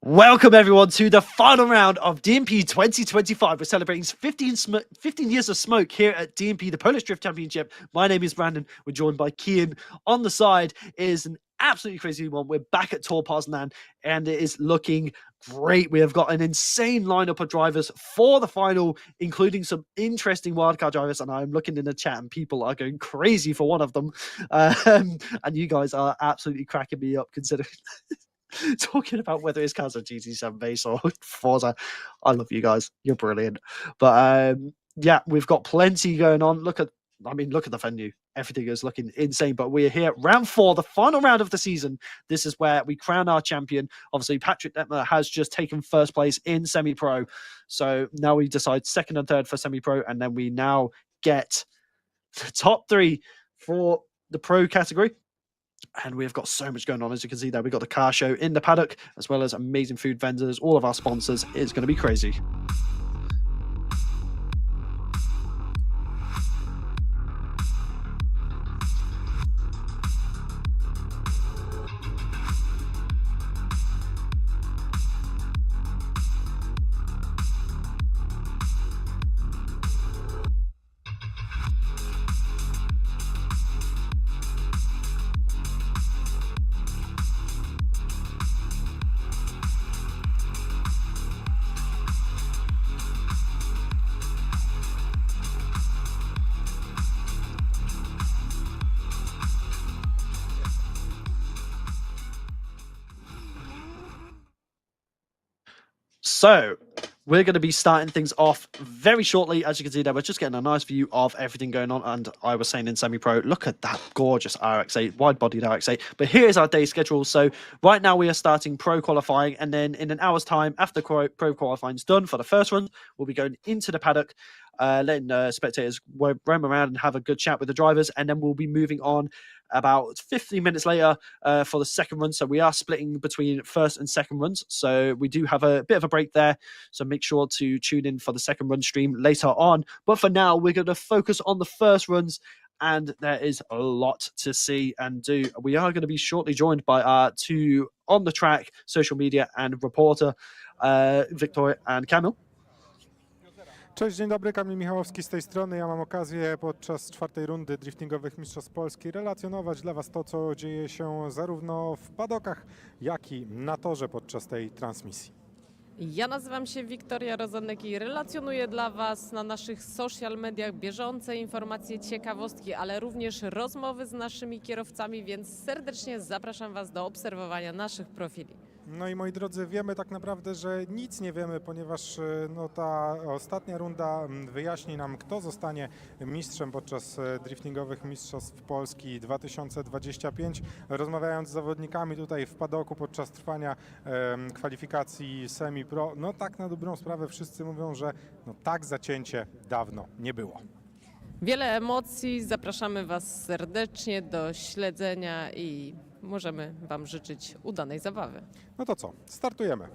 Welcome everyone to the final round of DMP 2025. We're celebrating 15 years of smoke here at DMP, the Polish Drift Championship. My name is Brandon. We're joined by Kian. On the side is an absolutely crazy one. We're back at Tor Poznań and it is looking great. We have got an insane lineup of drivers for the final, including some interesting wildcard drivers. And I'm looking in the chat and people are going crazy for one of them. And you guys are absolutely cracking me up considering talking about whether it's cars or GT7 base or Forza. I love you guys. You're brilliant. But yeah, we've got plenty going on. Look at the venue. Everything is looking insane. But we're here, round 4, the final round of the season. This is where we crown our champion. Obviously, Patrick Detmer has just taken first place in semi-pro. So now we decide second and third for semi-pro. And then we now get the top 3 for the pro category. And we've got so much going on, as you can see there. We've got the car show in the paddock, as well as amazing food vendors, all of our sponsors. It's going to be crazy. So we're going to be starting things off very shortly. As you can see there, we're just getting a nice view of everything going on. And I was saying in semi-pro, look at that gorgeous RX-8, wide-bodied RX-8. But here's our day schedule. So right now we are starting pro qualifying. And then in an hour's time, after pro qualifying is done for the first run, we'll be going into the paddock, letting spectators roam around and have a good chat with the drivers. And then we'll be moving on about 15 minutes later for the second run. So we are splitting between first and second runs. So we do have a bit of a break there. So make sure to tune in for the second run stream later on. But for now, we're going to focus on the first runs. And there is a lot to see and do. We are going to be shortly joined by our 2 on the track social media and reporter, Victoria and Kamil. Cześć, dzień dobry, Kamil Michałowski z tej strony. Ja mam okazję podczas 4. rundy Driftingowych Mistrzostw Polski relacjonować dla Was to, co dzieje się zarówno w padokach, jak i na torze podczas tej transmisji. Ja nazywam się Wiktoria Rozenek i relacjonuję dla Was na naszych social mediach bieżące informacje, ciekawostki, ale również rozmowy z naszymi kierowcami, więc serdecznie zapraszam Was do obserwowania naszych profili. No i moi drodzy, wiemy tak naprawdę, że nic nie wiemy, ponieważ ta ostatnia runda wyjaśni nam, kto zostanie mistrzem podczas Driftingowych Mistrzostw Polski 2025. Rozmawiając z zawodnikami tutaj w padoku podczas trwania kwalifikacji semi-pro, no tak na dobrą sprawę wszyscy mówią, że tak zacięcie dawno nie było. Wiele emocji, zapraszamy Was serdecznie do śledzenia i możemy Wam życzyć udanej zabawy. No to co, startujemy.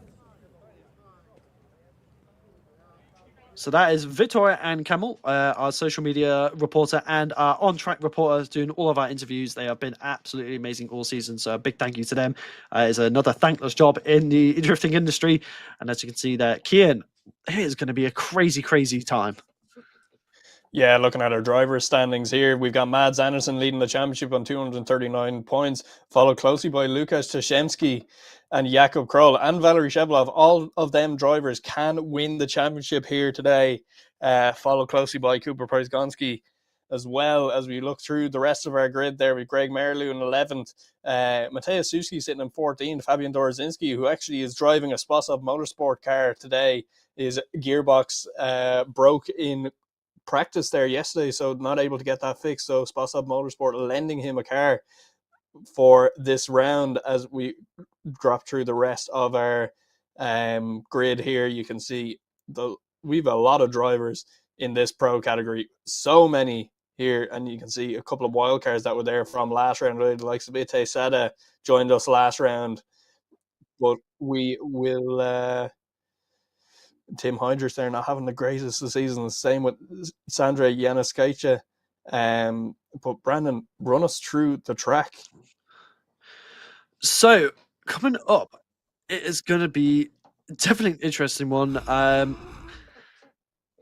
So that is Victoria and Kamil, our social media reporter and our on-track reporter, doing all of our interviews. They have been absolutely amazing all season, so a big thank you to them. It's another thankless job in the drifting industry. And as you can see there, Kian, it is going to be a crazy, crazy time. Yeah, looking at our driver standings here, we've got Mads Andersen leading the championship on 239 points, followed closely by Lukasz Tashemski and Jakub Kroll and Valery Shevelov. All of them drivers can win the championship here today, followed closely by Cooper Prysgonski. As well as we look through the rest of our grid there, with Greg Merlew in 11th, Mateusz Suski sitting in 14th, Fabian Dorozinski, who actually is driving a Sposob Motorsport car today, his gearbox broke in practice there yesterday, so not able to get that fixed. So Sposob Motorsport lending him a car for this round. As we drop through the rest of our grid here, you can see we've a lot of drivers in this pro category, so many here, and you can see a couple of wildcards that were there from last round. The likes of Ite Sada joined us last round, but we will Tim Hydrus there not having the greatest of seasons. Same with Sandra Yanaskaita. But Brandon, run us through the track. So coming up it is going to be definitely an interesting one.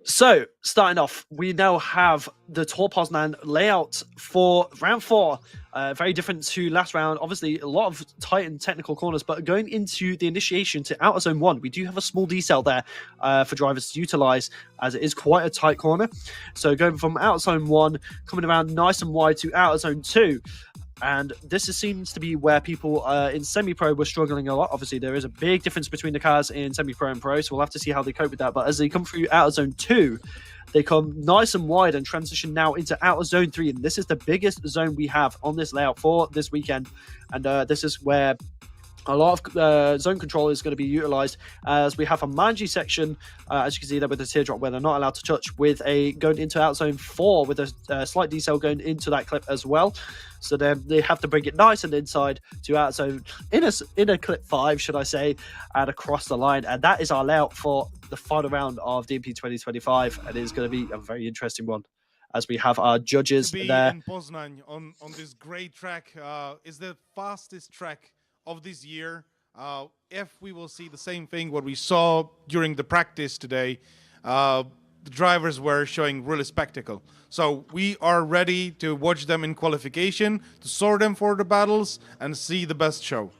So, starting off, we now have the Tor Poznań layout for round 4. Very different to last round. Obviously, a lot of tight and technical corners, but going into the initiation to outer zone 1, we do have a small decel there for drivers to utilize, as it is quite a tight corner. So, going from outer zone 1, coming around nice and wide to outer zone 2. And this seems to be where people in semi-pro were struggling a lot. Obviously, there is a big difference between the cars in semi-pro and pro, so we'll have to see how they cope with that. But as they come through outer zone 2, they come nice and wide and transition now into outer zone 3. And this is the biggest zone we have on this layout for this weekend. And this is where a lot of zone control is going to be utilized, as we have a manji section, as you can see there with the teardrop, where they're not allowed to touch, with a going into out zone 4 with a slight decel going into that clip as well. So then they have to bring it nice and inside to out zone in a clip 5, should I say, and across the line. And that is our layout for the final round of DMP 2025, and it is going to be a very interesting one, as we have our judges to be there. in Poznań on this great track is the fastest track of this year. If we will see the same thing what we saw during the practice today, the drivers were showing really spectacle. So we are ready to watch them in qualification, to sort them for the battles and see the best show.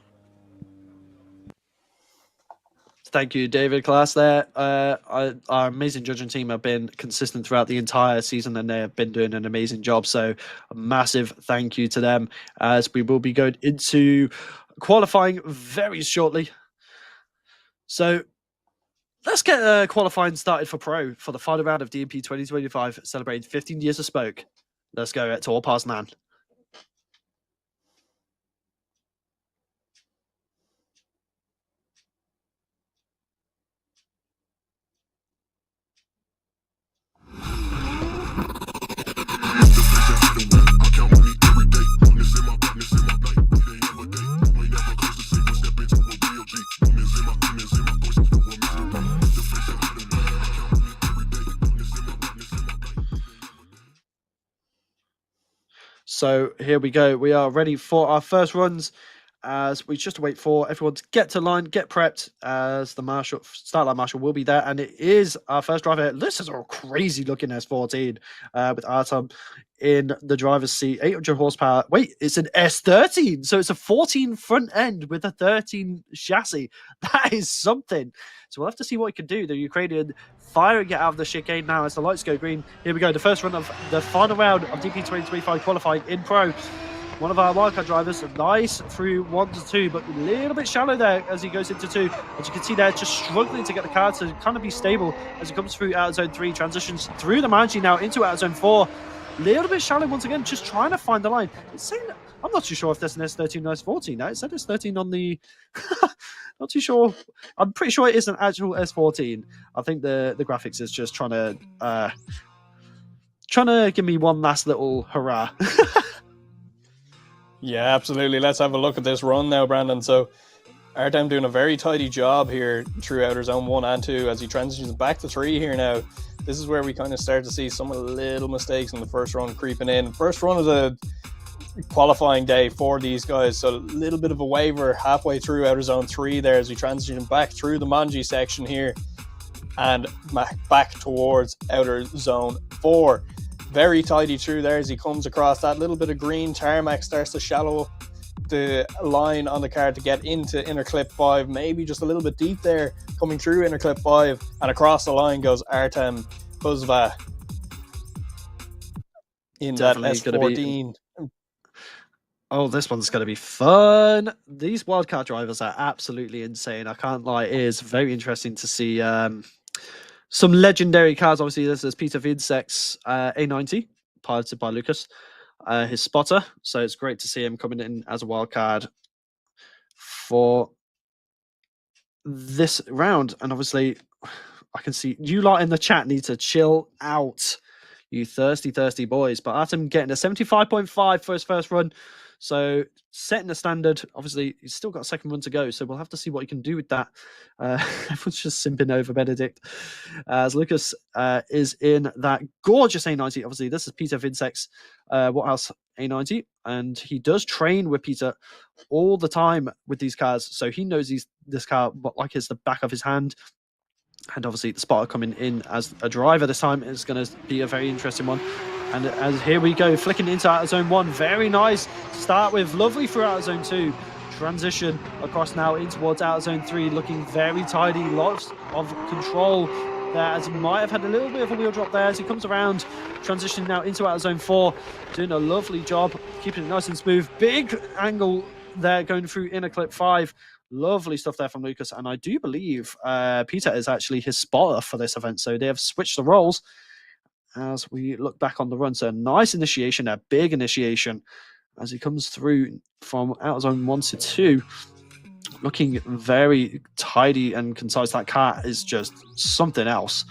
Thank you, David Class there. Our amazing judging team have been consistent throughout the entire season, and they have been doing an amazing job. So a massive thank you to them, as we will be going into qualifying very shortly. So let's get qualifying started for pro for the final round of DMP 2025, celebrating 15 years of smoke. Let's go at Tor Poznań. So here we go. We are ready for our first runs, as we just wait for everyone to get to line, get prepped, as the start line marshal will be there. And it is our first driver. This is a crazy looking S14 with Artem in the driver's seat. 800 horsepower. Wait, it's an S13. So it's a 14 front end with a 13 chassis. That is something. So we'll have to see what he can do. The Ukrainian firing it out of the chicane now as the lights go green. Here we go. The first run of the final round of DP 2025 qualifying in pro. One of our wildcard drivers, nice through 1 to 2, but a little bit shallow there as he goes into 2. As you can see there, just struggling to get the car to kind of be stable as he comes through out zone 3, transitions through the Manji now into out zone 4. Little bit shallow once again, just trying to find the line. It's saying, I'm not too sure if there's an S13 or S14 now. It said S13 on the... Not too sure. I'm pretty sure it is an actual S14. I think the graphics is just trying to give me one last little hurrah. Yeah, absolutely. Let's have a look at this run now, Brandon. So Artem doing a very tidy job here through outer zone 1 and 2 as he transitions back to 3 here now. This is where we kind of start to see some of the little mistakes in the first run creeping in. First run of the qualifying day for these guys, so a little bit of a waiver halfway through outer zone 3 there as we transition back through the Manji section here and back towards outer zone 4. Very tidy through there as he comes across that little bit of green. Tarmac starts to shallow the line on the car to get into inner clip 5, maybe just a little bit deep there, coming through inner clip 5, and across the line goes Artem Kuzva in Definitely that S14. Oh, this one's going to be fun. These wildcard drivers are absolutely insane. I can't lie. It is very interesting to see some legendary cars. Obviously, this is Peter Vidsek's A90, piloted by Lucas, his spotter. So it's great to see him coming in as a wildcard for this round. And obviously, I can see you lot in the chat need to chill out. You thirsty boys. But Atom getting a 75.5 for his first run. So setting the standard. Obviously, he's still got a second run to go. So we'll have to see what he can do with that. Everyone's just simping over Benedict. As Lucas is in that gorgeous A90. Obviously, this is Peter Vincek's Watthouse A90. And he does train with Peter all the time with these cars. So he knows this car like it's the back of his hand. And obviously, the spotter coming in as a driver this time is going to be a very interesting one. And as here we go, flicking into outer zone 1. Very nice to start with. Lovely through outer zone 2. Transition across now in towards outer zone 3. Looking very tidy. Lots of control there, as he might have had a little bit of a wheel drop there as he comes around. Transitioning now into outer zone 4. Doing a lovely job. Keeping it nice and smooth. Big angle there going through inner clip 5. Lovely stuff there from Lucas. And I do believe Peter is actually his spotter for this event. So they have switched the roles as we look back on the run. So a nice initiation, a big initiation as he comes through from outer zone 1 to 2. Looking very tidy and concise. That car is just something else.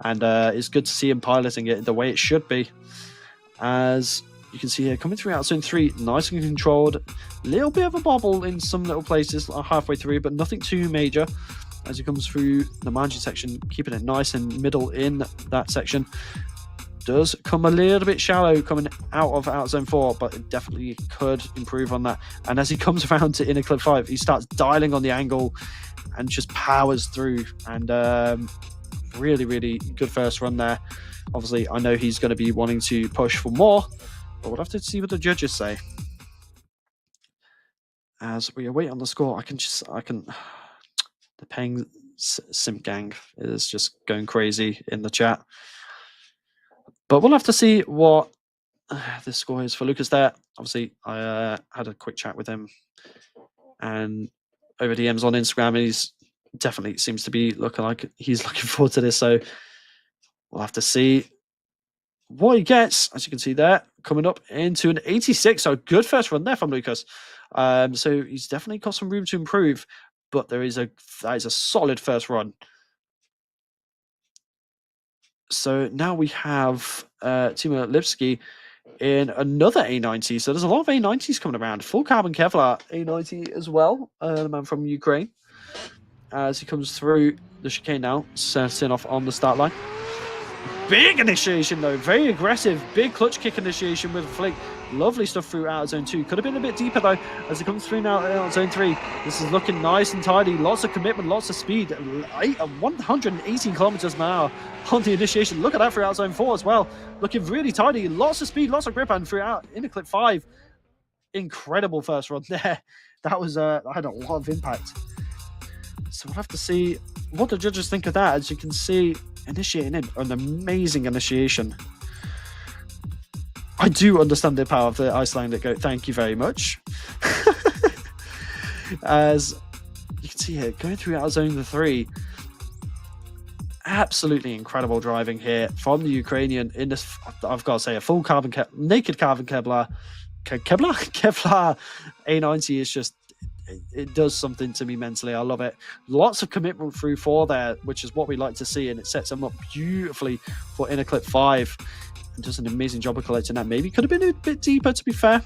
And it's good to see him piloting it the way it should be. As you can see here, coming through outer zone 3, nice and controlled. Little bit of a bobble in some little places halfway through, but nothing too major. As he comes through the margin section, keeping it nice and middle in that section. Does come a little bit shallow coming out of outer zone 4, but it definitely could improve on that. And as he comes around to inner clip 5, he starts dialing on the angle and just powers through. And really good first run there. Obviously, I know he's going to be wanting to push for more, but we'll have to see what the judges say. As we await on the score, the Peng Simp Gang is just going crazy in the chat. But we'll have to see what the score is for Lucas there. Obviously, I had a quick chat with him and over DMs on Instagram, and he's definitely seems to be looking like he's looking forward to this. So we'll have to see what he gets. As you can see there, coming up into an 86. So good first run there from Lucas. So he's definitely got some room to improve, but that is a solid first run. So now we have Timo Lipski in another A90. So there's a lot of A90s coming around. Full carbon Kevlar A90 as well. The man from Ukraine. As he comes through the chicane now, setting off on the start line. Big initiation though, very aggressive. Big clutch kick initiation with a flick. Lovely stuff through outer zone 2. Could have been a bit deeper though as it comes through now out zone 3. This is looking nice and tidy. Lots of commitment, lots of speed. 118 kilometers an hour on the initiation. Look at that through out zone 4 as well. Looking really tidy. Lots of speed, lots of grip, and throughout inner clip 5. Incredible first run there. That was had a lot of impact. So we'll have to see what the judges think of that. As you can see, initiating in an amazing initiation. I do understand the power of the Icelandic goat. Thank you very much. As you can see here, going through out zone 3. Absolutely incredible driving here from the Ukrainian in this, I've got to say, a full naked carbon Kevlar A90 is just, it does something to me mentally. I love it. Lots of commitment through 4 there, which is what we like to see, and it sets them up beautifully for inner clip 5. And does an amazing job of collecting that. Maybe could have been a bit deeper, to be fair,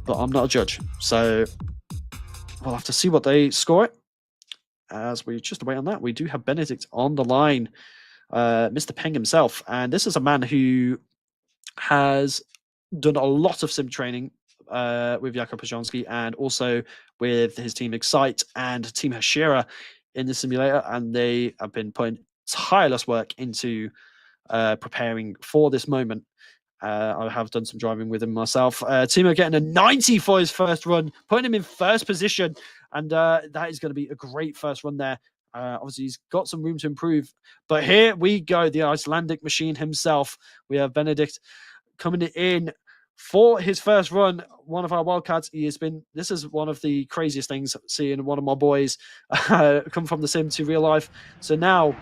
but I'm not a judge, so we'll have to see what they score it. As we just wait on that, we do have Benedict on the line, Mr. Peng himself, and this is a man who has done a lot of sim training with Jakub Poznań and also with his team Excite and Team Hashira in the simulator, and they have been putting tireless work into preparing for this moment. I have done some driving with him myself. Timo getting a 90 for his first run, putting him in first position, and that is going to be a great first run there. Obviously, he's got some room to improve, but here we go, the Icelandic machine himself. We have Benedict coming in for his first run, one of our wildcats. This is one of the craziest things, seeing one of my boys come from the sim to real life. So now,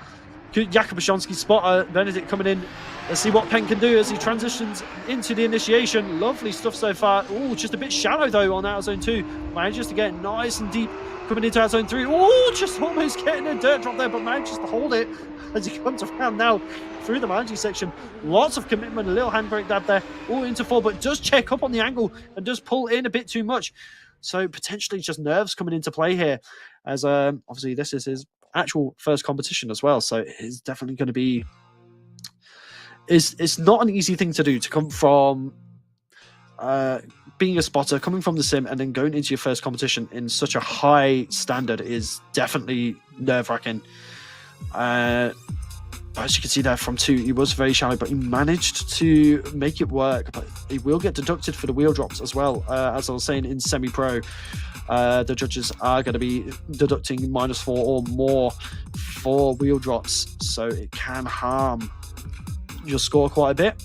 Jakub Poznań spotter, Benedict coming in. Let's see what Peng can do as he transitions into the initiation. Lovely stuff so far. Oh, just a bit shallow though on outer zone 2. Manages to get nice and deep coming into outer zone 3. Oh, just almost getting a dirt drop there, but manages to hold it as he comes around now through the managing section. Lots of commitment, a little handbrake dab there, all into 4, but does check up on the angle and does pull in a bit too much. So potentially just nerves coming into play here, as obviously this is his actual first competition as well. So it's definitely going to be... It's not an easy thing to do, to come from being a spotter, coming from the sim, and then going into your first competition in such a high standard is definitely nerve-wracking. As you can see there from 2, he was very shallow, but he managed to make it work. But he will get deducted for the wheel drops as well. As I was saying, in semi-pro, the judges are going to be deducting -4 or more for wheel drops, so it can harm your score quite a bit.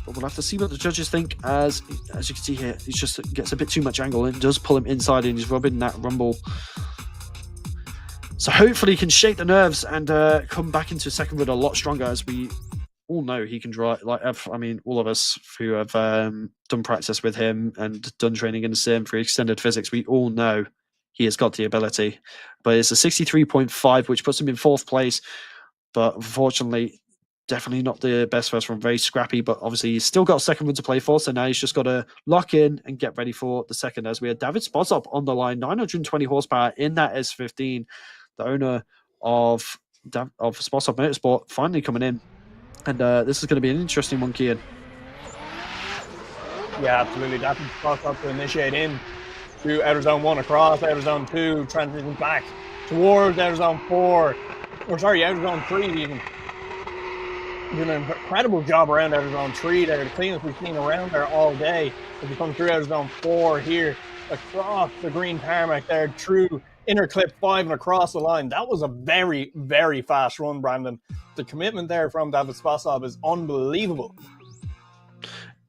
But we'll have to see what the judges think. As you can see here, he just gets a bit too much angle and does pull him inside, and he's rubbing that rumble. So hopefully he can shake the nerves and come back into second run a lot stronger, as we all know he can drive. Like, I mean, all of us who have done practice with him and done training in the sim for extended physics, we all know he has got the ability. But it's a 63.5, which puts him in 4th place. But unfortunately, definitely not the best first run. Very scrappy, but obviously he's still got a second run to play for. So now he's just got to lock in and get ready for the second, as we had David Spotop on the line, 920 horsepower in that S15. The owner of Spotop Motorsport finally coming in, and this is going to be an interesting one, Kian. Yeah, absolutely. David Spotop to initiate in to outer zone 1 across, outer zone 2, transition back towards outer zone 4, or sorry, outer zone 3 even. Doing an incredible job around outer zone 3 there, the cleanest we've seen around there all day. As we come through outer zone 4 here, across the green tarmac there, through inner clip 5 and across the line. That was a very, very fast run, Brandon. The commitment there from David Spotop is unbelievable.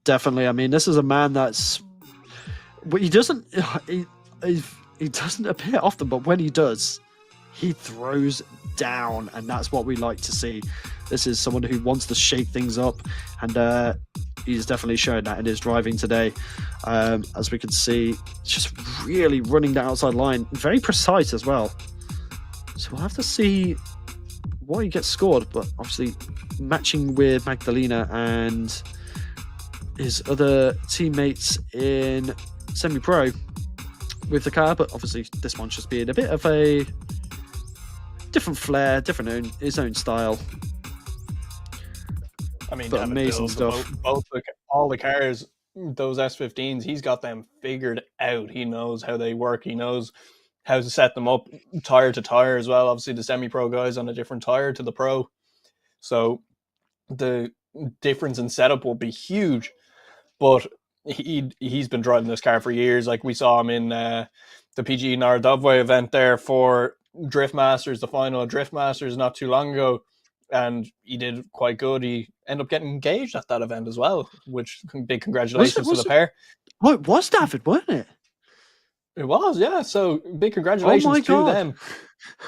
Definitely. I mean, this is a man that's... He doesn't appear often, but when he does, he throws down, and that's what we like to see. This is someone who wants to shake things up, and he's definitely showing that in his driving today. As we can see, just really running the outside line, very precise as well. So we'll have to see what he gets scored, but obviously matching with Magdalena and his other teammates in semi-pro with the car, but obviously this one's just being a bit of a different flair, his own style. I mean, but amazing stuff. All the cars, those S15s, he's got them figured out. He knows how they work. He knows how to set them up tire to tire as well. Obviously, the semi-pro guys on a different tire to the pro, so the difference in setup will be huge. But he's been driving this car for years. Like we saw him in the PG Narodowe event there for Drift Masters, the final of Drift Masters not too long ago. And he did quite good. He ended up getting engaged at that event as well, which big congratulations to the pair. Oh, it was David, wasn't it? It was, yeah. So big congratulations to them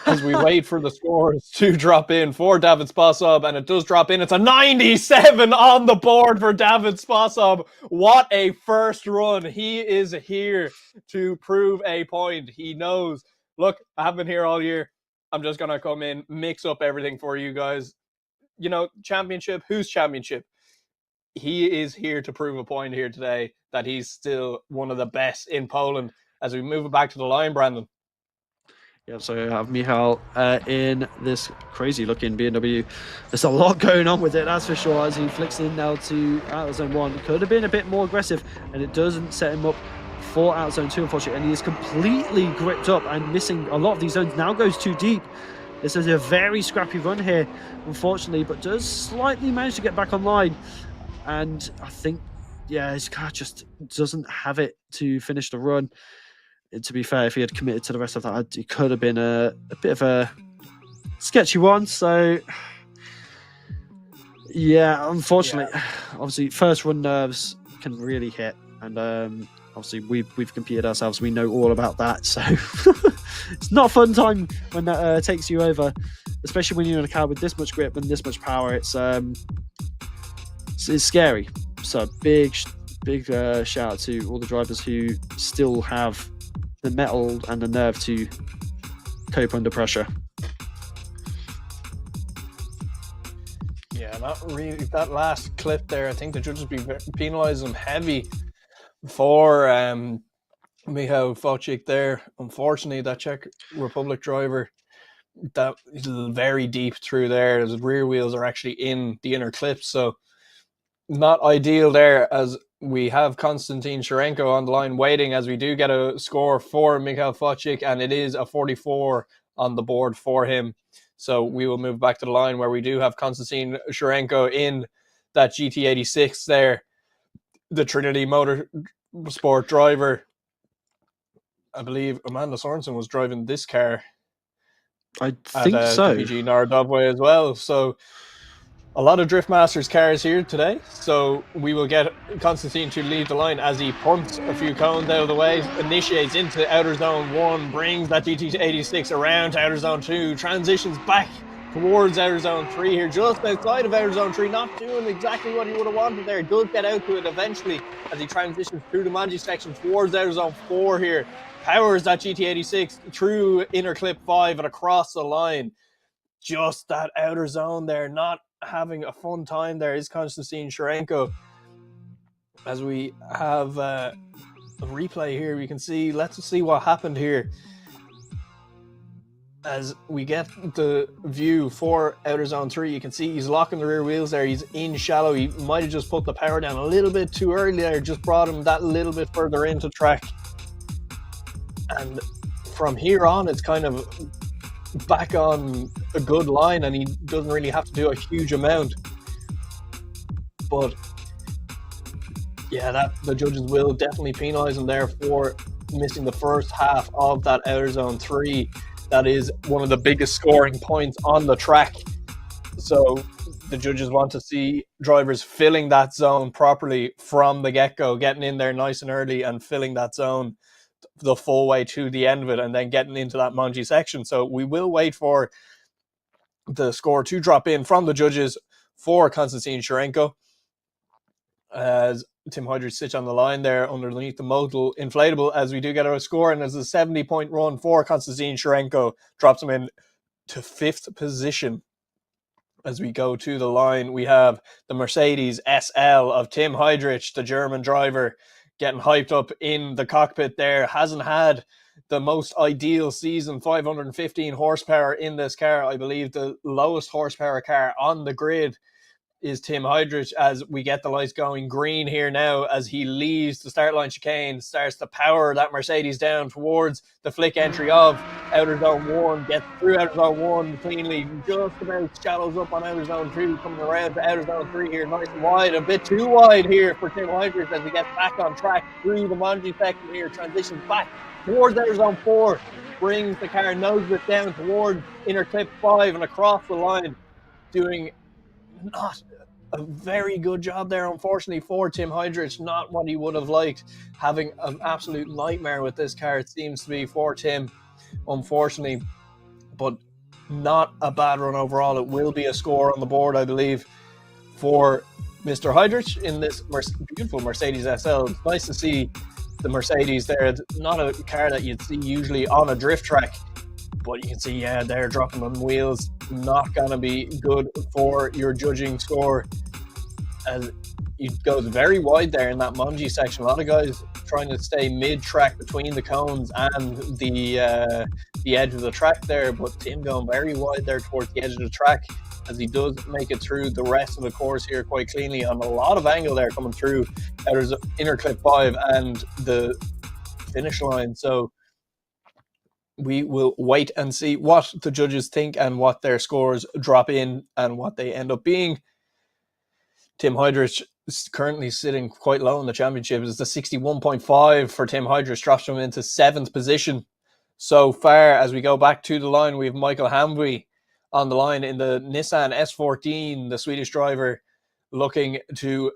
as we wait for the scores to drop in for David Spotop, and it does drop in. It's a 97 on the board for David Spotop. What a first run. He is here to prove a point. He knows, look, I have been here all year. I'm just going to come in, mix up everything for you guys. You know, championship, who's championship? He is here to prove a point here today that he's still one of the best in Poland. As we move it back to the line, Brandon. Yeah, so I have Michal in this crazy-looking BMW. There's a lot going on with it, that's for sure, as he flicks in now to out of zone 1. Could have been a bit more aggressive, and it doesn't set him up for out zone 2, unfortunately, and he is completely gripped up and missing a lot of these zones. Now goes too deep. This is a very scrappy run here, unfortunately, but does slightly manage to get back online. And I think, yeah, his car just doesn't have it to finish the run. And to be fair, if he had committed to the rest of that, it could have been a bit of a sketchy one. So, yeah, unfortunately, obviously, first run nerves can really hit. And obviously, we've competed ourselves. We know all about that. So it's not a fun time when that takes you over, especially when you're in a car with this much grip and this much power. It's scary. So big shout out to all the drivers who still have the mettle and the nerve to cope under pressure. Yeah, not really. That last clip there, I think the judges be penalising him heavy for Michał Wojcik there. Unfortunately, that Czech Republic driver, that is very deep through there. His rear wheels are actually in the inner clips, so not ideal there, as we have Konstantin Sharenko on the line waiting, as we do get a score for Michał Wojcik, and it is a 44 on the board for him. So we will move back to the line where we do have Konstantin Sharenko in that GT86 there, the Trinity Motorsport driver. I believe Amanda Sorensen was driving this car I think so. PG Narodowe as well. So a lot of Drift Masters cars here today. So we will get Konstantin to lead the line as he punts a few cones out of the way, initiates into outer zone 1, brings that GT86 around to outer zone 2, transitions back towards outer zone 3 here, just outside of outer zone 3, not doing exactly what he would have wanted there. Does get out to it eventually as he transitions through the Manji section towards outer zone 4 here. Powers that GT86 through inner clip 5 and across the line. Just that outer zone there, not having a fun time there is Konstantin Sharenko. As we have a replay here, we can see, let's see what happened here. As we get the view for outer zone 3, you can see he's locking the rear wheels there. He's in shallow. He might have just put the power down a little bit too early there, just brought him that little bit further into track. And from here on, it's kind of back on a good line, and he doesn't really have to do a huge amount. But yeah, the judges will definitely penalise him there for missing the first half of that outer zone 3. That is one of the biggest scoring points on the track. So the judges want to see drivers filling that zone properly from the get-go, getting in there nice and early and filling that zone the full way to the end of it, and then getting into that Manji section. So we will wait for the score to drop in from the judges for Konstantin Sharenko, as Tim Heidrich sits on the line there underneath the modal inflatable, as we do get our score, and as a 70-point run for Konstantin Sharenko drops him in to 5th position. As we go to the line, we have the Mercedes SL of Tim Heidrich, the German driver, getting hyped up in the cockpit there. Hasn't had the most ideal season, 515 horsepower in this car. I believe the lowest horsepower car on the grid is Tim Heidrich, as we get the lights going green here now as he leaves the start line chicane, starts to power that Mercedes down towards the flick entry of outer zone 1, gets through outer zone 1 cleanly, just about shallows up on outer zone 2, coming around to outer zone 3 here, nice and wide, a bit too wide here for Tim Heidrich as he gets back on track through the Manji section here, transitions back towards outer zone 4, brings the car nose it down towards inner clip 5 and across the line, doing not a very good job there, unfortunately, for Tim Heidrich. Not what he would have liked. Having an absolute nightmare with this car, it seems to be, for Tim, unfortunately. But not a bad run overall. It will be a score on the board, I believe, for Mr. Heidrich in this beautiful Mercedes SL. It's nice to see the Mercedes there. It's not a car that you'd see usually on a drift track. But you can see, yeah, they're dropping on wheels. Not going to be good for your judging score. As it goes very wide there in that Manji section. A lot of guys trying to stay mid-track between the cones and the edge of the track there. But Tim going very wide there towards the edge of the track, as he does make it through the rest of the course here quite cleanly on a lot of angle there coming through. There's inner clip 5 and the finish line. So we will wait and see what the judges think and what their scores drop in and what they end up being. Tim Heidrich is currently sitting quite low in the championship. It's the 61.5 for Tim Heidrich, drops him into 7th position so far. As we go back to the line, we have Michael Hamby on the line in the Nissan S14, the Swedish driver, looking to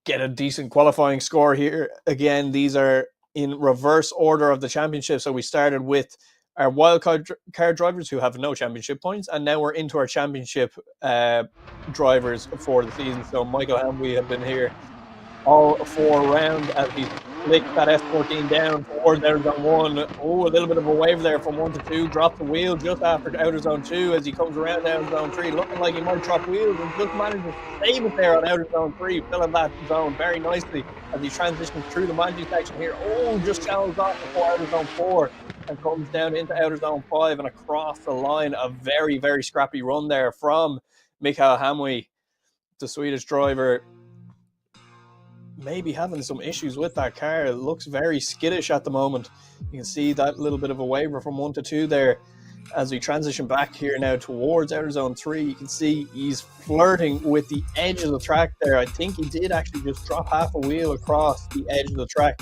get a decent qualifying score here. Again, these are in reverse order of the championship. So we started with our wildcard drivers who have no championship points, and now we're into our championship drivers for the season. So Michael Hamby have been here all 4 rounds as he's flick that S14 down towards outer zone 1. Oh, a little bit of a wave there from 1 to 2. Drops the wheel just after outer zone 2 as he comes around outer zone 3. Looking like he might drop wheels and just manages to save it there on outer zone 3. Filling that zone very nicely as he transitions through the managing section here. Oh, just shallows off before outer zone 4 and comes down into outer zone 5 and across the line. A very, very scrappy run there from Mikael Hamwi, the Swedish driver. Maybe having some issues with that car. It looks very skittish at the moment. You can see that little bit of a waver from 1 to 2 there. As we transition back here now towards outer zone 3, you can see he's flirting with the edge of the track there. I think he did actually just drop half a wheel across the edge of the track,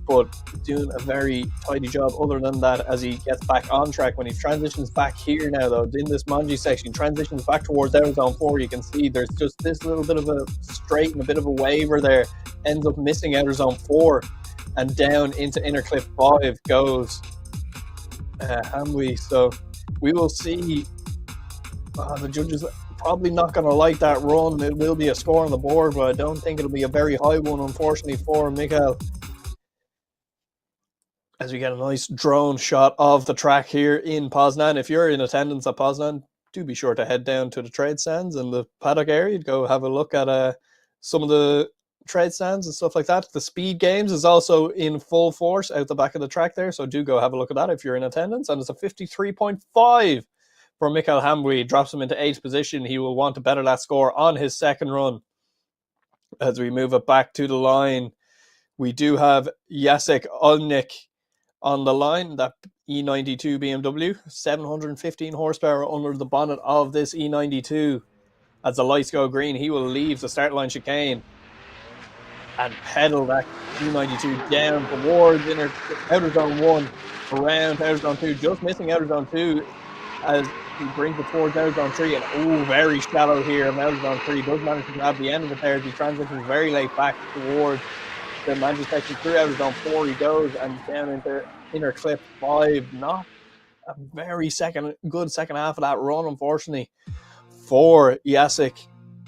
but doing a very tidy job other than that as he gets back on track. When he transitions back here now though, in this Manji section, transitions back towards outer zone 4, you can see there's just this little bit of a straight and a bit of a waver there. Ends up missing outer zone 4 and down into inner clip 5 goes Hamwi. So we will see. The judges probably not going to like that run. It will be a score on the board, but I don't think it'll be a very high one, unfortunately, for Mikael. As we get a nice drone shot of the track here in Poznań. If you're in attendance at Poznań, do be sure to head down to the trade stands in the paddock area. Go have a look at some of the trade stands and stuff like that. The speed games is also in full force out the back of the track there, so do go have a look at that if you're in attendance. And it's a 53.5 for Mikael Hamwi. Drops him into 8th position. He will want to better that score on his second run. As we move it back to the line, we do have Jacek Olnik on the line, that E92 BMW, 715 horsepower under the bonnet of this E92. As the lights go green, he will leave the start line chicane and pedal that E92 down towards outer zone 1, around outer zone 2, just missing outer zone 2 as he brings it towards outer zone 3, and very shallow here. Outer zone 3 does manage to grab the end of it there as he transitions very late back towards the managing section. Through outer zone 4 he goes and down into inner clip 5. Not a very good second half of that run, unfortunately, for Jacek.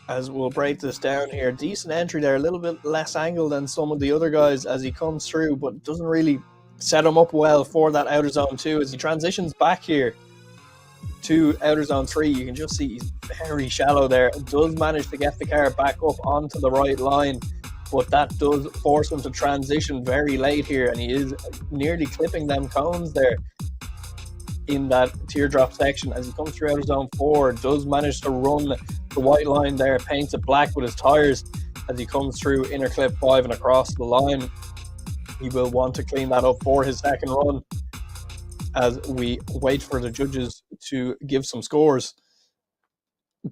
As we'll break this down here, decent entry there, a little bit less angle than some of the other guys as he comes through, but doesn't really set him up well for that outer zone 2. As he transitions back here to outer zone 3, you can just see he's very shallow there. Does manage to get the car back up onto the right line, but that does force him to transition very late here, and he is nearly clipping them cones there in that teardrop section. As he comes through outer zone 4, does manage to run the white line there, paints it black with his tires as he comes through inner clip 5 and across the line. He will want to clean that up for his second run as we wait for the judges to give some scores.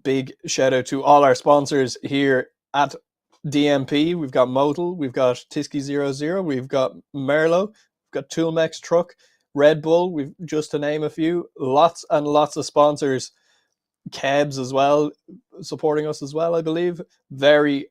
Big shout out to all our sponsors here at DMP. We've got Motul, we've got Tiski00, we've got Merlo, we've got Toolmex Truck, Red Bull, we've just to name a few. Lots and lots of sponsors. Kebs as well, supporting us as well, I believe. A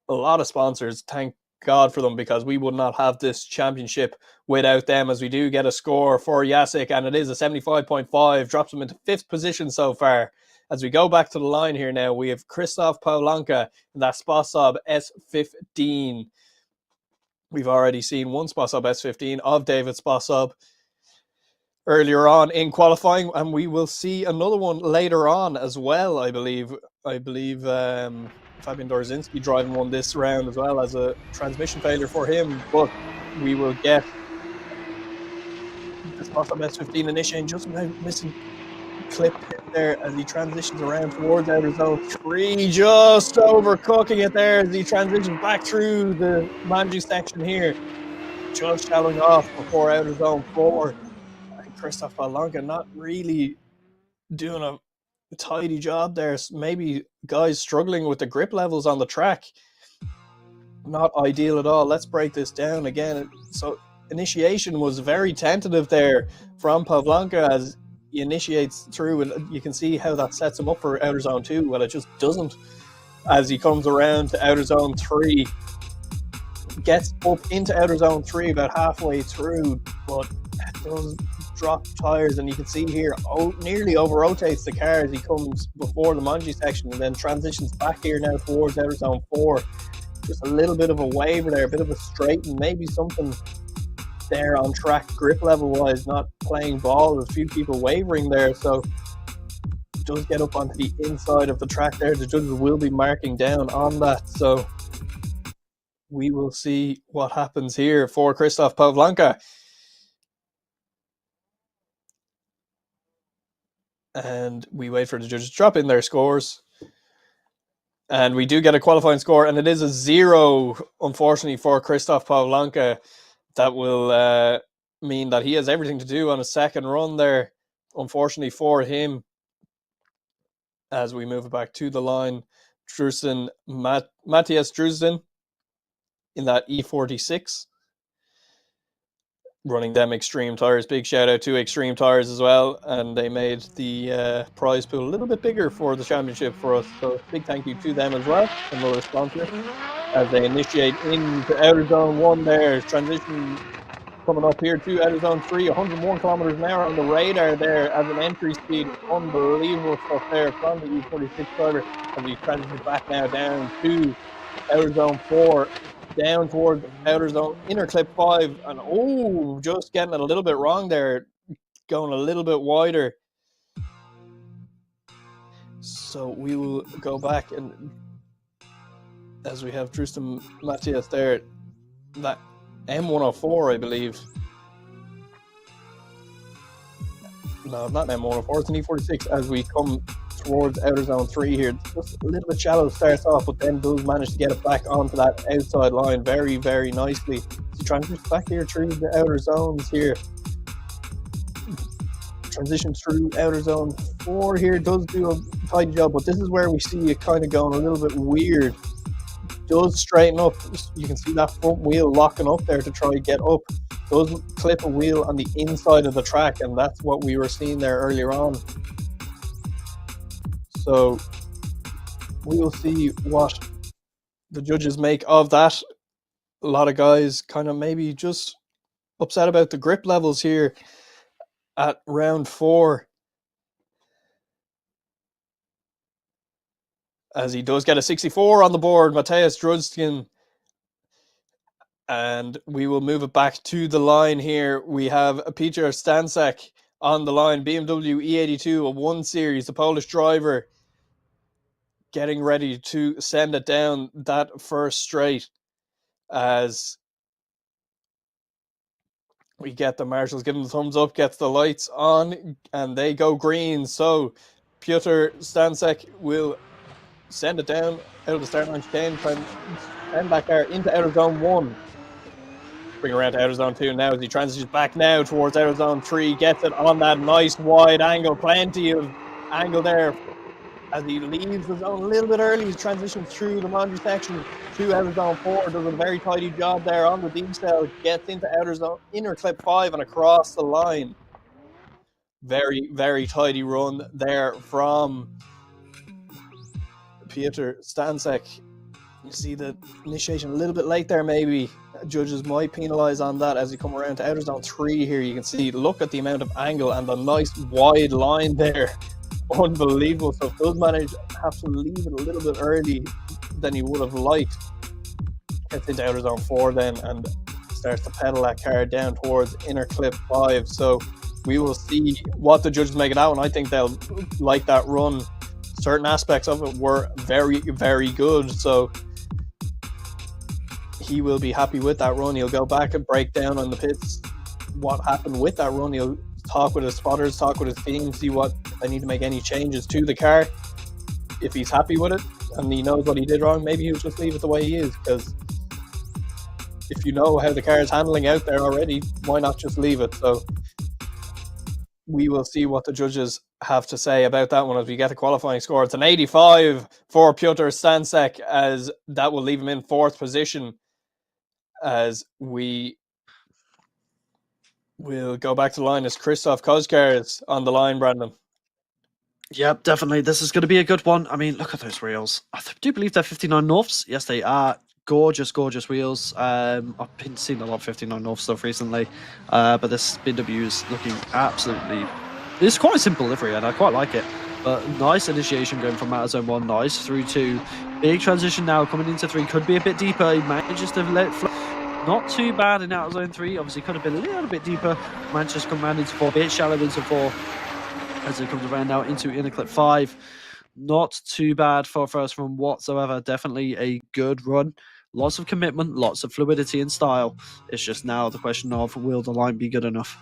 lot of sponsors. Thank God for them, because we would not have this championship without them. As we do get a score for Jacek, and it is a 75.5, drops him into 5th position so far. As we go back to the line here now, we have Krzysztof Pawlanka in that Sposob S15. We've already seen one Sposob S15 of David Sposob earlier on in qualifying, and we will see another one later on as well, I believe. Fabian Dorzinski driving one this round as well, as a transmission failure for him, but we will get the Sposob S15 initiating just missing clip there as he transitions around towards outer zone 3, just overcooking it there as he transitions back through the managing section here, just shallowing off before outer zone 4. Krzysztof Pawlanka not really doing a tidy job there. Maybe guys struggling with the grip levels on the track. Not ideal at all. Let's break this down again. So initiation was very tentative there from Pawlanka as he initiates through, and you can see how that sets him up for outer zone 2. Well, it just doesn't as he comes around to outer zone 3. Gets up into outer zone 3 about halfway through, but does drop tires, and you can see here nearly over rotates the car as he comes before the Manji section, and then transitions back here now towards outer zone 4 just a little bit of a waver there, a bit of a straighten, maybe something there on track grip level wise, not playing ball. There's a few people wavering there, so does get up onto the inside of the track there. The judges will be marking down on that, so we will see what happens here for Krzysztof Pawlanka. And we wait for the judges to drop in their scores. And we do get a qualifying score, and it is a 0, unfortunately, for Krzysztof Pawlanka. That will mean that he has everything to do on a second run there, unfortunately for him. As we move it back to the line, Matthias Drusden in that E46. Running them Extreme Tires. Big shout out to Extreme Tires as well, and they made the prize pool a little bit bigger for the championship for us, so big thank you to them as well, another sponsor, as they initiate into outer zone 1 there. Transition coming up here to outer zone 3, 101 kilometers an hour on the radar there as an entry speed. Unbelievable stuff there from the E46 driver, as we transition back now down to outer zone 4, down towards outer zone, inner clip 5, and just getting it a little bit wrong there, going a little bit wider. So we will go back, and as we have Tristan Matthias there, that M104, I believe. No, not M104, it's an E46 as we come towards outer zone 3 here. Just a little bit shallow starts off, but then does manage to get it back onto that outside line very, very nicely. So transitions back here through the outer zones here. Transition through outer zone 4 here, does do a tidy job, but this is where we see it kind of going a little bit weird. Does straighten up. You can see that front wheel locking up there to try and get up. Does clip a wheel on the inside of the track, and that's what we were seeing there earlier on. So we will see what the judges make of that. A lot of guys kind of maybe just upset about the grip levels here at round 4. As he does get a 64 on the board, Matthias Drusden. And we will move it back to the line here. We have Peter Stansek on the line, BMW E82, a 1 Series, the Polish driver, getting ready to send it down that first straight as we get the marshals giving the thumbs up, gets the lights on, and they go green. So Piotr Stansek will send it down out of the start line chicane, and back there into outer zone 1. Bring around to outer zone 2 now as he transitions back now towards outer zone 3, gets it on that nice wide angle, plenty of angle there as he leaves the zone a little bit early. He's transitioned through the laundry section to outer zone 4, does a very tidy job there on the decel, gets into outer zone, inner clip 5 and across the line. Very, very tidy run there from Peter Stansek. You see the initiation a little bit late there, maybe. Judges might penalise on that as you come around to outer zone 3 here. You can see, look at the amount of angle and the nice wide line there. Unbelievable. So does manage have to leave it a little bit early than he would have liked. Gets into outer zone 4 then and starts to pedal that car down towards inner clip 5. So we will see what the judges make of that one. I think they'll like that run. Certain aspects of it were very, very good. So he will be happy with that run. He'll go back and break down on the pits what happened with that run. He'll talk with his spotters, talk with his team, see what they need to make any changes to the car. If he's happy with it and he knows what he did wrong, maybe he'll just leave it the way he is, because if you know how the car is handling out there already, why not just leave it? So we will see what the judges have to say about that one as we get a qualifying score. It's an 85 for Piotr Stansek, as that will leave him in 4th position. As we will go back to the line as Krzysztof Kozkar is on the line, Brandon. Yep, definitely. This is going to be a good one. I mean, look at those wheels. I do believe they're 59 Norths. Yes, they are. Gorgeous, gorgeous wheels. I've been seeing a lot of 59 North stuff recently, but this BMW is looking absolutely... It's quite a simple livery, and I quite like it. But nice initiation going from out of zone 1, nice through 2. Big transition now coming into 3, could be a bit deeper. He manages to let it flow. Not too bad in out of zone 3. Obviously, could have been a little bit deeper. Manchester come around into 4, a bit shallow into 4 as it comes around now into inner clip 5. Not too bad for a first run whatsoever. Definitely a good run. Lots of commitment, lots of fluidity and style. It's just now the question of, will the line be good enough?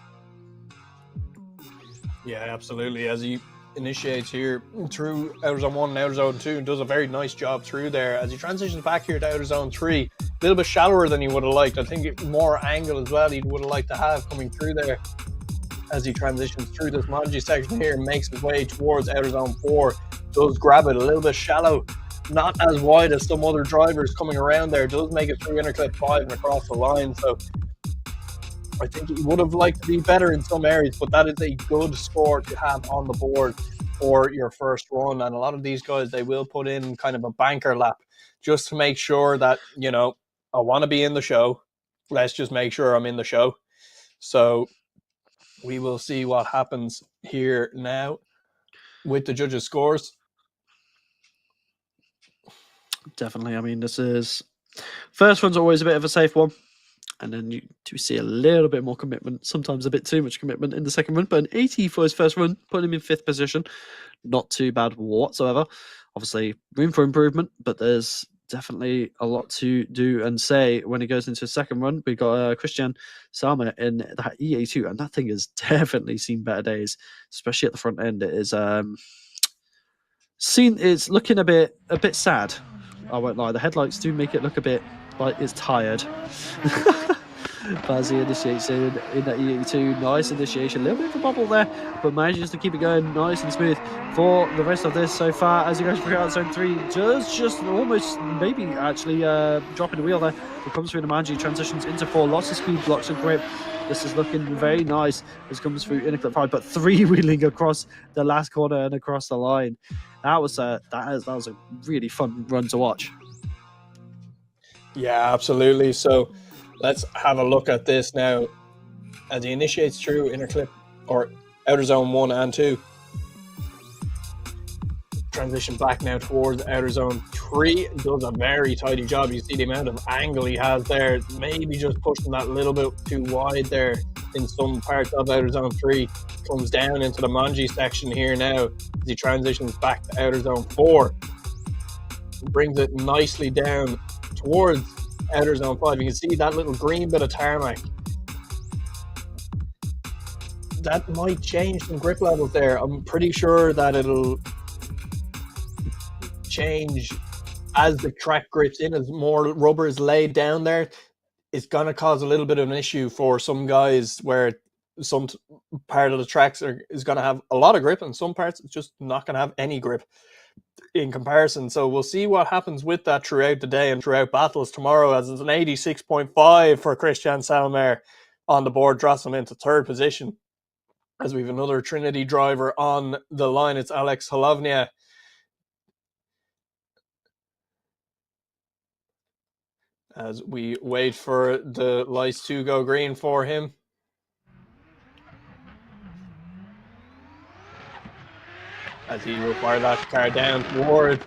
Yeah, absolutely. As he initiates here through outer zone 1 and outer zone 2 and does a very nice job through there. As he transitions back here to outer zone 3, a little bit shallower than he would have liked. I think more angle as well he would have liked to have coming through there. As he transitions through this Manji section here and makes his way towards outer zone 4, does grab it a little bit shallow, not as wide as some other drivers coming around there, does make it through inner clip 5 and across the line. So I think he would have liked to be better in some areas, but that is a good score to have on the board for your first run. And a lot of these guys, they will put in kind of a banker lap just to make sure that, you know, I want to be in the show. Let's just make sure I'm in the show. So we will see what happens here now with the judges' scores. Definitely. I mean, this is... First one's always a bit of a safe one. And then you do see a little bit more commitment, sometimes a bit too much commitment in the second run. But an 80 for his first run, put him in 5th position. Not too bad whatsoever. Obviously, room for improvement, but there's definitely a lot to do and say when he goes into his second run. We got Christian Salma in that EA2, and that thing has definitely seen better days, especially at the front end. It is it's looking a bit sad. I won't lie. The headlights do make it look a bit like it's tired. But as he initiates in that EA2, nice initiation, a little bit of a bubble there, but manages to keep it going nice and smooth for the rest of this so far. As he goes through out zone 3, just almost maybe actually dropping the wheel there. It comes through the Manji, transitions into 4, lots of speed, lots of grip. This is looking very nice as it comes through inner clip 5, but 3-wheeling across the last corner and across the line. That was a really fun run to watch. Yeah, absolutely. So let's have a look at this now as he initiates through inner clip or outer zone 1 and 2. Transition back now towards outer zone 3. Does a very tidy job. You see the amount of angle he has there. Maybe just pushing that a little bit too wide there in some parts of outer zone 3. Comes down into the Manji section here now as he transitions back to outer zone 4. Brings it nicely down towards outer zone 5. You can see that little green bit of tarmac. That might change some grip levels there. I'm pretty sure that it'll change as the track grips in, as more rubber is laid down there. It's going to cause a little bit of an issue for some guys where some part of the tracks is going to have a lot of grip and some parts it's just not going to have any grip in comparison. So we'll see what happens with that throughout the day and throughout battles tomorrow, as it's an 86.5 for Christian Salmer on the board, drops him into 3rd position. As we have another Trinity driver on the line, it's Alex Holovnia. As we wait for the lights to go green for him. As he will fire that car down towards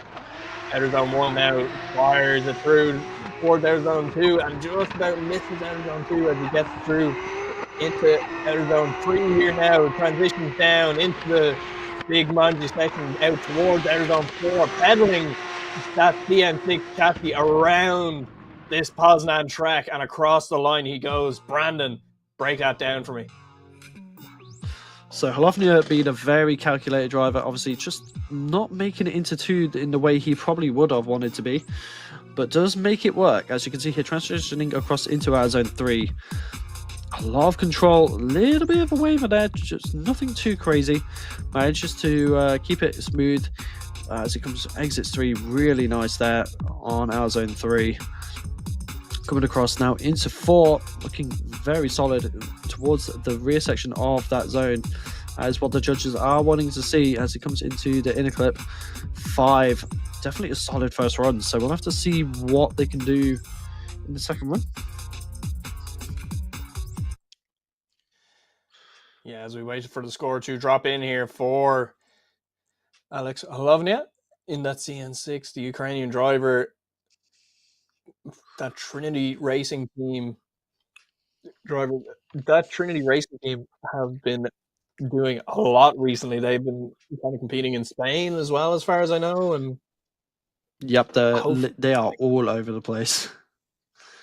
outer zone 1 now, fires it through towards outer zone 2 and just about misses outer zone 2 as he gets through into outer zone 3 here now. Transitions down into the big Manji section out towards outer zone 4, pedaling that CN6 chassis around this Poznań track and across the line he goes. Brandon, break that down for me. So Holovnia being a very calculated driver, obviously just not making it into 2 in the way he probably would have wanted to be, but does make it work. As you can see here, transitioning across into our zone 3. A lot of control, a little bit of a waver there, just nothing too crazy. Manages to keep it smooth as it comes exits 3, really nice there on our zone 3. Coming across now into 4, looking very solid towards the rear section of that zone, as what the judges are wanting to see as it comes into the inner clip 5. Definitely a solid first run, so we'll have to see what they can do in the second run. Yeah, as we wait for the score to drop in here for Alex Halovnia in that CN6, the Ukrainian driver, that Trinity Racing Team driver, that Trinity Racing Team have been doing a lot recently. They've been kind of competing in Spain as well, as far as I know, and Yep, hopefully they are all over the place.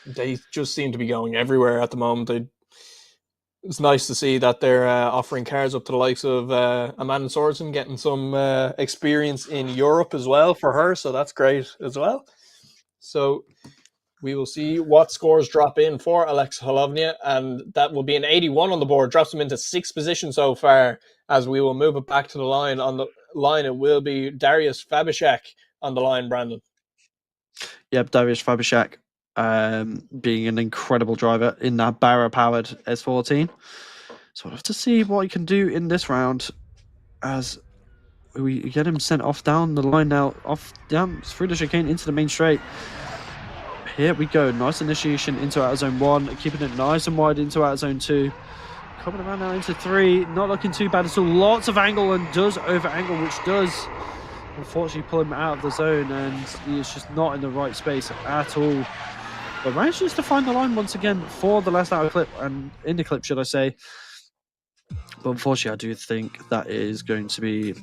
they just seem to be going everywhere at the moment. It's nice to see that they're offering cars up to the likes of Amanda Sorensen, getting some experience in Europe as well for her, so that's great as well. So we will see what scores drop in for Alex Halovnia, and that will be an 81 on the board, drops him into 6th position so far, as we will move it back to the line. On the line, it will be Darius Fabishak on the line, Brandon. Yep, Darius Fabishak, being an incredible driver in that Barra-powered S14. So we'll have to see what he can do in this round as we get him sent off down the line now, down through the chicane into the main straight. Here we go, nice initiation into outer zone 1, keeping it nice and wide into outer zone 2. Coming around now into 3, not looking too bad at all. Lots of angle and does over angle, which does unfortunately pull him out of the zone, and he is just not in the right space at all. But manages to find the line once again for the last outer clip, and in the clip, should I say. But unfortunately, I do think that is going to be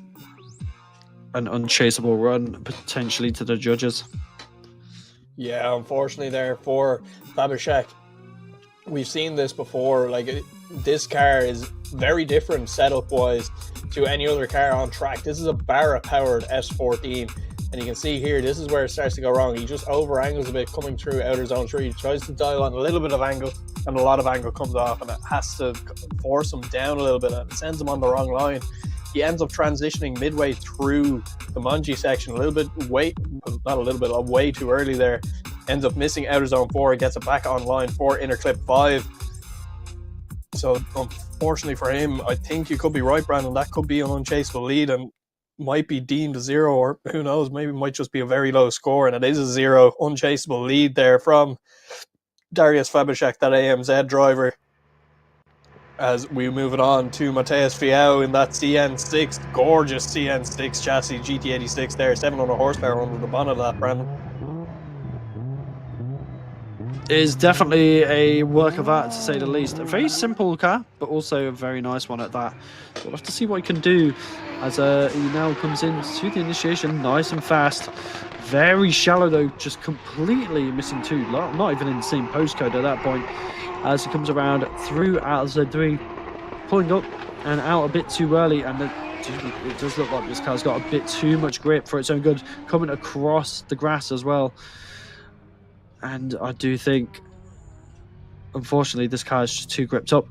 an unchaseable run, potentially to the judges. Yeah, unfortunately there for Fabishak. We've seen this before. Like, this car is very different setup-wise to any other car on track. This is a Barra-powered S14, and you can see here, this is where it starts to go wrong. He just over-angles a bit coming through outer zone 3. He tries to dial on a little bit of angle, and a lot of angle comes off, and it has to force him down a little bit, and it sends him on the wrong line. He ends up transitioning midway through the Mungie section, way too early there. Ends up missing outer zone 4, gets it back online for inner clip 5. So unfortunately for him, I think you could be right, Brandon. That could be an unchaseable lead and might be deemed a 0, or who knows, maybe it might just be a very low score, and it is a 0 unchaseable lead there from Darius Fabishak, that AMZ driver. As we move it on to Mateus Fiau in that CN6, gorgeous CN6 chassis, GT86 there, 700 horsepower under the bonnet of that, Brandon. Is definitely a work of art, to say the least. A very simple car, but also a very nice one at that. So we'll have to see what he can do as he now comes in to the initiation nice and fast. Very shallow though, just completely missing 2, not even in the same postcode at that point. As he comes around through out of Z3, pulling up and out a bit too early, and it does look like this car's got a bit too much grip for its own good, coming across the grass as well. And I do think, unfortunately, this car is just too gripped up.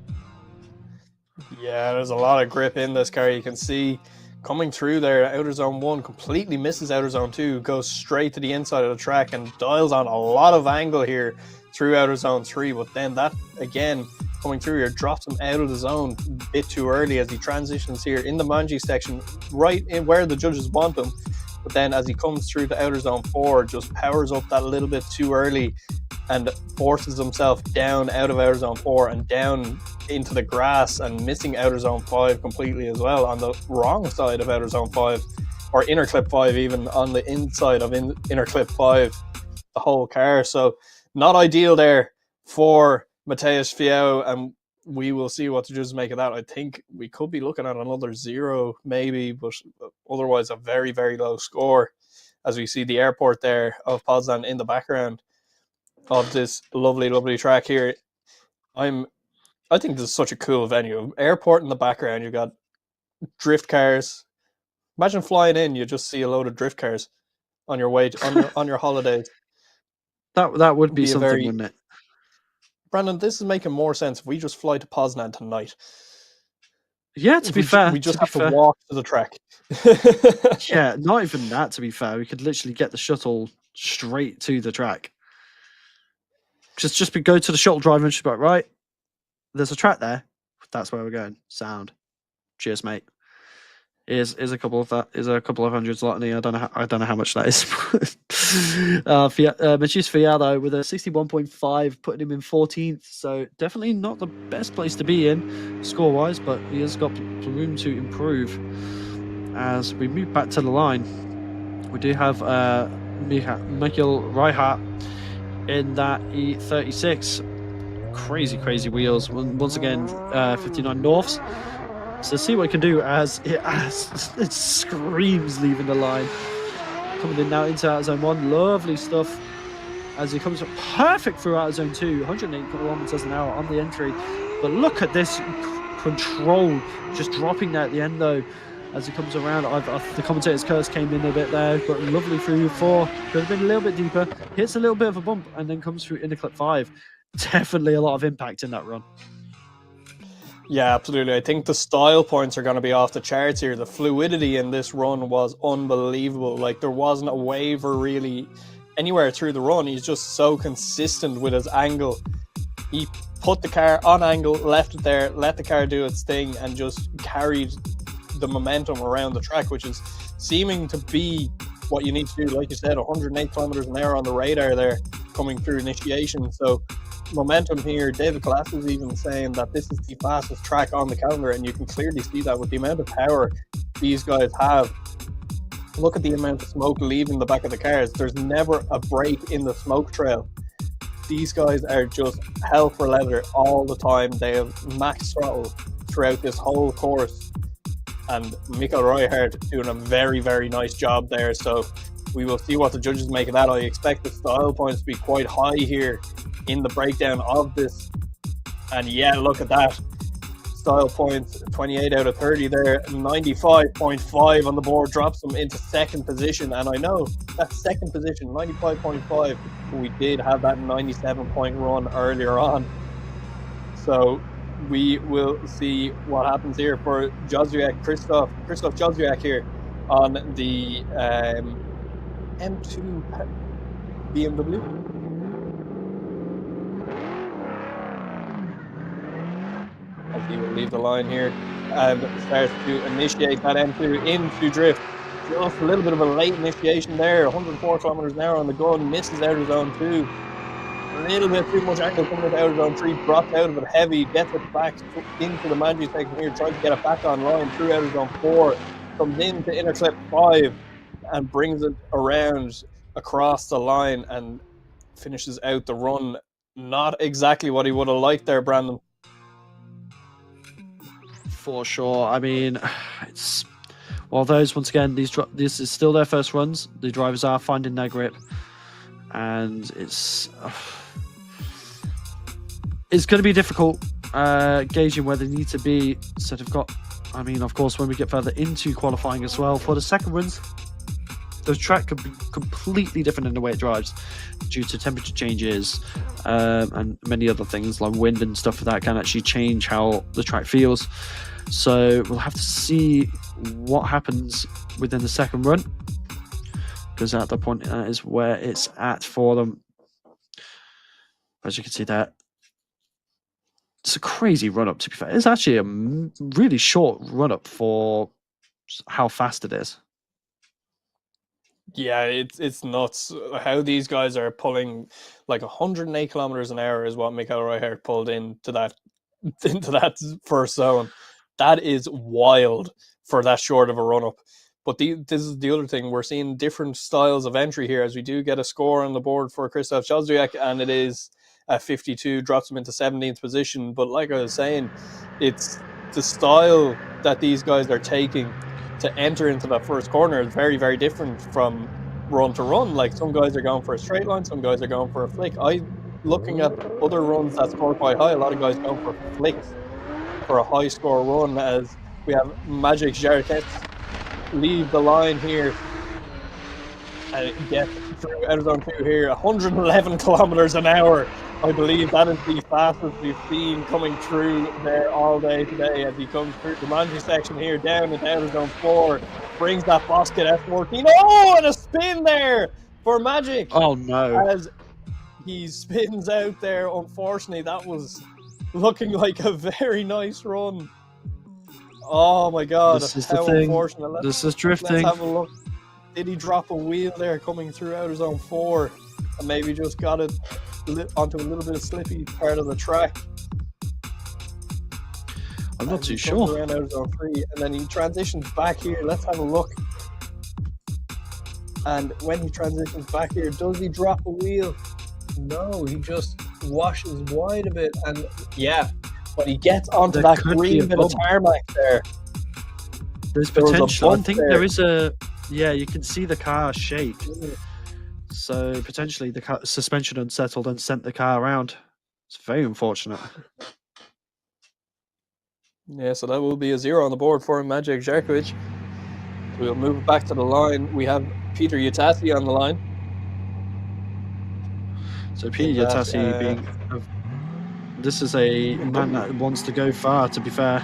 Yeah, there's a lot of grip in this car. You can see coming through there, outer zone 1 completely misses outer zone 2, goes straight to the inside of the track and dials on a lot of angle here through outer zone 3, but then that again coming through here drops him out of the zone a bit too early as he transitions here in the Manji section, right in where the judges want him. But then as he comes through to outer zone 4, just powers up that little bit too early and forces himself down out of outer zone 4 and down into the grass, and missing outer zone 5 completely as well, on the wrong side of outer zone 5, or inner clip 5, even on the inside of inner clip 5, the whole car. So not ideal there for Mateus Fiau, and we will see what the judges make of that. I think we could be looking at another 0 maybe, but otherwise a very, very low score, as we see the airport there of Poznań in the background of this lovely, lovely track here. I think this is such a cool venue. Airport in the background, you got drift cars. Imagine flying in, you just see a load of drift cars on your way on your holidays. That would be something, wouldn't it? Brandon, this is making more sense if we just fly to Poznań tonight. Yeah, to be fair. We just have to walk to the track. Yeah, not even that, to be fair. We could literally get the shuttle straight to the track. Just go to the shuttle driver and just be like, right, there's a track there. That's where we're going. Sound. Cheers, mate. Is a couple of hundreds Zlotny. I don't know how much that is. Mateus Fiau though with a 61.5, putting him in 14th. So definitely not the best place to be in score wise, but he has got room to improve. as we move back to the line, we do have Michael Reichardt in that E36. Crazy wheels. Once again, 59 Norths. So let's see what it can do as it screams leaving the line. Coming in now into out zone 1. Lovely stuff as he comes perfect through out zone 2. 108 kilometers an hour on the entry. But look at this control just dropping there at the end though as he comes around. The commentator's curse came in a bit there, but lovely through 4. Could have been a little bit deeper. Hits a little bit of a bump and then comes through into clip 5. Definitely a lot of impact in that run. Yeah, absolutely. I think the style points are going to be off the charts here. The fluidity in this run was unbelievable. Like, there wasn't a waver really anywhere through the run. He's just so consistent with his angle. He put the car on angle, left it there, let the car do its thing, and just carried the momentum around the track, which is seeming to be what you need to do. Like you said, 108 kilometers an hour on the radar there coming through initiation. So momentum here. David Glass is even saying that this is the fastest track on the calendar, and you can clearly see that with the amount of power these guys have. Look at the amount of smoke leaving the back of the cars. There's never a break in the smoke trail. These guys are just hell for leather all the time. They have max throttle throughout this whole course, and Michael Reichardt doing a very nice job there. So we will see what the judges make of that. I expect the style points to be quite high here in the breakdown of this, and yeah, look at that. Style points 28 out of 30 there. 95.5 on the board drops them into second position, and I know that's second position, 95.5, but we did have that 97 point run earlier on. So we will see what happens here for Christoph Jozwiak here on the M2 BMW. As he will leave the line here and starts to initiate that M2 into drift. Just a little bit of a late initiation there. 104 kilometers an hour on the gun, misses out of zone 2. A little bit too much angle coming out of zone 3, dropped out of it heavy, gets it back into the Manji section here, trying to get it back online through out of zone 4, comes into inner clip 5 and brings it around across the line and finishes out the run. Not exactly what he would have liked there, Brandon. For sure. I mean, it's while those, once again, this is still their first runs. The drivers are finding their grip, and it's going to be difficult gauging where they need to be. So they've got, I mean, of course, when we get further into qualifying as well for the second runs, the track could be completely different in the way it drives due to temperature changes and many other things like wind and stuff that can actually change how the track feels. So we'll have to see what happens within the second run, because at that point that is where it's at for them. As you can see there, it's a crazy run up, to be fair. It's actually a really short run up for how fast it is. Yeah, it's nuts how these guys are pulling like 108 kilometers an hour is what Michael Reichardt pulled into that first zone. That is wild for that short of a run up. But this is the other thing. We're seeing different styles of entry here as we do get a score on the board for Christoph Jozwiak, and it is 52, drops him into 17th position. But like I was saying, it's the style that these guys are taking to enter into that first corner is very different from run to run. Like, some guys are going for a straight line, some guys are going for a flick. Looking at other runs that score quite high, a lot of guys going for flicks for a high score run, as we have Magic Jarquet leave the line here and get through out of zone 2 here. 111 kilometers an hour. I believe that is the fastest we've seen coming through there all day today, as he comes through the Manji section here, down and out of zone 4, brings that Bosket F14. Oh, and a spin there for Magic. Oh no. As he spins out there, unfortunately, that was looking like a very nice run. Oh my god, this is how the thing. unfortunate. This is drifting. Let's have a look. Did he drop a wheel there coming through outer zone 4 and maybe just got it onto a little bit of slippy part of the track? I'm not And too he comes sure. around out of zone 3, and then he transitions back here. Let's have a look. And when he transitions back here, does he drop a wheel? No, he just washes wide a bit. And yeah, when he gets onto There that could be green a bit of bump. tarmac there, There's there was a potential. I bump think there. there is a. Yeah, you can see the car shake. So potentially the suspension unsettled and sent the car around. It's very unfortunate. Yeah, so that will be a 0 on the board for Maciej Żerkiewicz. We'll move it back to the line. We have Peter Yutasi on the line. So Peter In that, Yutasi being. This is a man that wants to go far, to be fair.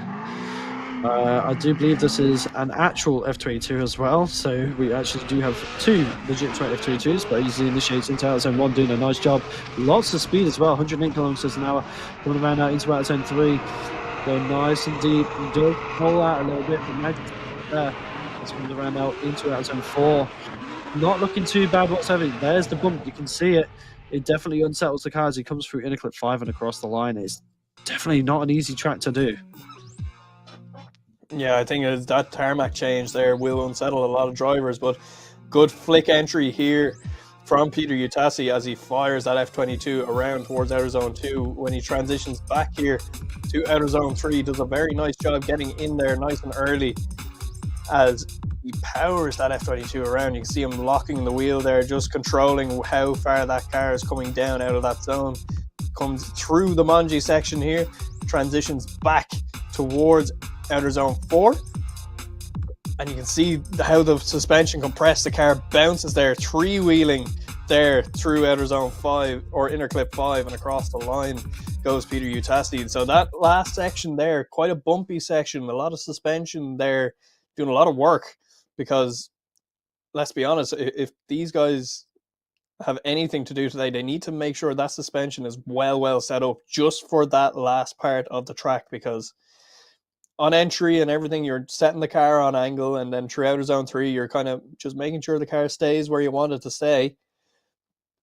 I do believe this is an actual F22 as well, so we actually do have 2 legit F22s, but he's initiates into out zone 1, doing a nice job. Lots of speed as well, 108 kilometers an hour, coming around out into out zone 3. Going nice and deep, and do pull out a little bit, but Magic there. It's coming around out into out zone 4. Not looking too bad whatsoever. There's the bump, you can see it. It definitely unsettles the car as he comes through inner clip 5 and across the line. It's definitely not an easy track to do. Yeah, I think it's that tarmac change there will unsettle a lot of drivers, but good flick entry here from Peter Yutasi as he fires that F22 around towards outer zone 2. When he transitions back here to outer zone 3, he does a very nice job getting in there nice and early as he powers that F22 around. You can see him locking the wheel there, just controlling how far that car is coming down out of that zone. Comes through the Monji section here, transitions back towards outer zone 4, and you can see how the suspension compressed. The car bounces there, 3-wheeling there through outer zone 5 or inner clip 5, and across the line goes Peter Yutasi. So that last section there, quite a bumpy section, a lot of suspension there, doing a lot of work, because let's be honest, if these guys have anything to do today, they need to make sure that suspension is well set up just for that last part of the track, because on entry and everything, you're setting the car on angle, and then through outer zone 3, you're kind of just making sure the car stays where you want it to stay.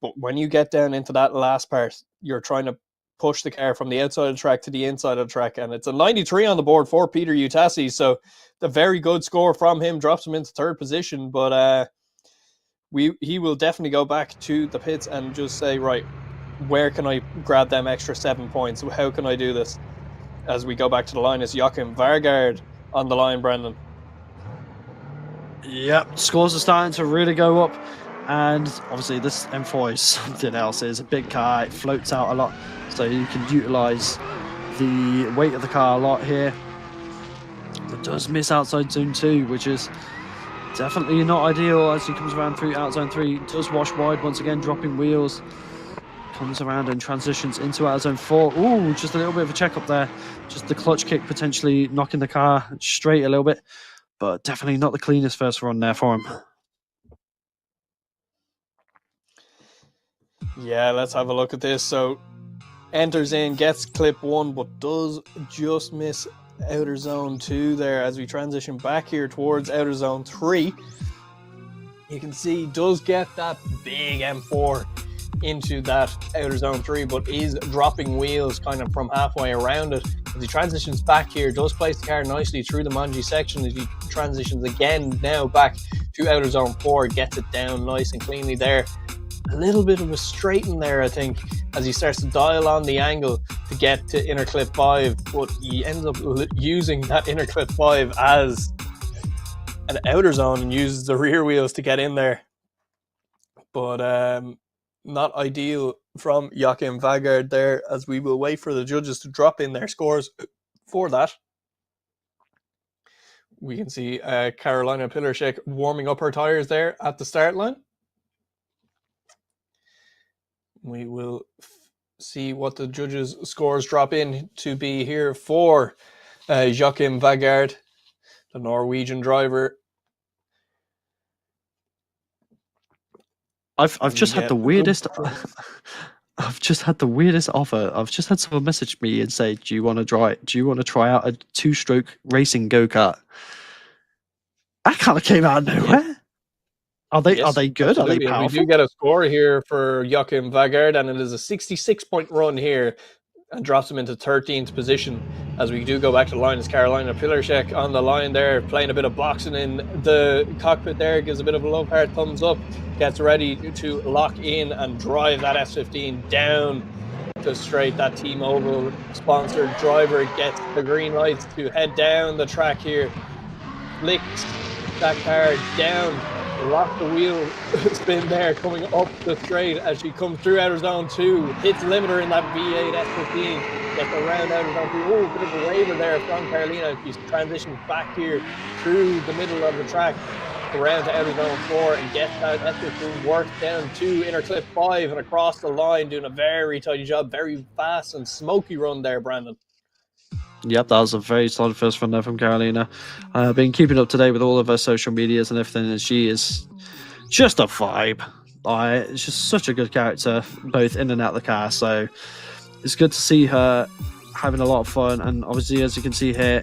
But when you get down into that last part, you're trying to push the car from the outside of the track to the inside of the track, and it's a 93 on the board for Peter Yutasi. So the very good score from him drops him into 3rd position, but he will definitely go back to the pits and just say, right, where can I grab them extra 7 points? How can I do this? As we go back to the line, is Joachim Vargaard on the line, Brendan. Yep, scores are starting to really go up, and obviously this M4 is something else. It's a big car, it floats out a lot, so you can utilize the weight of the car a lot here. It does miss outside zone 2, which is definitely not ideal as he comes around through out zone 3. Does wash wide once again, dropping wheels. Comes around and transitions into out zone 4. Ooh, just a little bit of a check up there. Just the clutch kick potentially knocking the car straight a little bit, but definitely not the cleanest first run there for him. Yeah, let's have a look at this. So enters in, gets clip 1, but does just miss outer zone 2 there as we transition back here towards outer zone 3. You can see does get that big M4 into that outer zone 3, but is dropping wheels kind of from halfway around it. As he transitions back here, does place the car nicely through the Monji section. As he transitions again now back to outer zone 4, gets it down nice and cleanly there. A little bit of a straighten there, I think, as he starts to dial on the angle to get to inner clip 5, but he ends up using that inner clip 5 as an outer zone and uses the rear wheels to get in there. But not ideal from Joachim Vargaard there, as we will wait for the judges to drop in their scores for that. We can see Carolina Pilarczyk warming up her tyres there at the start line. We will see what the judges' scores drop in to be here for Joachim Vargaard, the Norwegian driver. I've just had the weirdest. I've just had the weirdest offer. I've just had someone message me and say, "Do you want to try out a 2-stroke racing go-kart?" That kind of came out of nowhere. Yeah. Are they Yes, good? absolutely. Are they powerful? We do get a score here for Joachim Vargaard, and it is a 66-point run here. and drops him into 13th position. As we do go back to the line, it's Carolina Pilarczyk on the line there, playing a bit of boxing in the cockpit there, gives a bit of a love heart thumbs up, gets ready to lock in and drive that S15 down to straight. That T-Mobile sponsored driver gets the green light to head down the track here, flicks that car down, lock the wheel spin there, coming up the straight as she comes through outer zone 2, hits limiter in that V8 S15, gets around outer zone 2. Oh, bit of a waiver there from Carolina. She's transitioned back here through the middle of the track around to outer zone 4 and gets that S15 worked down to inner clip 5 and across the line, doing a very tidy job, very fast and smoky run there, Brandon. Yep, that was a very solid first run there from Carolina. I've been keeping up to date with all of her social medias and everything, and she is just a vibe. It's just such a good character, both in and out of the car. So it's good to see her having a lot of fun. And obviously, as you can see here,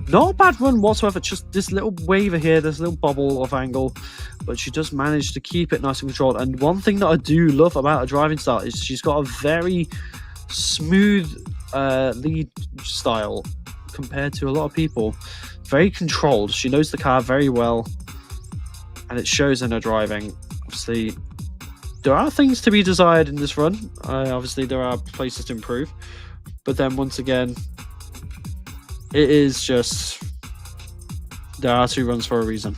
not a bad run whatsoever. Just this little waver here, this little bubble of angle, but she does manage to keep it nice and controlled. And one thing that I do love about her driving style is she's got a very smooth lead style compared to a lot of people. Very controlled. She knows the car very well, and it shows in her driving. Obviously, there are things to be desired in this run. Obviously, there are places to improve, but then once again, it is just there are 2 runs for a reason.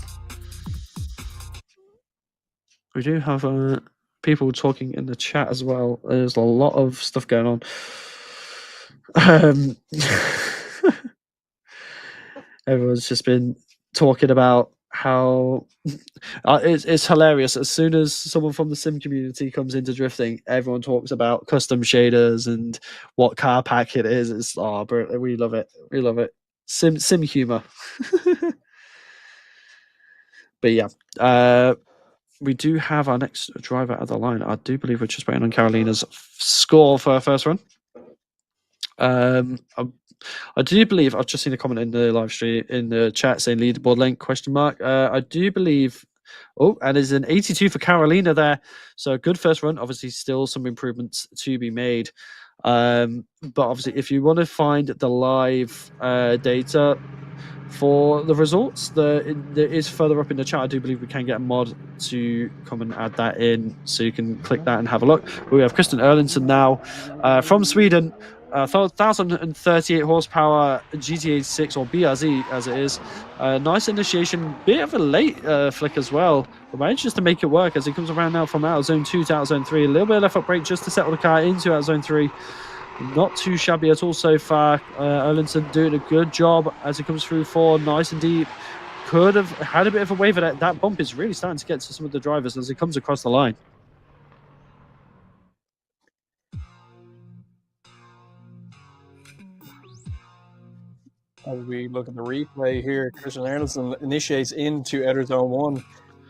We do have people talking in the chat as well. There's a lot of stuff going on. Everyone's just been talking about how it's hilarious. As soon as someone from the sim community comes into drifting, everyone talks about custom shaders and what car pack it is. It's we love it. We love it. Sim humor. But yeah, we do have our next driver at the line. I do believe we're just waiting on Carolina's score for her first run. I do believe I've just seen a comment in the live stream in the chat saying leaderboard link ? I do believe. Oh, and there's an 82 for Carolina there. So good first run. Obviously, still some improvements to be made. But obviously, if you want to find the live data for the results, there is further up in the chat. I do believe we can get a mod to come and add that in, so you can click that and have a look. We have Kristen Erlinson now from Sweden. 1,038 horsepower GTA 6 or BRZ as it is. Nice initiation, bit of a late flick as well, but manages to make it work as he comes around now from out of zone 2 to out of zone 3. A little bit of left up brake just to settle the car into out of zone 3. Not too shabby at all so far. Erlinson doing a good job as he comes through 4, nice and deep. Could have had a bit of a wave at that bump. Is really starting to get to some of the drivers as he comes across the line. As we look at the replay here, Christian Erlinson initiates into outer zone 1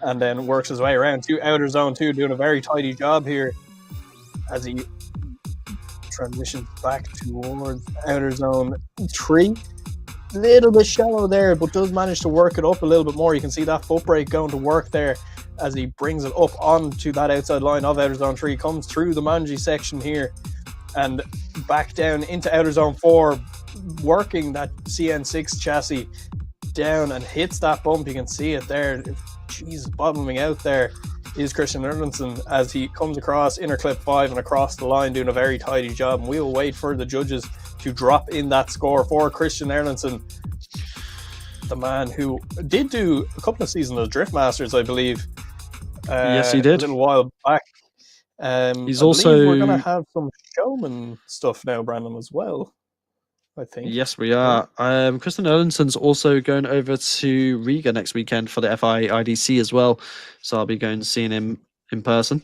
and then works his way around to outer zone 2, doing a very tidy job here as he transitions back towards outer zone 3. Little bit shallow there, but does manage to work it up a little bit more. You can see that foot brake going to work there as he brings it up onto that outside line of outer zone 3, comes through the Manji section here and back down into outer zone 4, working that CN6 chassis down and hits that bump. You can see it there. Jeez, bottoming out there is Christian Erlinson as he comes across inner clip 5 and across the line, doing a very tidy job. And we will wait for the judges to drop in that score for Christian Erlinson, the man who did do a couple of seasons of Drift Masters, I believe. Yes, he did. A little while back. He's we're going to have some showman stuff now, Brandon, as well, I think. Yes, we are. Kristen Erlinson's also going over to Riga next weekend for the FI IDC as well. So I'll be going and seeing him in person.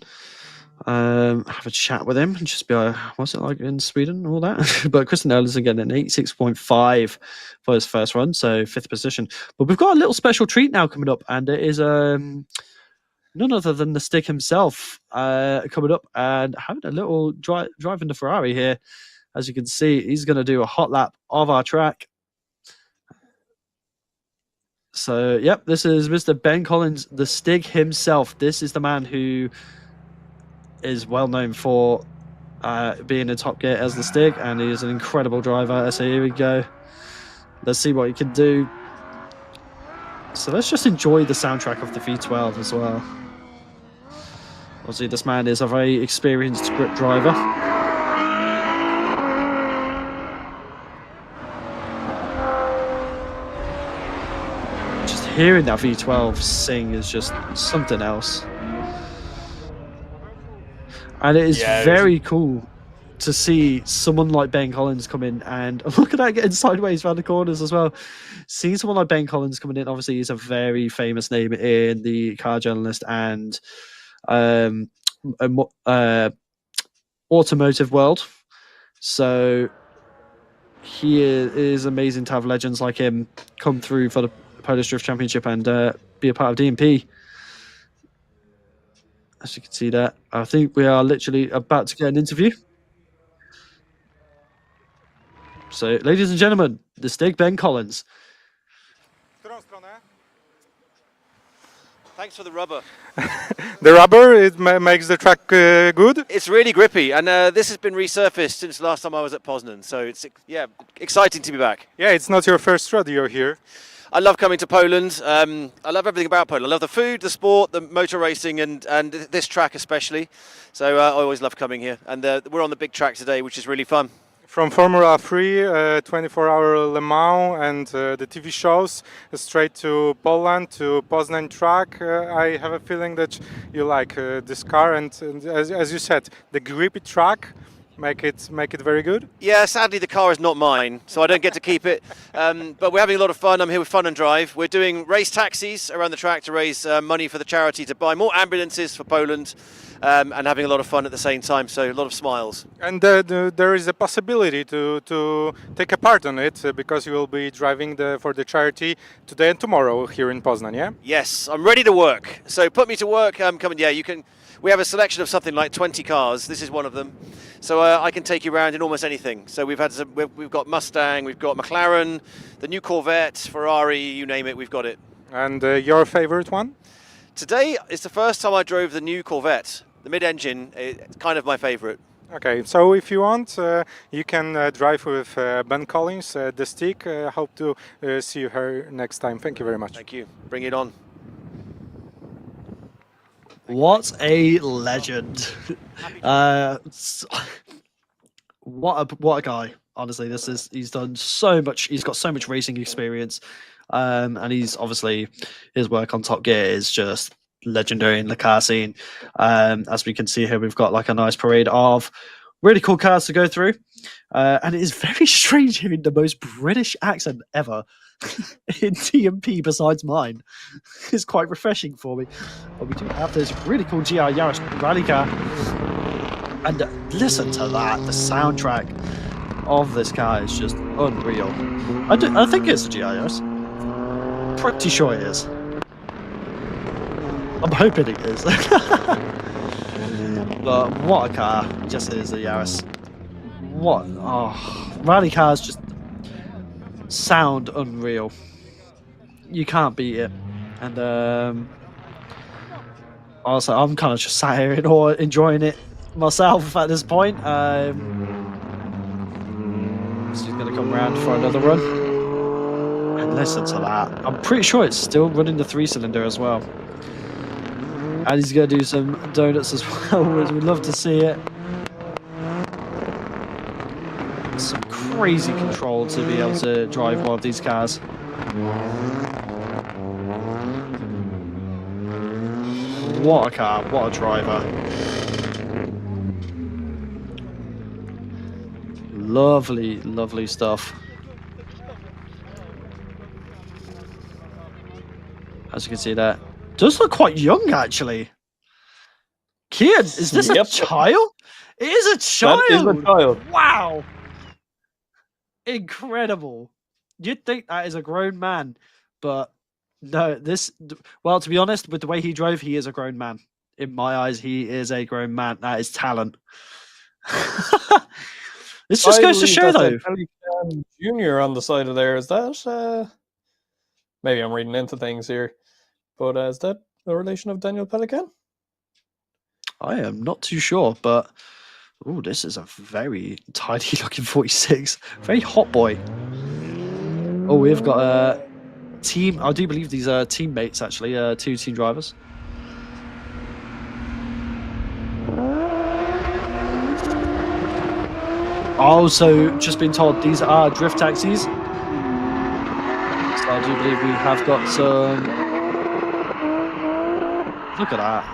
Have a chat with him and just be like, what's it like in Sweden and all that? But Kristen Erlinson getting an 86.5 for his first run, so 5th position. But we've got a little special treat now coming up, and it is none other than the Stick himself coming up and having a little driving the Ferrari here. As you can see, he's going to do a hot lap of our track. So, yep, this is Mr. Ben Collins, the Stig himself. This is the man who is well known for being in top gear as the stick, and he is an incredible driver. So here we go. Let's see what he can do. So let's just enjoy the soundtrack of the V12 as well. Obviously, this man is a very experienced grip driver. Just hearing that V12 sing is just something else. And it is very cool to see someone like Ben Collins come in, and look at that getting sideways around the corners as well. Seeing someone like Ben Collins coming in, obviously he's a very famous name in the car journalist and automotive world. So he is amazing to have legends like him come through for the Polish Drift Championship and be a part of DMP. As you can see there, I think we are literally about to get an interview. So, ladies and gentlemen, the stick Ben Collins. Thanks for the rubber. The rubber, it makes the track good. It's really grippy, and this has been resurfaced since last time I was at Poznań, so it's exciting to be back. Yeah, it's not your first rodeo here. I love coming to Poland. I love everything about Poland. I love the food, the sport, the motor racing, and this track especially. So I always love coming here, and we're on the big track today, which is really fun. From Formula 3, 24-hour Le Mans and the TV shows, straight to Poland, to Poznań track. I have a feeling that you like this car, and as you said, the grippy track make it very good. Yeah, sadly the car is not mine, so I don't get to keep it. But we're having a lot of fun. I'm here with Fun and Drive. We're doing race taxis around the track to raise money for the charity to buy more ambulances for Poland, and having a lot of fun at the same time. So a lot of smiles. And there is a possibility to take a part on it because you will be driving for the charity today and tomorrow here in Poznań. Yeah. Yes, I'm ready to work. So put me to work. Come and you can. We have a selection of something like 20 cars. This is one of them. So I can take you around in almost anything. So we've got Mustang, we've got McLaren, the new Corvette, Ferrari, you name it, we've got it. And your favorite one? Today is the first time I drove the new Corvette. The mid-engine, it's kind of my favorite. Okay, so if you want, you can drive with Ben Collins, the stick. Hope to see you here next time. Thank you very much. Thank you. Bring it on. What a legend! What a guy! Honestly, he's done so much. He's got so much racing experience, and he's obviously his work on Top Gear is just legendary in the car scene. As we can see here, we've got like a nice parade of really cool cars to go through, and it is very strange hearing the most British accent ever in DMP besides mine. It's quite refreshing for me. But we do have this really cool GR Yaris rally car, and listen to that. The soundtrack of this car is just unreal. I think it's a GR Yaris. Pretty sure it is. I'm hoping it is. But what a car. It just is a Yaris. Rally cars just sound unreal. You can't beat it. And also I'm kind of just sat here in awe, enjoying it myself at this point. So he's gonna come round for another run. And listen to that. I'm pretty sure it's still running the 3-cylinder as well. And he's gonna do some donuts as well, which we'd love to see it. Some crazy control to be able to drive one of these cars. What a car, what a driver. Lovely, lovely stuff. As you can see there, does look quite young actually. Kid, is this a child? It is a child. That is a child. Wow. Incredible. You'd think that is a grown man, but no, well, to be honest, with the way he drove, he is a grown man. In my eyes, he is a grown man. That is talent. This just goes to show, though. Junior on the side of there, is that? Maybe I'm reading into things here, but is that a relation of Daniel Pelican? I am not too sure, but Oh, this is a very tidy looking 46. Very hot boy. Oh, we've got a team. I do believe these are teammates, actually, 2 team drivers. Also, just been told these are drift taxis. So I do believe we have got some. Look at that.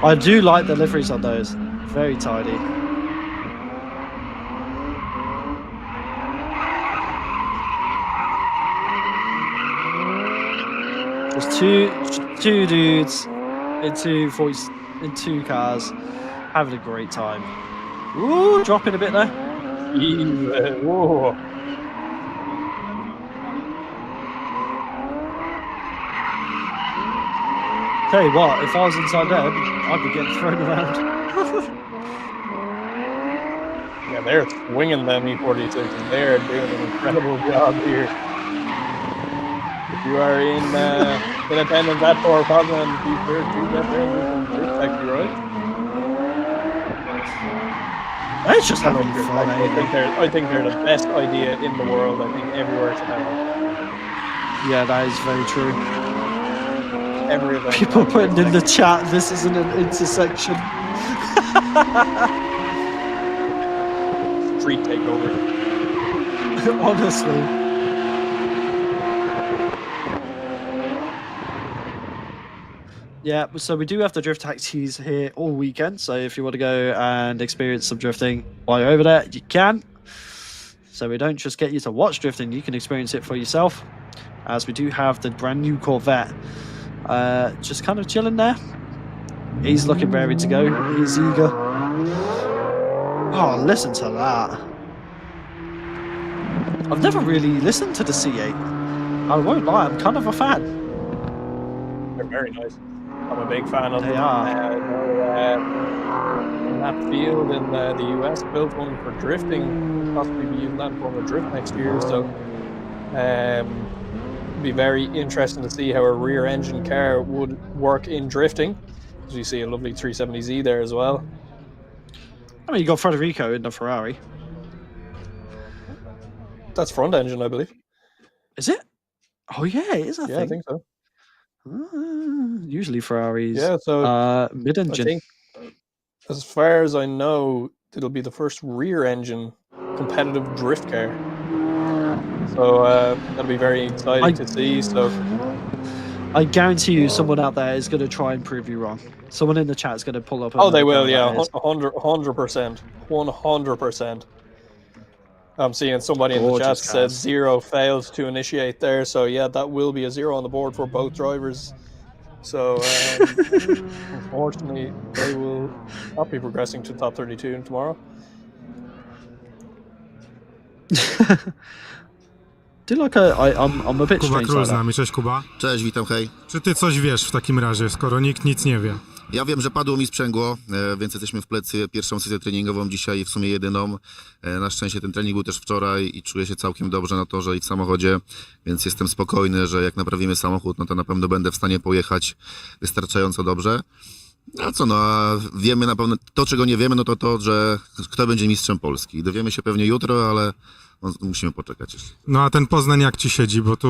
I do like the liveries on those. Very tidy. Just two dudes in two cars having a great time. Ooh, dropping a bit there. Whoa. Tell you what, if I was inside there, I'd be getting thrown around. Yeah, they're swinging them E46s. They're doing an incredible job here. If you are in attendance at Tor Poznań, be sure to get there and do some drift taxi rides. It's just having fun. I think they're the best idea in the world. I think everywhere should have it. Yeah, that is very true. Every event. People putting in the chat, this isn't an intersection. Street takeover. Honestly. Yeah, so we do have the drift taxis here all weekend. So if you want to go and experience some drifting while you're over there, you can. So we don't just get you to watch drifting, you can experience it for yourself. As we do have the brand new Corvette just kind of chilling there. He's looking ready to go. He's eager. Oh, listen to that. I've never really listened to the C8. I won't lie, I'm kind of a fan. They're very nice. I'm a big fan of They them. are. That field in the US built one for drifting. Possibly be using that for a drift next year. So be very interesting to see how a rear engine car would work in drifting. As you see a lovely 370Z there as well. I mean, you got Federico in the Ferrari. That's front engine, I believe. Is it? Oh yeah, it is. I think so. Usually Ferraris. Yeah, so mid-engine. I think, as far as I know, it'll be the first rear-engine competitive drift car. So that'll be very exciting to see. So I guarantee you, someone out there is going to try and prove you wrong. Someone in the chat is going to pull up. Oh, they will. Yeah, 100%, 100%. I'm seeing somebody in the chat said 0 failed to initiate there. So yeah, that will be a 0 on the board for both drivers. So unfortunately, they will not be progressing to top 32 tomorrow. Do like I'm a bit Kuba strange Król like z nami. Cześć Kuba. Cześć, witam, hej. Czy ty coś wiesz w takim razie, skoro nikt nic nie wie? Ja wiem, że padło mi sprzęgło, więc jesteśmy w plecy. Pierwszą sesję treningową dzisiaj, w sumie jedyną. Na szczęście ten trening był też wczoraj i czuję się całkiem dobrze na torze i w samochodzie, więc jestem spokojny, że jak naprawimy samochód, no to na pewno będę w stanie pojechać wystarczająco dobrze. A co, no a wiemy na pewno, to czego nie wiemy, no to, że kto będzie mistrzem Polski. Dowiemy się pewnie jutro, ale musimy poczekać jeszcze. No a ten Poznań jak ci siedzi? Bo tu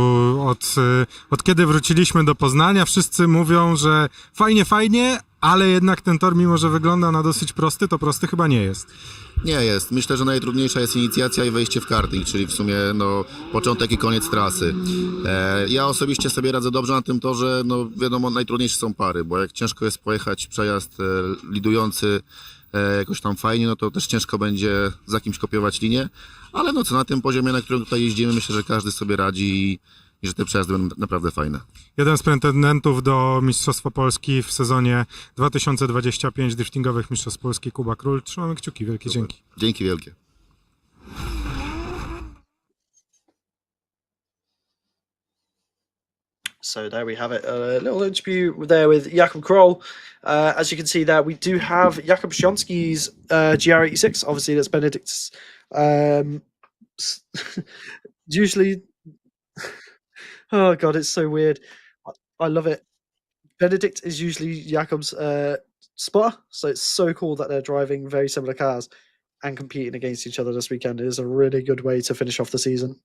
od kiedy wróciliśmy do Poznania, wszyscy mówią, że fajnie, ale jednak ten tor, mimo że wygląda na dosyć prosty, to prosty chyba nie jest. Nie jest. Myślę, że najtrudniejsza jest inicjacja i wejście w karting, czyli w sumie no, początek i koniec trasy. Ja osobiście sobie radzę dobrze na tym torze, no wiadomo, najtrudniejsze są pary, bo jak ciężko jest pojechać przejazd lidujący jakoś tam fajnie, no to też ciężko będzie za kimś kopiować linię, ale no co, na tym poziomie, na którym tutaj jeździmy, myślę, że każdy sobie radzi i że te przejazdy będą naprawdę fajne. Jeden z pretendentów do Mistrzostwa Polski w sezonie 2025 Driftingowych Mistrzostw Polski, Kuba Król. Trzymamy kciuki, wielkie dzięki. Dzięki wielkie. So there we have it. A little interview there with Jakub Kroll. As you can see there, we do have Jakub Śląski's GR86. Obviously, that's Benedict's. Usually, oh god, it's so weird. I love it. Benedict is usually Jakob's spotter, so it's so cool that they're driving very similar cars and competing against each other this weekend. It is a really good way to finish off the season.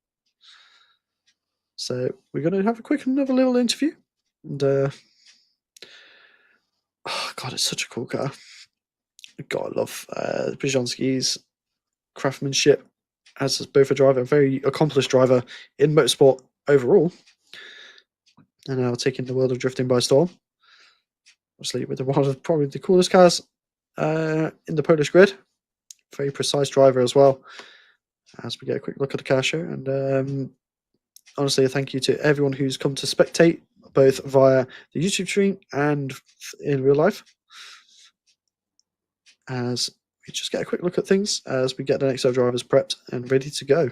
So we're going to have another little interview. And, oh God, it's such a cool car. God, I love Brzezinski's craftsmanship as both a driver, a very accomplished driver in motorsport overall. And now taking the world of drifting by storm. Obviously, with one of probably the coolest cars in the Polish grid. Very precise driver as well. As we get a quick look at the car show. And honestly, a thank you to everyone who's come to spectate, both via the YouTube stream and in real life. As we just get a quick look at things as we get the next drivers prepped and ready to go.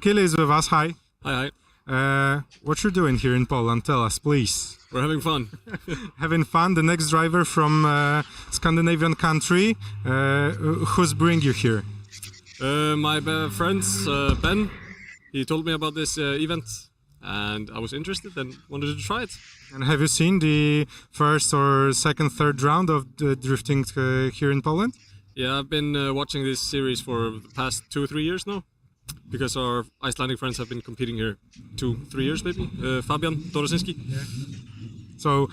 Kili is with us. Hi. Hi. What you're doing here in Poland? Tell us, please. We're having fun. Having fun. The next driver from Scandinavian country. Who's bring you here? My friend Ben, he told me about this event and I was interested and wanted to try it. And have you seen the first or second, third round of the drifting here in Poland? Yeah, I've been watching this series for the past 2 or 3 years now. Because our Icelandic friends have been competing here 2-3 years maybe. Fabian Torosinski. Yeah. So,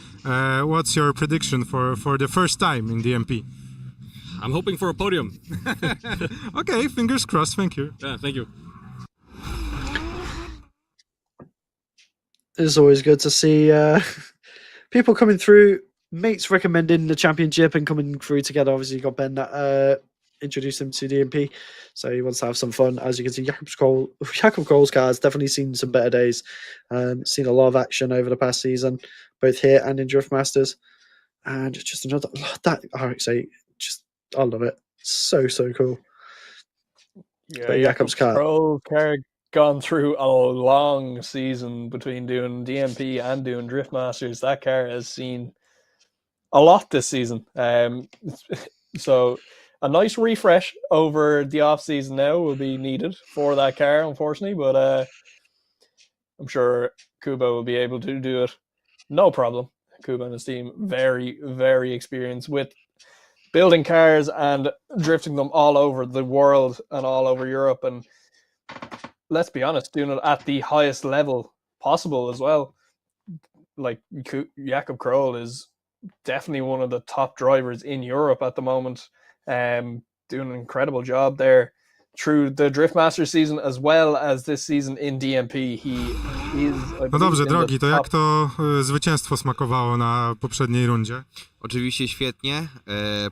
what's your prediction for the first time in DMP? I'm hoping for a podium. Okay, fingers crossed. Thank you. Yeah, thank you. It's always good to see people coming through, mates recommending the championship and coming through together. Obviously, you got Ben that introduced him to DMP, so he wants to have some fun. As you can see, Jakob Kroll's car has definitely seen some better days. Seen a lot of action over the past season, both here and in Drift Masters. And just another, that RX-8, just, I love it. So cool. Yeah, Jakob's car. Kroll car gone through a long season between doing DMP and doing Drift Masters. That car has seen a lot this season. So a nice refresh over the off season now will be needed for that car, unfortunately, but I'm sure Kuba will be able to do it no problem. Kuba and his team very, very experienced with building cars and drifting them all over the world and all over Europe, and let's be honest, doing it at the highest level possible as well. Like Jakob Kroll is definitely one of the top drivers in Europe at the moment. Doing an incredible job there through the Drift Master season as well as this season in DMP. He is, No dobrze, drogi, to jak to zwycięstwo smakowało na poprzedniej rundzie? Oczywiście świetnie.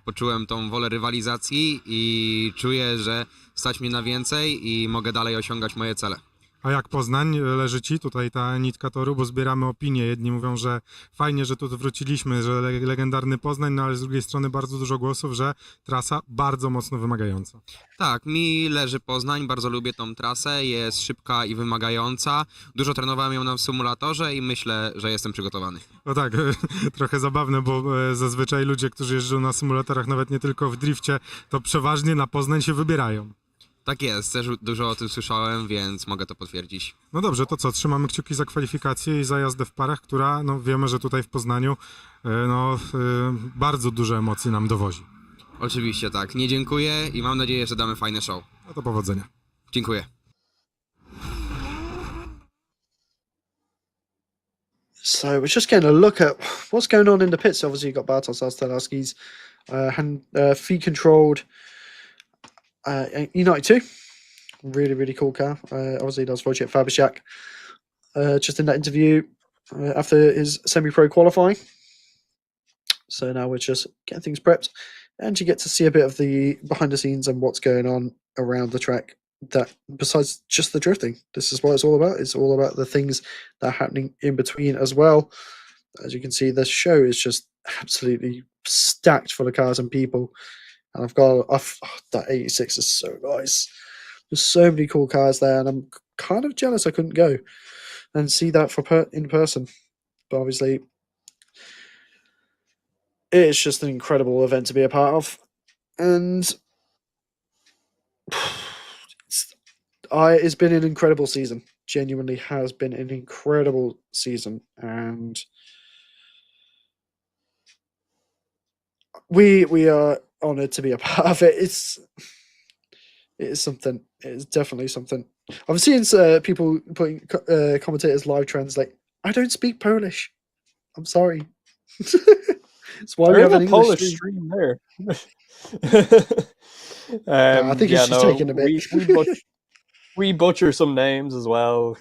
Poczułem tą wolę rywalizacji i czuję, że stać mnie na więcej i mogę dalej osiągać moje cele. A jak Poznań leży Ci tutaj ta nitka toru, bo zbieramy opinie. Jedni mówią, że fajnie, że tu wróciliśmy, że legendarny Poznań, no ale z drugiej strony bardzo dużo głosów, że trasa bardzo mocno wymagająca. Tak, mi leży Poznań, bardzo lubię tą trasę, jest szybka i wymagająca. Dużo trenowałem ją na symulatorze i myślę, że jestem przygotowany. No tak, trochę zabawne, bo zazwyczaj ludzie, którzy jeżdżą na symulatorach, nawet nie tylko w drifcie, to przeważnie na Poznań się wybierają. Tak jest, też dużo o tym słyszałem, więc mogę to potwierdzić. No dobrze, to co? Trzymamy kciuki za kwalifikację i za jazdę w parach, która, no wiemy, że tutaj w Poznaniu bardzo duże emocje nam dowozi. Oczywiście tak, nie dziękuję i mam nadzieję, że damy fajne show. No to powodzenia. Dziękuję. So we're just getting a look at what's going on in the pits. Obviously, you've got Bartosz Arstelarski's feed controlled E92. Really cool car. Obviously, that's Wojciech Fabiszak. Just in that interview after his semi-pro qualifying. So now we're just getting things prepped, and you get to see a bit of the behind the scenes and what's going on around the track. That besides just the drifting, this is what it's all about. It's all about the things that are happening in between as well. As you can see, the show is just absolutely stacked full of cars and people. And I've got that 86 is so nice. There's so many cool cars there, and I'm kind of jealous I couldn't go and see that in person. But obviously, it's just an incredible event to be a part of. And It's been an incredible season. Genuinely has been an incredible season, and we are honoured to be a part of it. It is something. It is definitely something. I've seen people putting commentators live translate. I don't speak Polish. I'm sorry. That's why we have an English Polish stream there. I think it's just taking a bit. We butcher some names as well.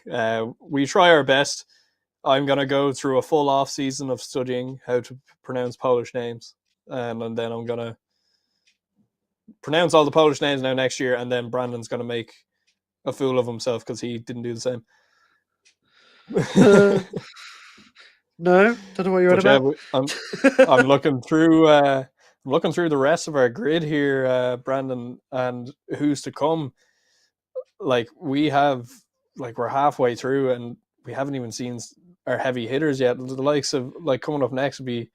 We try our best. I'm going to go through a full off season of studying how to pronounce Polish names. And then I'm going to pronounce all the Polish names now next year. And then Brandon's going to make a fool of himself because he didn't do the same. No, don't know what you're on about. I'm looking through the rest of our grid here, Brandon, and who's to come. Like we're halfway through and we haven't even seen our heavy hitters yet. The likes of coming up next would be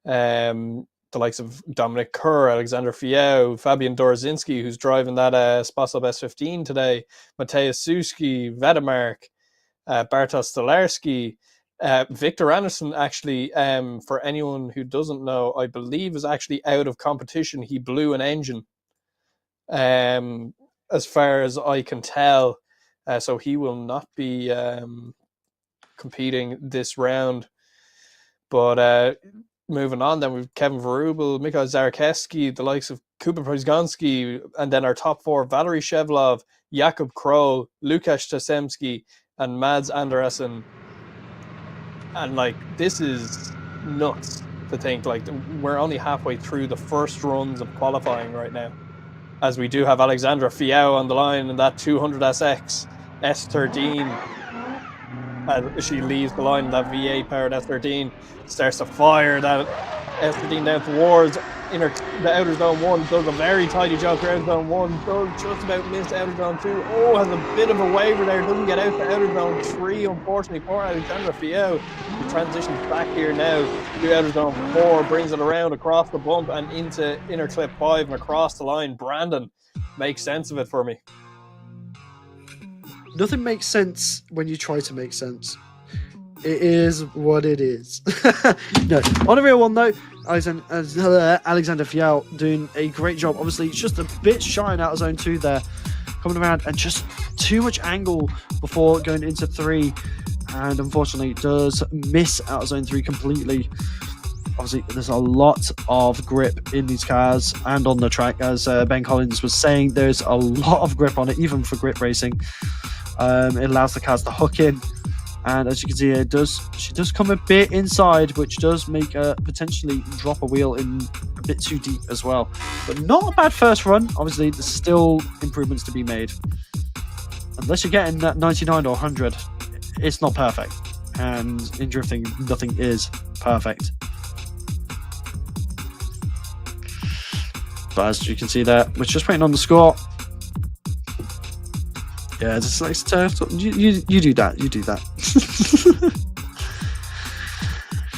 the likes of Dominic Kerr, Alexander Fiau, Fabian Dorozinski, who's driving that Sposob S15 today, Mateusz Suski, Vedemark, Bartosz Stolarski, Victor Anderson. Actually, for anyone who doesn't know, I believe is actually out of competition. He blew an engine. As far as I can tell, so he will not be competing this round. But moving on, then we've Kevin Verubel, Mikhail Zarakevsky, the likes of Kuba Prozgonski, and then our top four: Valery Shevlov, Jakub Kroll, Lukasz Tasemski, and Mads Andersen. And this is nuts to think we're only halfway through the first runs of qualifying right now, as we do have Alexandra Fiau on the line in that 200SX S13. As she leaves the line, that V8 powered S13 starts to fire that S13 down towards the outer zone 1, does a very tidy job for outer zone 1, does just about miss outer zone 2. Oh, has a bit of a waver there, doesn't get out to outer zone 3, unfortunately, for Alexandra Fiau. He transitions back here now to outer zone 4, brings it around across the bump and into inner clip 5 and across the line. Brandon, make sense of it for me. Nothing makes sense when you try to make sense. It is what it is. No, on a real one though, Alexander Fiau doing a great job. Obviously, it's just a bit shy out of zone 2 there, coming around and just too much angle before going into 3, and unfortunately does miss out of zone 3 completely. Obviously, there's a lot of grip in these cars and on the track, as Ben Collins was saying. There's a lot of grip on it, even for grip racing. It allows the cars to hook in. And as you can see, she does come a bit inside, which does make her potentially drop a wheel in a bit too deep as well. But not a bad first run. Obviously, there's still improvements to be made. Unless you're getting that 99 or 100, it's not perfect. And in drifting, nothing is perfect. But as you can see there, we're just waiting on the score. Yeah, just you do that. You do that.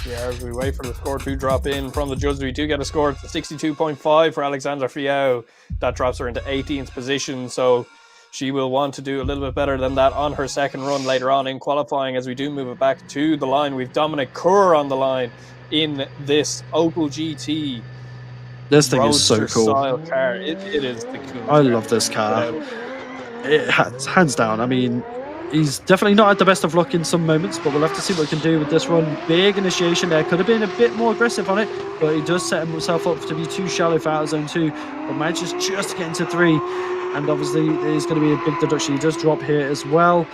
Yeah, as we wait for the score to drop in from the judges, we do get a score of 62.5 for Alexandra Fiau. That drops her into 18th position, so she will want to do a little bit better than that on her second run later on in qualifying. As we do move it back to the line, we've Dominic Kerr on the line in this Opel GT. This thing is so cool. Car. It is the coolest. I love this car. It has, hands down. I mean, he's definitely not had the best of luck in some moments, but we'll have to see what we can do with this run. Big initiation there. Could have been a bit more aggressive on it, but he does set himself up to be too shallow for out of zone 2, but manages just to get into 3. And obviously, there's going to be a big deduction. He does drop here as well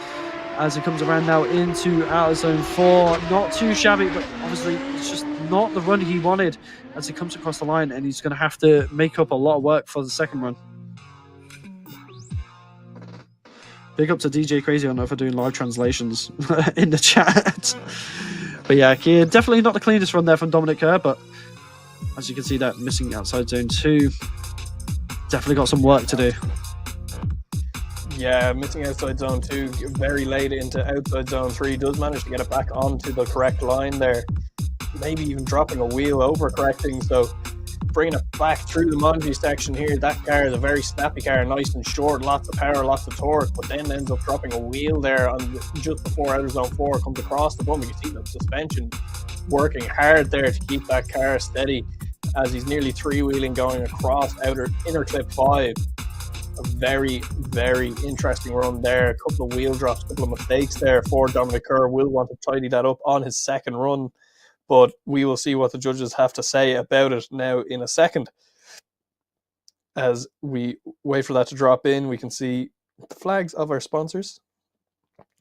as he comes around now into out of zone 4. Not too shabby, but obviously, it's just not the run he wanted as he comes across the line, and he's going to have to make up a lot of work for the second run. Big up to DJ Crazy on for doing live translations in the chat. But yeah, definitely not the cleanest run there from Dominic Kerr, but as you can see, that missing outside zone 2, definitely got some work to do. Yeah, missing outside zone 2, very late into outside zone 3, does manage to get it back onto the correct line there. Maybe even dropping a wheel over correcting, so bringing it back through the Monji section here. That car is a very snappy car, nice and short, lots of power, lots of torque, but then ends up dropping a wheel there on just before outer zone 4 comes across the bump. You can see the suspension working hard there to keep that car steady as he's nearly three-wheeling going across inner clip 5. A very, very interesting run there. A couple of wheel drops, a couple of mistakes there for Dominic Kerr. Will want to tidy that up on his second run, but we will see what the judges have to say about it now in a second. As we wait for that to drop in, we can see the flags of our sponsors.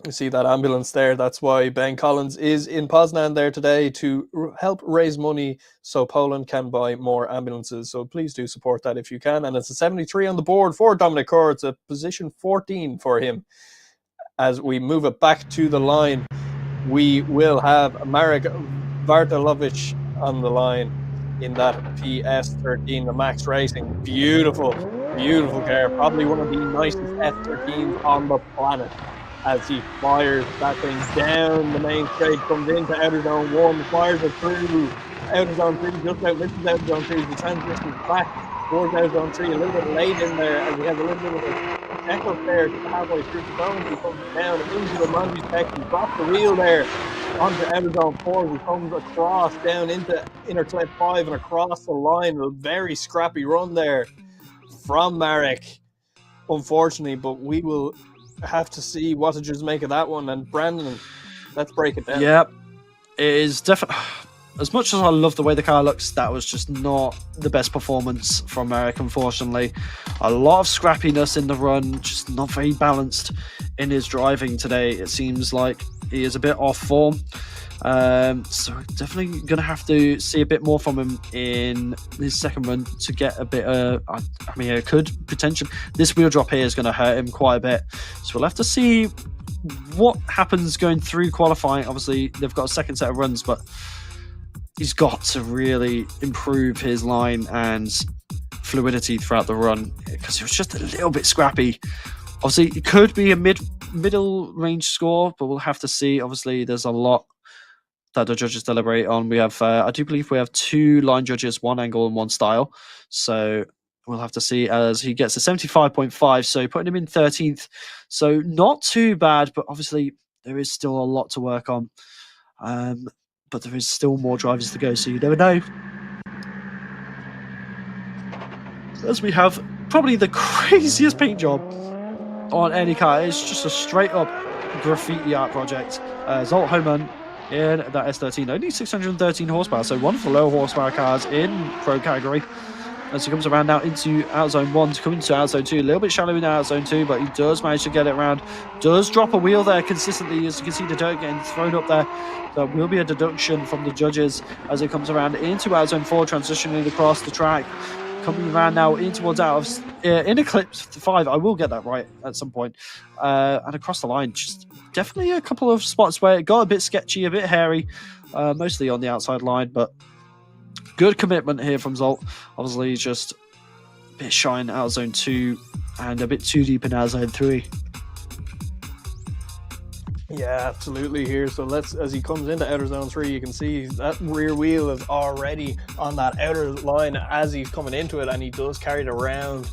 You see that ambulance there. That's why Ben Collins is in Poznań there today, to help raise money so Poland can buy more ambulances. So please do support that if you can. And it's a 73 on the board for Dominic Kerr. It's a position 14 for him. As we move it back to the line, we will have Marek Vartalovic on the line in that PS13, the Max Racing. Beautiful, beautiful car. Probably one of the nicest S13s on the planet. As he fires that thing down the main straight, comes into outer zone 1, fires it through outer zone 3, just out, misses outer zone 2, the transition back towards outer zone 3, a little bit late in there, as he has a little bit of a check-up there, just halfway through the zone, he comes down into the Monji section, drops the wheel there onto outer zone 4, he comes across down into inner clip 5 and across the line. A very scrappy run there from Marek, unfortunately, but we will have to see what to just make of that one. And Brandon, let's break it down. Yep, it is definitely. As much as I love the way the car looks, that was just not the best performance from Eric, unfortunately. A lot of scrappiness in the run, just not very balanced in his driving today. It seems like he is a bit off form. So definitely going to have to see a bit more from him in his second run to get a bit I mean, it could potentially, this wheel drop here is going to hurt him quite a bit, so we'll have to see what happens going through qualifying. Obviously they've got a second set of runs, but he's got to really improve his line and fluidity throughout the run, because it was just a little bit scrappy. Obviously it could be a middle range score, but we'll have to see. Obviously there's a lot that the judges deliberate on. We have, I do believe we have 2 line judges, 1 angle and 1 style. So we'll have to see, as he gets a 75.5, so putting him in 13th. So not too bad, but obviously there is still a lot to work on. But there is still more drivers to go, so you never know. As we have probably the craziest paint job on any car. It's just a straight up graffiti art project. Zolt Homan in that S13, only 613 horsepower, so one of the lower horsepower cars in pro category. As he comes around now into out zone 1 to come into out zone 2, a little bit shallow in out zone 2, but he does manage to get it around. Does drop a wheel there consistently, as you can see the dirt getting thrown up there. That will be a deduction from the judges as it comes around into out zone 4, transitioning across the track. Coming around now in towards out of inner clip 5. I will get that right at some point. And across the line, just definitely a couple of spots where it got a bit sketchy, a bit hairy, mostly on the outside line, but good commitment here from Zolt. Obviously just a bit shy in out zone 2 and a bit too deep in out zone 3. Yeah, absolutely here. So as he comes into outer zone 3, you can see that rear wheel is already on that outer line as he's coming into it, and he does carry it around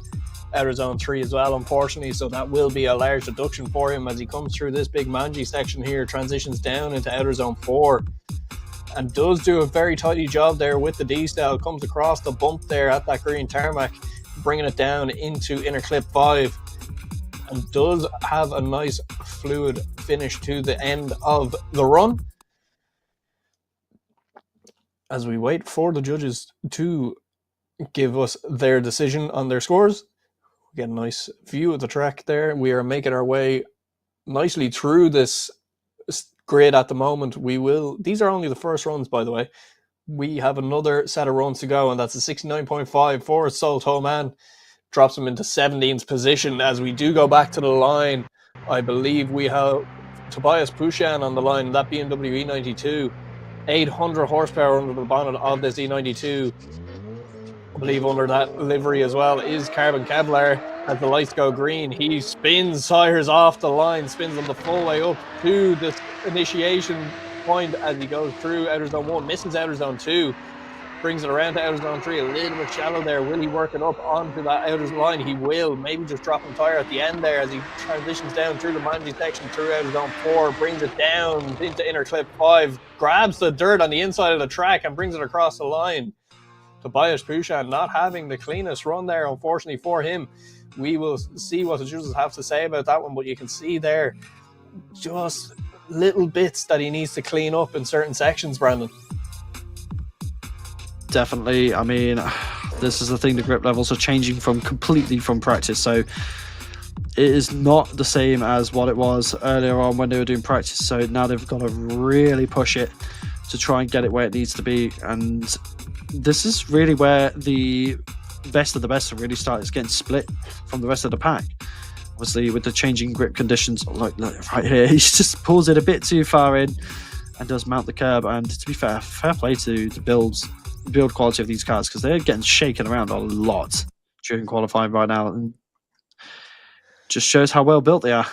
outer zone 3 as well, unfortunately. So that will be a large deduction for him as he comes through this big Manji section here, transitions down into outer zone 4, and does do a very tidy job there with the D-style. Comes across the bump there at that green tarmac, bringing it down into inner clip 5. And does have a nice fluid finish to the end of the run. As we wait for the judges to give us their decision on their scores, we get a nice view of the track there. We are making our way nicely through this grid at the moment. These are only the first runs, by the way. We have another set of runs to go, and that's a 69.5 for Zolt Homan. Drops him into 17th position. As we do go back to the line, I believe we have Tobias Pushan on the line, that BMW E92. 800 horsepower under the bonnet of this E92. I believe under that livery as well is Carbon Kevlar. As the lights go green, he spins Sires off the line, spins on the full way up to this initiation point as he goes through outer zone 1, misses outer zone 2. brings it around to outer zone 3, a little bit shallow there. Will he work it up onto that outer line? He will, maybe just dropping tire at the end there as he transitions down through the Manji section, through outer zone 4, brings it down into inner clip 5, grabs the dirt on the inside of the track and brings it across the line. Tobias Pushan not having the cleanest run there, unfortunately for him. We will see what the judges have to say about that one, but you can see there just little bits that he needs to clean up in certain sections, Brandon. Definitely. I mean, this is the thing, the grip levels are changing completely from practice, so it is not the same as what it was earlier on when they were doing practice. So now they've got to really push it to try and get it where it needs to be, and this is really where the best of the best really starts getting split from the rest of the pack. Obviously, with the changing grip conditions, like right here, he just pulls it a bit too far in and does mount the curb. And to be fair play to the build quality of these cars, because they're getting shaken around a lot during qualifying right now, and just shows how well built they are.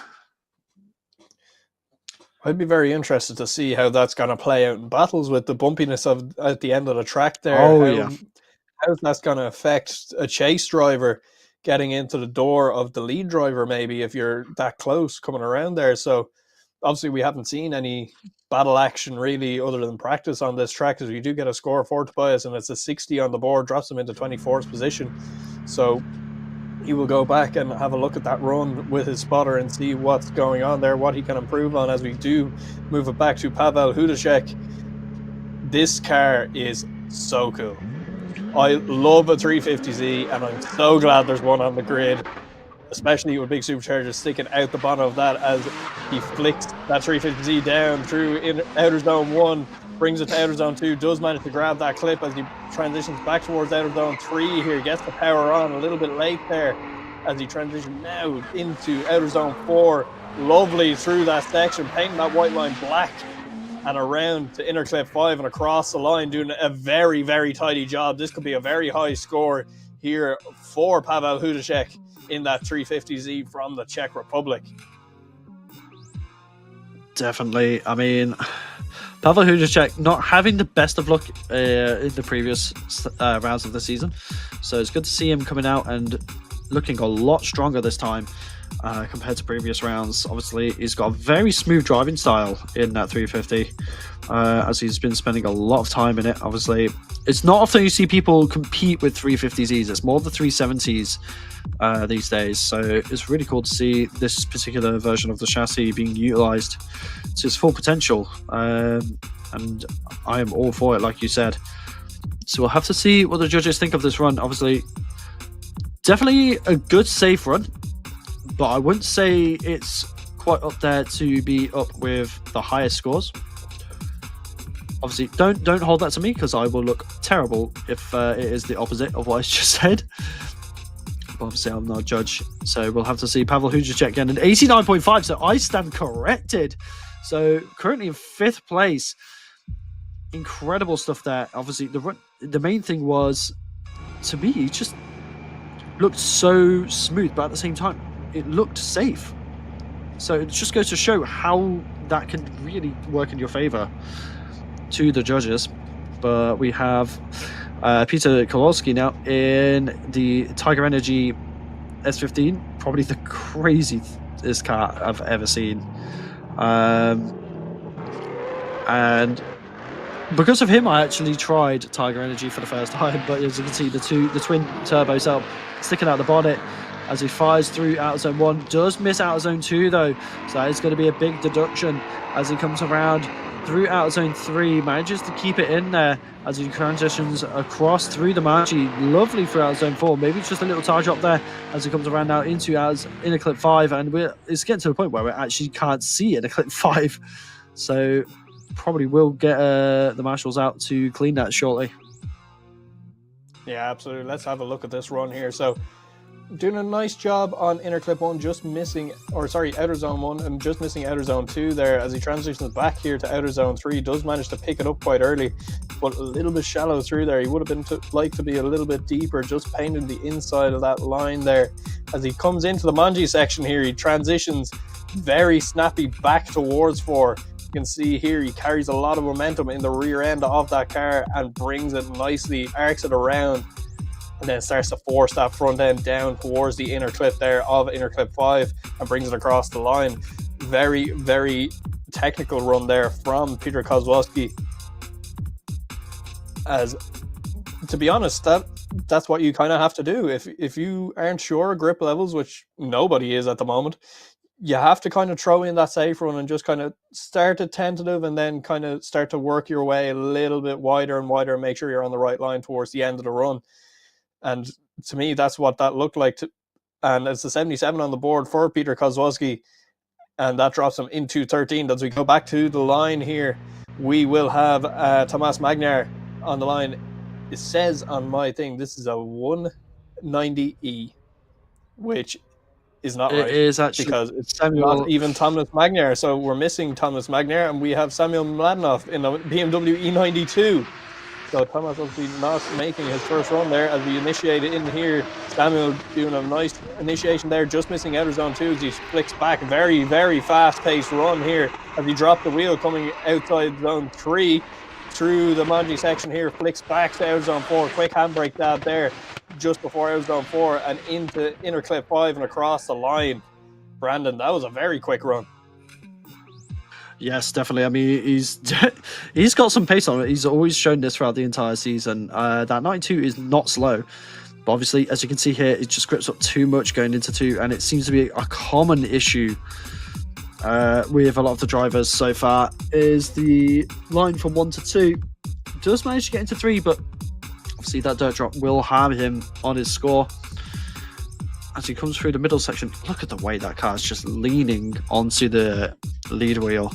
I'd be very interested to see how that's going to play out in battles with the bumpiness of at the end of the track there. How that's going to affect a chase driver getting into the door of the lead driver, maybe, if you're that close coming around there. So obviously we haven't seen any battle action really other than practice on this track, as we do get a score for Tobias, and it's a 60 on the board, drops him into 24th position. So he will go back and have a look at that run with his spotter and see what's going on there, what he can improve on, as we do move it back to Pavel Hudacek. This car is so cool. I love a 350Z, and I'm so glad there's one on the grid, especially with big superchargers sticking out the bottom of that, as he flicks that 350Z down through in outer zone 1, brings it to outer zone 2, does manage to grab that clip as he transitions back towards outer zone 3 here, gets the power on a little bit late there as he transitions now into outer zone 4, lovely through that section, painting that white line black and around to inner clip 5 and across the line, doing a very, very tidy job. This could be a very high score here for Pavel Hudacek in that 350Z from the Czech Republic. Definitely. I mean, Pavel Hudacek not having the best of luck in the previous rounds of the season, so it's good to see him coming out and looking a lot stronger this time compared to previous rounds. Obviously, he's got a very smooth driving style in that 350, as he's been spending a lot of time in it. Obviously, it's not often you see people compete with 350Zs. It's more the 370s these days, so it's really cool to see this particular version of the chassis being utilized to its full potential, and I am all for it, like you said. So we'll have to see what the judges think of this run. Obviously, definitely a good safe run, but I wouldn't say it's quite up there to be up with the highest scores. Obviously, don't hold that to me, because I will look terrible if it is the opposite of what I just said. But obviously, I'm not a judge, so we'll have to see. Pavel Hudacek again, an 89.5, so I stand corrected. So currently in 5th place. Incredible stuff there. Obviously, the main thing was, to me, it just looked so smooth, but at the same time, it looked safe. So it just goes to show how that can really work in your favor to the judges. But we have Peter Kowalski now in the Tiger Energy S15, probably the craziest car I've ever seen. And because of him, I actually tried Tiger Energy for the first time, but as you can see, the twin turbo setup sticking out the bonnet as he fires through outer zone 1. Does miss outer zone 2 though, so that is going to be a big deduction as he comes around through outer zone 3. Manages to keep it in there as he transitions across through the Marchi. Lovely through outer zone 4. Maybe just a little tire drop there as he comes around now into inner clip 5, and it's getting to the point where we actually can't see inner clip 5. So probably will get the marshals out to clean that shortly. Yeah, absolutely. Let's have a look at this run here. So doing a nice job on inner clip 1, just missing, or sorry, outer zone 1, and just missing outer zone 2 there as he transitions back here to outer zone 3. Does manage to pick it up quite early, but a little bit shallow through there. He would have been like to be a little bit deeper, just painting the inside of that line there. As he comes into the Manji section here, he transitions very snappy back towards 4, You can see here he carries a lot of momentum in the rear end of that car and brings it nicely, arcs it around, and then starts to force that front end down towards the inner clip there of inner clip 5 and brings it across the line. Very, very technical run there from Peter Kozłowski. As to be honest, that's what you kind of have to do. If you aren't sure of grip levels, which nobody is at the moment, you have to kind of throw in that safe run and just kind of start at tentative and then kind of start to work your way a little bit wider and wider and make sure you're on the right line towards the end of the run. And to me, that's what that looked like. And it's the 77 on the board for Peter Kozłowski, and that drops him into 13. As we go back to the line here, we will have Tomas Magnar on the line. It says on my thing this is a 190E, which is not right. It is actually, because it's Samuel, not even Thomas Magnar. So we're missing Thomas Magnar, and we have Samuel Mladenov in a BMW E92. So Thomas obviously not making his first run there as we initiate it in here. Samuel doing a nice initiation there, just missing outer zone 2 as he flicks back. Very, very fast-paced run here as he dropped the wheel coming outside zone 3 through the Manji section here, flicks back to outer zone 4. Quick handbrake dab there just before outer zone 4 and into inner clip 5 and across the line. Brandon, that was a very quick run. yes, definitely. I mean, he's got some pace on it. He's always shown this throughout the entire season. That 92 is not slow, but obviously, as you can see here, it just grips up too much going into 2, and it seems to be a common issue with a lot of the drivers so far. Is the line from 1 to 2 does manage to get into 3, but obviously that dirt drop will have him on his score. As he comes through the middle section, look at the way that car is just leaning onto the lead wheel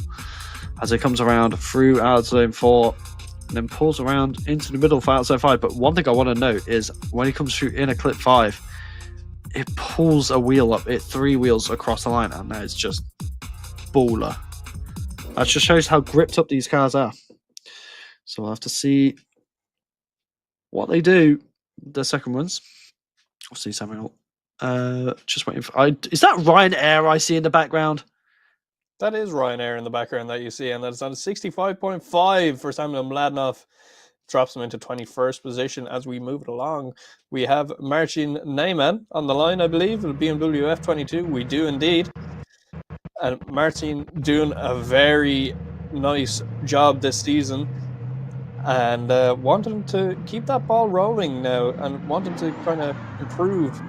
as it comes around through out zone 4 and then pulls around into the middle for out zone 5. But one thing I want to note is when he comes through inner clip 5, it pulls a wheel up, 3 wheels across the line, and that is just baller. That just shows how gripped up these cars are. So we'll have to see what they do the second ones. We'll see Samuel. Just waiting for. Is that Ryanair I see in the background? That is Ryanair in the background that you see, and that's on 65.5 for Samuel Mladenov. Drops him into 21st position as we move it along. We have Marcin Neyman on the line, I believe, with BMW F22. We do indeed. And Marcin doing a very nice job this season, and wanting to keep that ball rolling now and wanting to kind of improve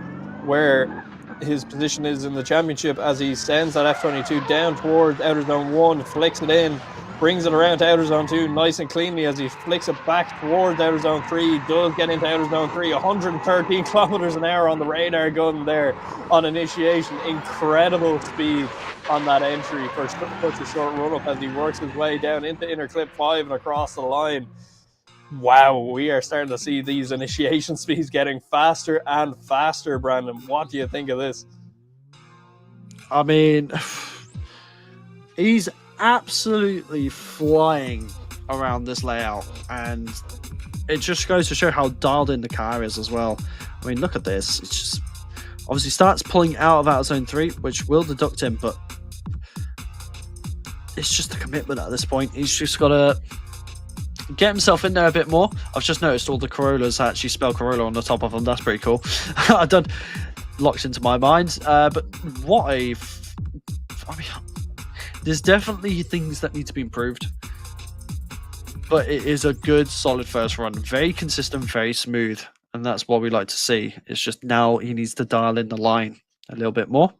where his position is in the championship as he sends that F22 down towards outer zone 1, flicks it in, brings it around to outer zone 2 nice and cleanly as he flicks it back towards outer zone 3, does get into outer zone 3, 113 kilometers an hour on the radar gun there on initiation. Incredible speed on that entry for such a short run up as he works his way down into inner clip 5 and across the line. Wow, we are starting to see these initiation speeds getting faster and faster, Brandon. What do you think of this? I mean, he's absolutely flying around this layout, and it just goes to show how dialed in the car is as well. I mean, look at this. It's just obviously starts pulling out of outer zone 3, which will deduct him, but it's just a commitment at this point. He's just got to get himself in there a bit more. I've just noticed all the Corollas actually spell Corolla on the top of them. That's pretty cool. I done locked into my mind. But what I mean, there's definitely things that need to be improved. But it is a good, solid first run. Very consistent, very smooth. And that's what we like to see. It's just now he needs to dial in the line a little bit more.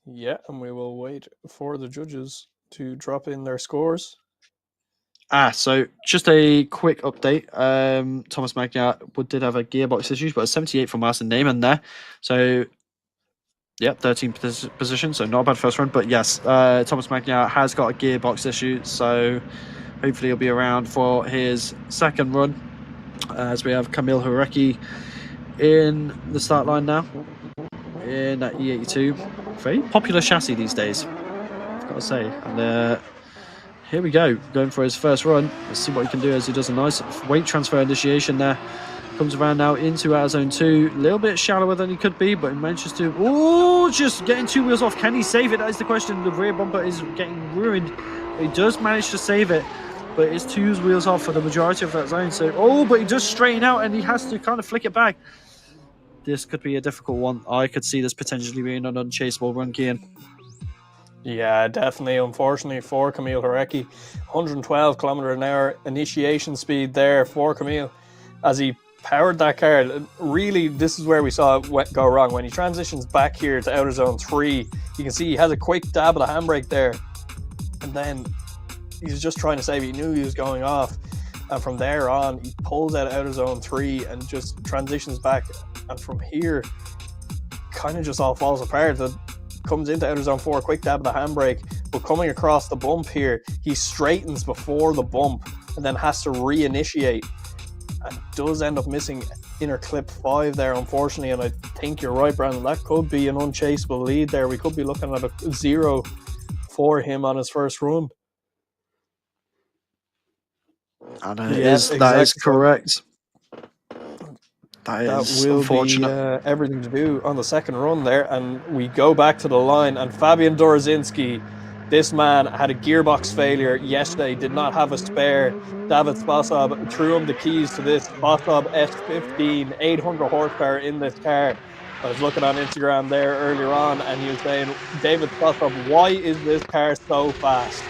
Yeah, and we will wait for the judges to drop in their scores. So just a quick update. Thomas Magnar did have a gearbox issue, but a 78 from Marcin Neyman there. So, yeah, 13th position, so not a bad first run. But yes, Thomas Magnar has got a gearbox issue, so hopefully he'll be around for his second run. As we have Kamil Hurecki in the start line now, in that E82. Very popular chassis these days, I've got to say. And here we go, going for his first run. Let's see what he can do as he does a nice weight transfer initiation there. Comes around now into outer zone 2. A little bit shallower than he could be, but he manages to... Oh, just getting 2 wheels off. Can he save it? That is the question. The rear bumper is getting ruined. He does manage to save it, but it's 2 wheels off for the majority of that zone. So, oh, but he does straighten out, and he has to kind of flick it back. This could be a difficult one. I could see this potentially being an unchaseable run, Kian. Yeah, definitely. Unfortunately for Camille Horecki, 112 km/h initiation speed there for Camille as he powered that car. Really, this is where we saw it go wrong. When he transitions back here to outer zone 3, you can see he has a quick dab of the handbrake there, and then he's just trying to save it. He knew he was going off, and from there on, he pulls out outer zone 3 and just transitions back, and from here, kind of just all falls apart. That comes into outer zone 4, quick dab of the handbrake, but coming across the bump here, he straightens before the bump and then has to reinitiate, and does end up missing inner clip 5 there, unfortunately. And I think you're right, Brandon, that could be an unchaseable lead there. We could be looking at a 0 for him on his first run. And that is correct. That will unfortunate. be everything to do on the second run there, and we go back to the line, and Fabian Dorozinski, this man had a gearbox failure yesterday, did not have a spare. David Spasov threw him the keys to this Spasov S15, 800 horsepower in this car. I was looking on Instagram there earlier on, and he was saying, David Spasov, why is this car so fast?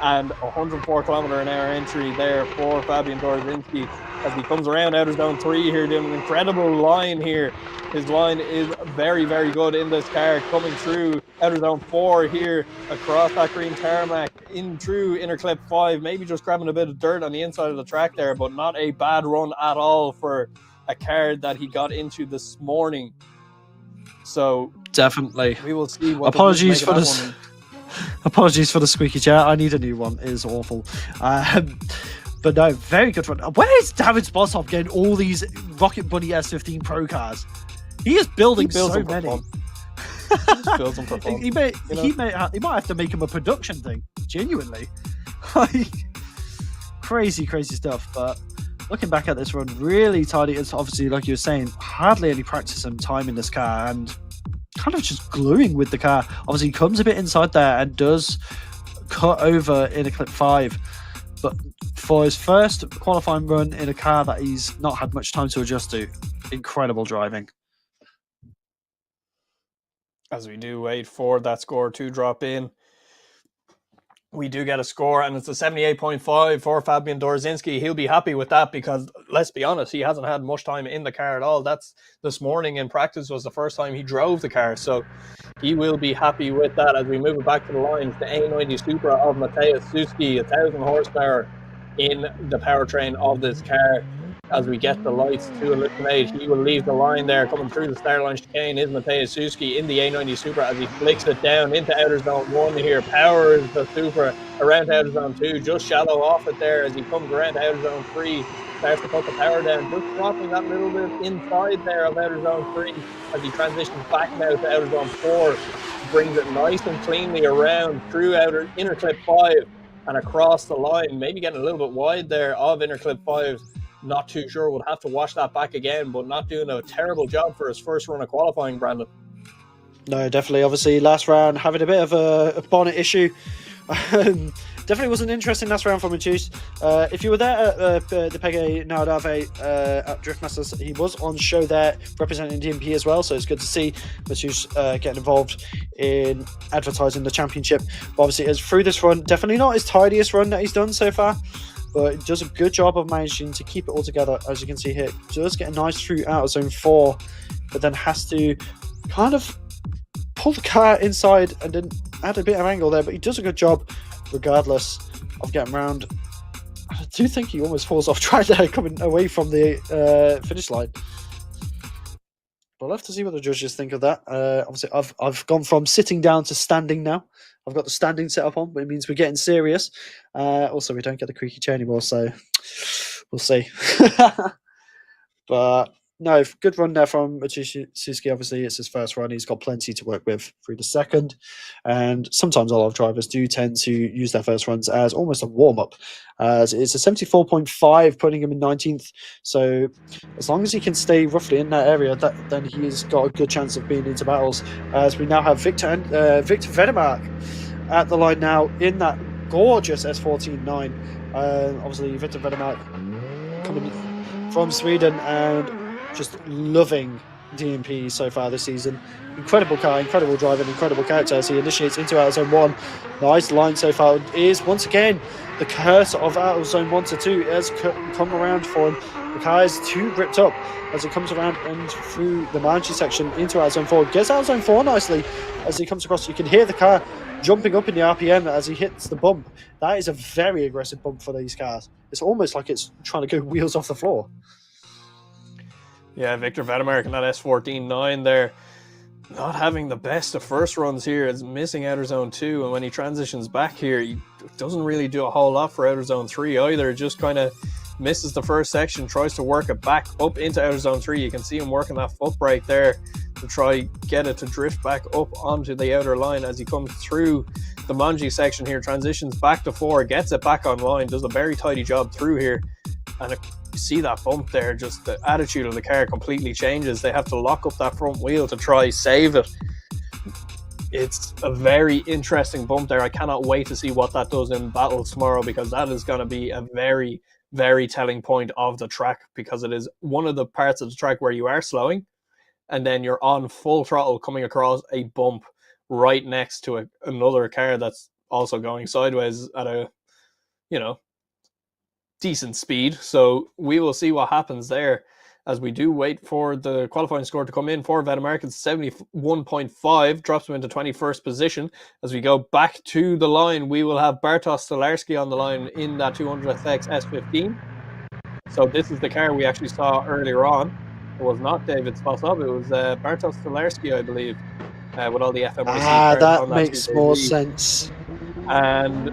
And 104 km/h entry there for Fabian Dorozinski as he comes around outer zone 3 here, doing an incredible line here. His line is very, very good in this car, coming through outer zone 4 here, across that green tarmac, in through inner clip 5, maybe just grabbing a bit of dirt on the inside of the track there, but not a bad run at all for a car that he got into this morning. So definitely, we will see what apologies for this. Apologies for the squeaky chair. I need a new one. It is awful. But no, very good run. Where is David Spasov getting all these Rocket Bunny S15 Pro cars? He is building so many. He just builds them for fun. He might have to make him a production thing. Genuinely. Crazy stuff. But looking back at this run, really tidy. It's obviously, like you were saying, hardly any practice and time in this car, and kind of just gluing with the car. Obviously, he comes a bit inside there and does cut over in a clip 5. But for his first qualifying run in a car that he's not had much time to adjust to, incredible driving. As we do wait for that score to drop in, we do get a score, and it's a 78.5 for Fabian Dorozinski. He'll be happy with that because, let's be honest, he hasn't had much time in the car at all. That's this morning in practice was the first time he drove the car, so he will be happy with that. As we move it back to the line, it's the A90 Supra of Mateusz Suski, 1,000 horsepower in the powertrain of this car. As we get the lights to illuminate, he will leave the line there. Coming through the start line chicane is Mateusz Suski in the A90 Supra as he flicks it down into outer zone 1 here. Powers the Supra around outer zone 2, just shallow off it there as he comes around outer zone 3. Starts to put the power down, just dropping that little bit inside there of outer zone 3 as he transitions back now to outer zone 4. Brings it nice and cleanly around through inner clip 5 and across the line. Maybe getting a little bit wide there of inner clip 5. Not too sure, would have to wash that back again, but not doing a terrible job for his first run of qualifying, Brandon. No, definitely. Obviously, last round having a bit of a bonnet issue. Definitely was an interesting last round for Mateusz. If you were there at the Peggy Nardave at Drift Masters, he was on show there representing DMP as well, so it's good to see Mateusz getting involved in advertising the championship. But obviously, as through this run, definitely not his tidiest run that he's done so far, but he does a good job of managing to keep it all together. As you can see here, does get a nice through out of zone 4, but then has to kind of pull the car inside and then add a bit of angle there, but he does a good job regardless of getting around. I do think he almost falls off track there coming away from the finish line. But I'll have to see what the judges think of that. Obviously, I've gone from sitting down to standing now. I've got the standing set up on, but it means we're getting serious. Also, we don't get the creaky chair anymore, so we'll see. But No, good run there from Suzuki. Obviously, it's his first run. He's got plenty to work with through the second. And sometimes a lot of drivers do tend to use their first runs as almost a warm-up. As it's a 74.5, putting him in 19th. So as long as he can stay roughly in that area, then he's got a good chance of being into battles. As we now have Victor Vedemark at the line now in that gorgeous S14.9. Obviously, Victor Vedemark coming from Sweden and just loving DMP so far this season. Incredible car, incredible driver, and incredible character as he initiates into out of zone 1. Nice line so far. Is once again the curse of out of zone 1 to 2 has come around for him. The car is too gripped up as it comes around and through the Manji section into out of zone 4. Gets out of zone 4 nicely as he comes across. You can hear the car jumping up in the RPM as he hits the bump. That is a very aggressive bump for these cars. It's almost like it's trying to go wheels off the floor. Yeah, Victor Vedemark and that S14.9 there, not having the best of first runs here. It's missing outer zone 2, and when he transitions back here, he doesn't really do a whole lot for outer zone 3 either. Just kind of misses the first section, tries to work it back up into outer zone 3. You can see him working that foot brake there to try get it to drift back up onto the outer line as he comes through the Manji section here, transitions back to 4, gets it back online, does a very tidy job through here, and you see that bump there, just the attitude of the car completely changes. They have to lock up that front wheel to try save it. It's a very interesting bump there. I cannot wait to see what that does in battles tomorrow, because that is going to be a very, very telling point of the track, because it is one of the parts of the track where you are slowing and then you're on full throttle coming across a bump right next to another car that's also going sideways at a, decent speed. So we will see what happens there as we do wait for the qualifying score to come in for Vedemark. It's 71.5, drops him into 21st position. As we go back to the line, we will have Bartosz Stolarski on the line in that 200SX S15. So this is the car we actually saw earlier on. It was not David Spasov, it was Bartosz Stolarski, I believe, with all the FMIC. That makes more sense. And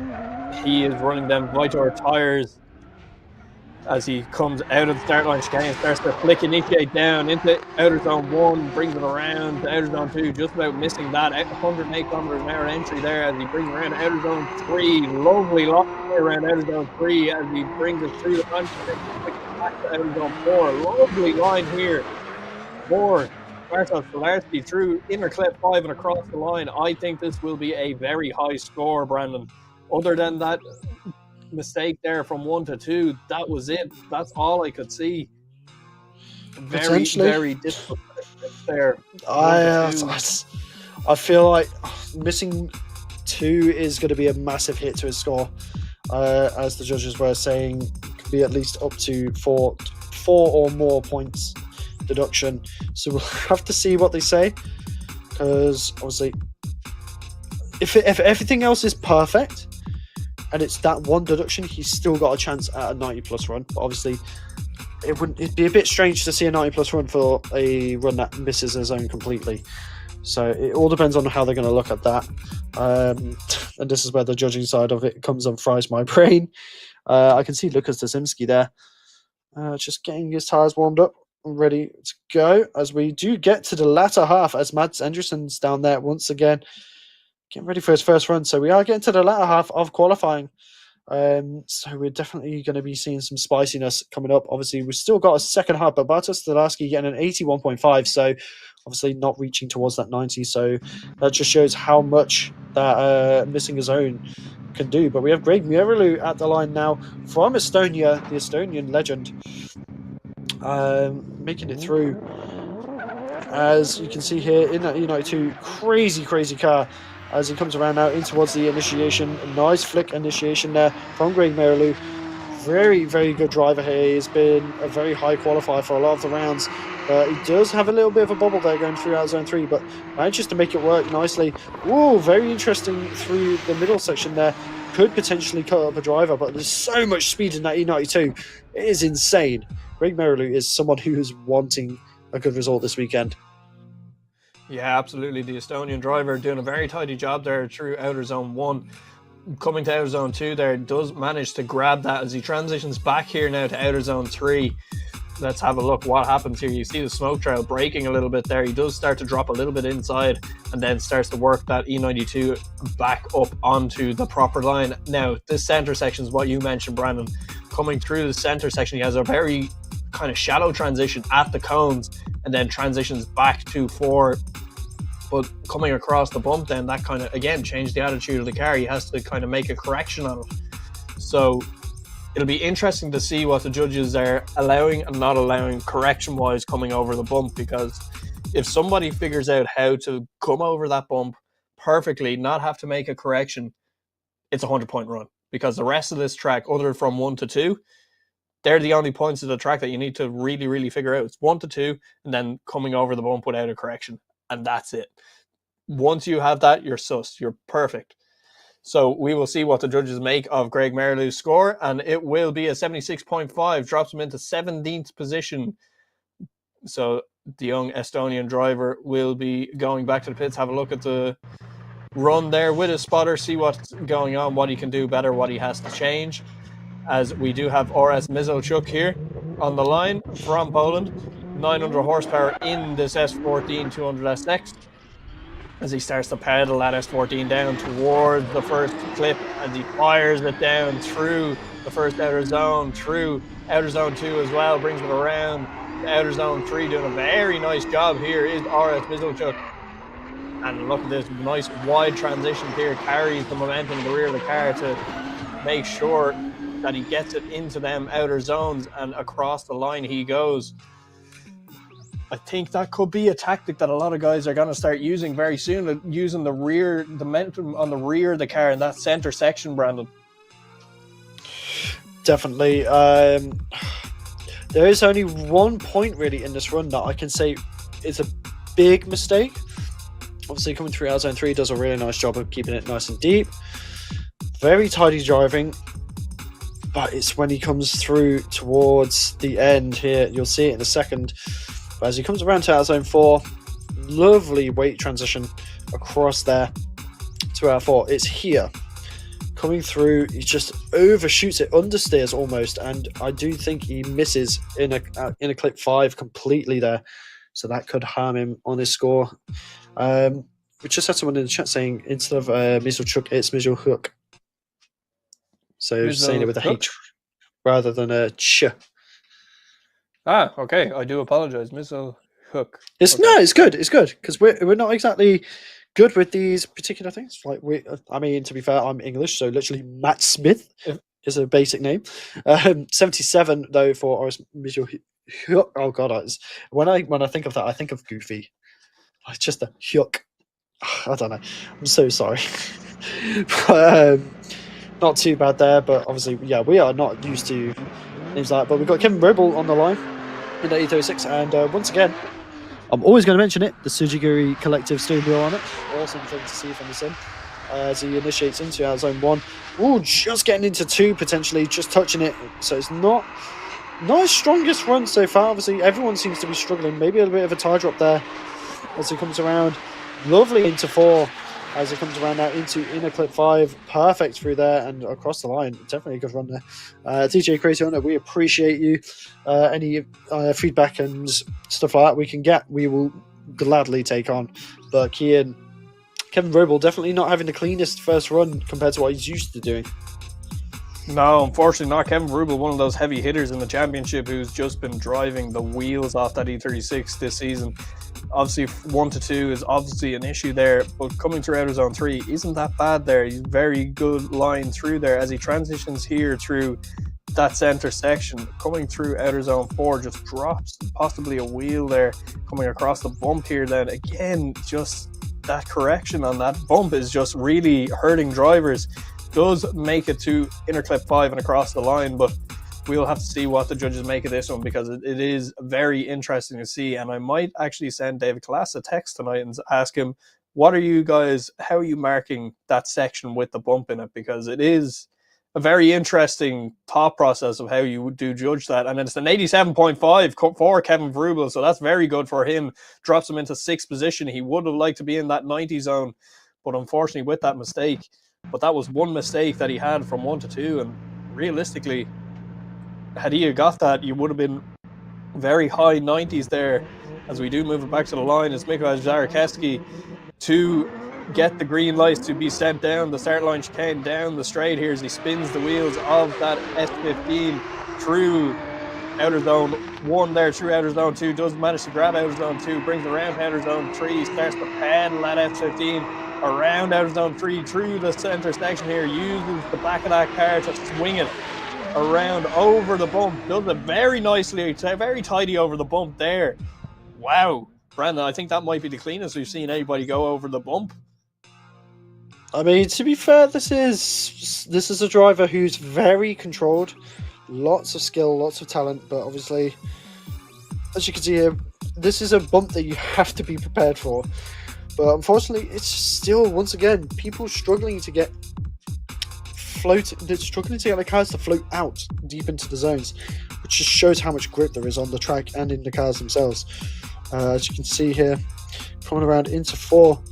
he is running them Vitor tyres as he comes out of the start line chicane, starts to flick initiate down into outer zone 1, brings it around to outer zone 2, just about missing that 108 kilometers an hour entry there as he brings around outer zone 3. Lovely lock around outer zone 3 as he brings it through the punch back to outer zone 4. Lovely line here for Bartosz Stolarski through inner clip 5 and across the line. I think this will be a very high score, Brandon. Other than that mistake there from 1 to 2, that was it. That's all I could see. Very, very difficult there. I feel like missing 2 is going to be a massive hit to his score. As the judges were saying, could be at least up to four or more points deduction. So we'll have to see what they say, because obviously if everything else is perfect and it's that one deduction, he's still got a chance at a 90 plus run. But obviously it'd be a bit strange to see a 90 plus run for a run that misses his own completely. So it all depends on how they're going to look at that. And this is where the judging side of it comes and fries my brain. I can see Lukas Dazimski there, just getting his tyres warmed up, ready to go, as we do get to the latter half, as Mads Anderson's down there once again, getting ready for his first run. So we are getting to the latter half of qualifying. So we're definitely going to be seeing some spiciness coming up. Obviously, we've still got a second half, but Bartosz Stolarski getting an 81.5, so obviously not reaching towards that 90. So that just shows how much that missing his own can do. But we have Greg Murelu at the line now from Estonia, the Estonian legend, making it through. As you can see here in that E92, crazy car as he comes around now in towards the initiation. A nice flick initiation there from Greg Murelu. Very, very good driver here. He's been a very high qualifier for a lot of the rounds. He does have a little bit of a bubble there going through out zone 3, but manages to make it work nicely. Ooh, very interesting through the middle section there. Could potentially cut up a driver, but there's so much speed in that E92. It is insane. Greg Murelu is someone who is wanting a good result this weekend. Yeah, absolutely. The Estonian driver doing a very tidy job there through outer zone 1. Coming to outer zone 2 there, does manage to grab that as he transitions back here now to outer zone 3. let's have a look what happens here. You see the smoke trail breaking a little bit there. He does start to drop a little bit inside and then starts to work that E92 back up onto the proper line. Now, this center section is what you mentioned, Brandon. Coming through the center section, he has a very kind of shallow transition at the cones and then transitions back to 4. But coming across the bump, then that kind of, again, changed the attitude of the car. He has to kind of make a correction on it. So it'll be interesting to see what the judges are allowing and not allowing correction-wise coming over the bump, because if somebody figures out how to come over that bump perfectly, not have to make a correction, it's a 100-point run. Because the rest of this track, other from 1 to 2, they're the only points of the track that you need to really, really figure out. It's 1 to 2, and then coming over the bump without a correction. And that's it. Once you have that, you're sus. You're perfect. So we will see what the judges make of Greg Merlu's score, and it will be a 76.5, drops him into 17th position. So the young Estonian driver will be going back to the pits, have a look at the run there with his spotter, see what's going on, what he can do better, what he has to change. As we do have RS Mizelchuk here on the line from Poland, 900 horsepower in this S14 200SX. As he starts to pedal that S14 down towards the first clip, as he fires it down through the first outer zone, through outer zone 2 as well, brings it around to outer zone 3, doing a very nice job here is RS Mizelchuk. And look at this nice wide transition here, carries the momentum in the rear of the car to make sure that he gets it into them outer zones, and across the line he goes. I think that could be a tactic that a lot of guys are going to start using very soon, using the momentum on the rear of the car in that center section, Brandon. Definitely. There is only 1 point really in this run that I can say is a big mistake. Obviously, coming through our zone 3 does a really nice job of keeping it nice and deep. Very tidy driving. But it's when he comes through towards the end here, you'll see it in a second. But as he comes around to our zone 4, lovely weight transition across there to our 4. It's here. Coming through, he just overshoots it, understeers almost, and I do think he misses in a clip 5 completely there. So that could harm him on his score. We just had someone in the chat saying instead of Mizelchuk, it's Mizelchuk. So saying it with a H rather than a ch. Ah, okay. I do apologize. Mizelchuk. It's okay. No, it's good. It's good because we're not exactly good with these particular things. Like I mean, to be fair, I'm English, so literally Matt Smith is a basic name. 77 though for Mizelchuk. Oh god, when I think of that, I think of Goofy. It's just a hyuk. I don't know. I'm so sorry. Not too bad there, but obviously, yeah, we are not used to names like that. But we've got Kevin Roble on the line in the E36, and once again, I'm always going to mention it, the Sujiguri Collective steering wheel on it. Awesome thing to see from the sim. As he initiates into our zone 1. Ooh, just getting into 2, potentially, just touching it. So it's not his strongest run so far. Obviously, everyone seems to be struggling. Maybe a little bit of a tire drop there as he comes around. Lovely into 4. As it comes around now into inner clip 5, perfect through there and across the line. Definitely a good run there. DJ Crazy Owner, we appreciate you. Any feedback and stuff like that we can get, we will gladly take on. But Kevin Roble definitely not having the cleanest first run compared to what he's used to doing. No, unfortunately not. Kevin Rubel, one of those heavy hitters in the championship who's just been driving the wheels off that E36 this season. Obviously, 1 to 2 is obviously an issue there, but coming through outer zone 3 isn't that bad there. He's very good line through there as he transitions here through that center section. Coming through outer zone 4, just drops possibly a wheel there. Coming across the bump here, then again, just that correction on that bump is just really hurting drivers. Does make it to inner clip 5 and across the line, but we'll have to see what the judges make of this one, because it is very interesting to see. And I might actually send David Class a text tonight and ask him, how are you marking that section with the bump in it? Because it is a very interesting thought process of how you do judge that. And it's an 87.5 for Kevin Vrubel, so that's very good for him. Drops him into 6th position. He would have liked to be in that 90 zone, but unfortunately with that mistake. But that was one mistake that he had from 1 to 2, and realistically, had he got that, you would have been very high 90s there. As we do move it back to the line, it's Mikołaj Zarkeski to get the green light to be sent down the start line chicane down the straight here as he spins the wheels of that S15 through outer zone 1 there, through outer zone 2, does manage to grab outer zone 2, brings around outer zone 3, starts to pedal that S15 around outer zone 3 through the center section here, uses the back of that car to swing it around over the bump, does it very nicely, very tidy over the bump there. Wow, Brandon, I think that might be the cleanest we've seen anybody go over the bump. I mean, to be fair, this is a driver who's very controlled, lots of skill, lots of talent, but obviously, as you can see here, this is a bump that you have to be prepared for. But unfortunately, it's still, once again, people struggling to get the cars to float out deep into the zones, which just shows how much grip there is on the track and in the cars themselves. As you can see here, coming around into 4,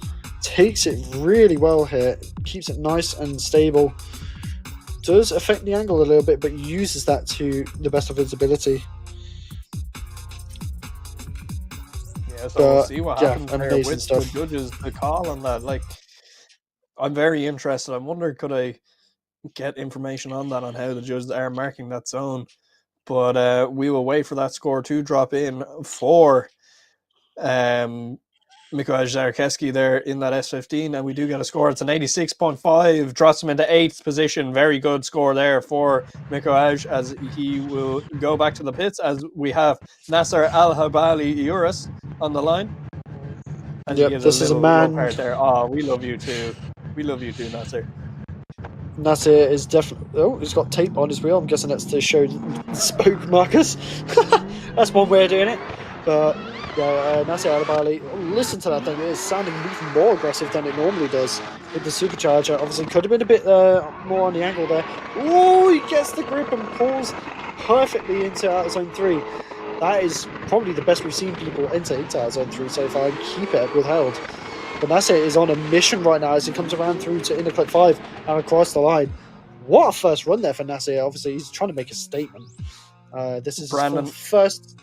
takes it really well here, keeps it nice and stable, does affect the angle a little bit, but uses that to the best of his ability. Yeah, so we'll see what happens there with stuff. The judges, the call on that. Like, I'm very interested. I wonder, could I get information on that, on how the judges are marking that zone? But we will wait for that score to drop in for Mikołaj Zarkeski there in that S15, and we do get a score. It's an 86.5, drops him into 8th position. Very good score there for Mikołaj, as he will go back to the pits, as we have Nasser Al-Habali Eurus on the line. And yep, this is a man. There. Oh, we love you too. We love you too, Nasser. Nasser is definitely... Oh, he's got tape on his wheel. I'm guessing that's to show spoke markers. That's one way of doing it. But yeah, Nasser Al-Habali, listen to that thing. It is sounding even more aggressive than it normally does with the supercharger. Obviously, could have been a bit more on the angle there. Oh, he gets the grip and pulls perfectly into outer zone 3. That is probably the best we've seen people enter into outer zone 3 so far and keep it withheld. But Nasser is on a mission right now as he comes around through to inner clip 5 and across the line. What a first run there for Nasser. Obviously, he's trying to make a statement. This is Brandon, his first...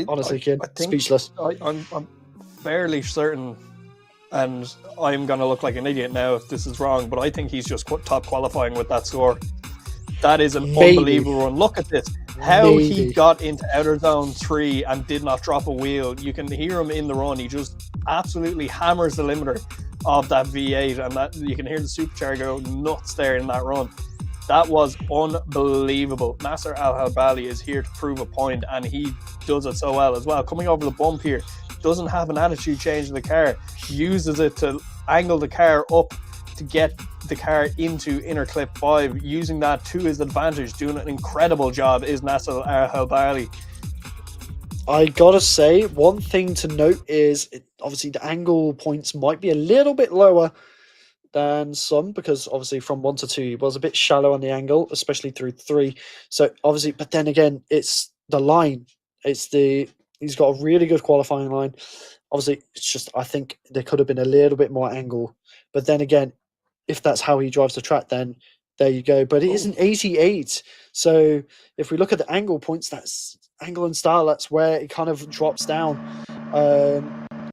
Honestly, kid, speechless. I'm fairly certain, and I'm going to look like an idiot now if this is wrong, but I think he's just top qualifying with that score. That is an unbelievable run. Look at this. How he got into outer zone 3 and did not drop a wheel. You can hear him in the run. He just absolutely hammers the limiter of that V8, and that you can hear the supercharger go nuts there in that run. That was unbelievable. Nasser Al-Habali is here to prove a point, and he does it so well as well. Coming over the bump here, doesn't have an attitude change in the car, uses it to angle the car up to get the car into inner clip 5, using that to his advantage, doing an incredible job is Nasser Al-Habali. I gotta say, one thing to note is obviously the angle points might be a little bit lower than some, because obviously from 1 to 2 he was a bit shallow on the angle, especially through 3. So obviously, but then again, it's the line. He's got a really good qualifying line. Obviously, it's just, I think there could have been a little bit more angle. But then again, if that's how he drives the track, then there you go. But it is an 88. So if we look at the angle points, that's angle and style, that's where it kind of drops down.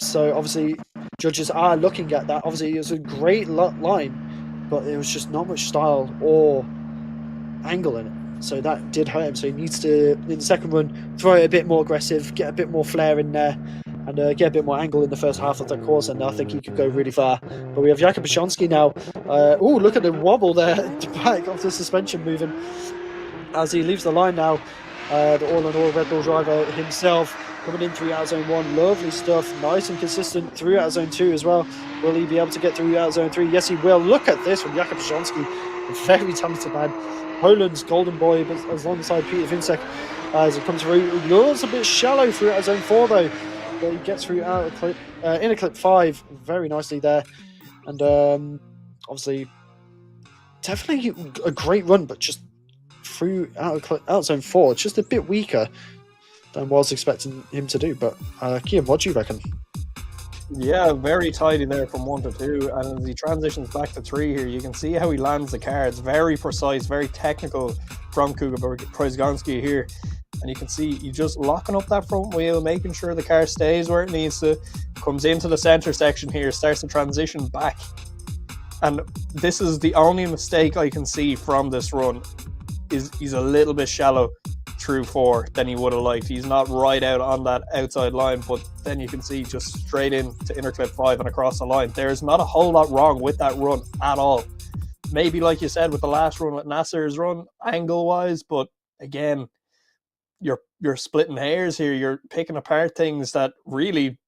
So obviously, judges are looking at that. Obviously, it was a great line, but there was just not much style or angle in it. So that did hurt him. So he needs to, in the second run, throw it a bit more aggressive, get a bit more flair in there, and get a bit more angle in the first half of the course, and I think he could go really far. But we have Jakub Brzonski now. Oh, look at the wobble there, the back of the suspension moving as he leaves the line now. The all-in-all Red Bull driver himself coming in through out zone 1. Lovely stuff, nice and consistent through out zone 2 as well. Will he be able to get through out zone 3? Yes, he will. Look at this from Jakub Brzonski, a very talented man. Poland's golden boy, but alongside Peter Vincek as he comes through. He looks a bit shallow through out zone 4 though, but he gets through out clip, inner clip 5 very nicely there. And obviously, definitely a great run, but just through out zone 4, it's just a bit weaker than what I was expecting him to do. But Kian, what do you reckon? Yeah, very tidy there from 1 to 2, and as he transitions back to 3 here, you can see how he lands the car. It's very precise, very technical from Kuba Prozgonski here. And you can see he's just locking up that front wheel, making sure the car stays where it needs to, comes into the center section here, starts to transition back. And this is the only mistake I can see from this run, is he's a little bit shallow through 4 than he would have liked. He's not right out on that outside line, but then you can see just straight in to inner clip 5 and across the line. There's not a whole lot wrong with that run at all. Maybe like you said with the last run with Nasser's run, angle-wise, but again, you're splitting hairs here. You're picking apart things that really,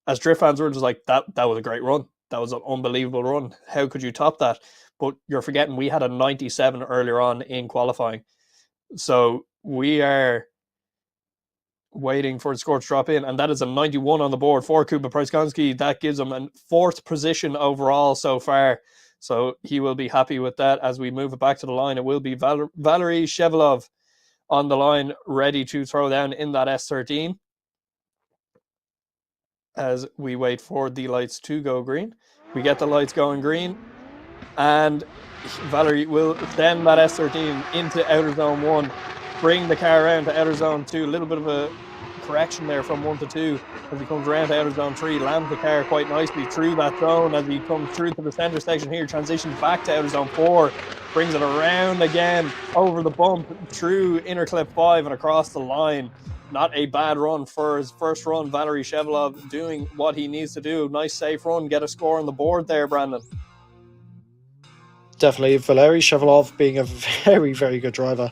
as Drift fans, were just like, that was a great run. That was an unbelievable run. How could you top that? But you're forgetting we had a 97 earlier on in qualifying. So we are waiting for the score to drop in, and that is a 91 on the board for Kuba Pryskonski. That gives him a 4th position overall so far. So he will be happy with that. As we move it back to the line, it will be Valery szę on the line, ready to throw down in that S13. As we wait for the lights to go green. We get the lights going green, and Valery will send that S13 into outer zone 1, bring the car around to outer zone 2. A little bit of a correction there from 1 to 2 as he comes around to outer zone 3, lands the car quite nicely through that zone as he comes through to the center section here, transitions back to outer zone 4, brings it around again over the bump through inner clip 5 and across the line. Not a bad run for his first run. Valery szę doing what he needs to do. Nice safe run, get a score on the board there, Brandon. Definitely, Valery szę being a very, very good driver.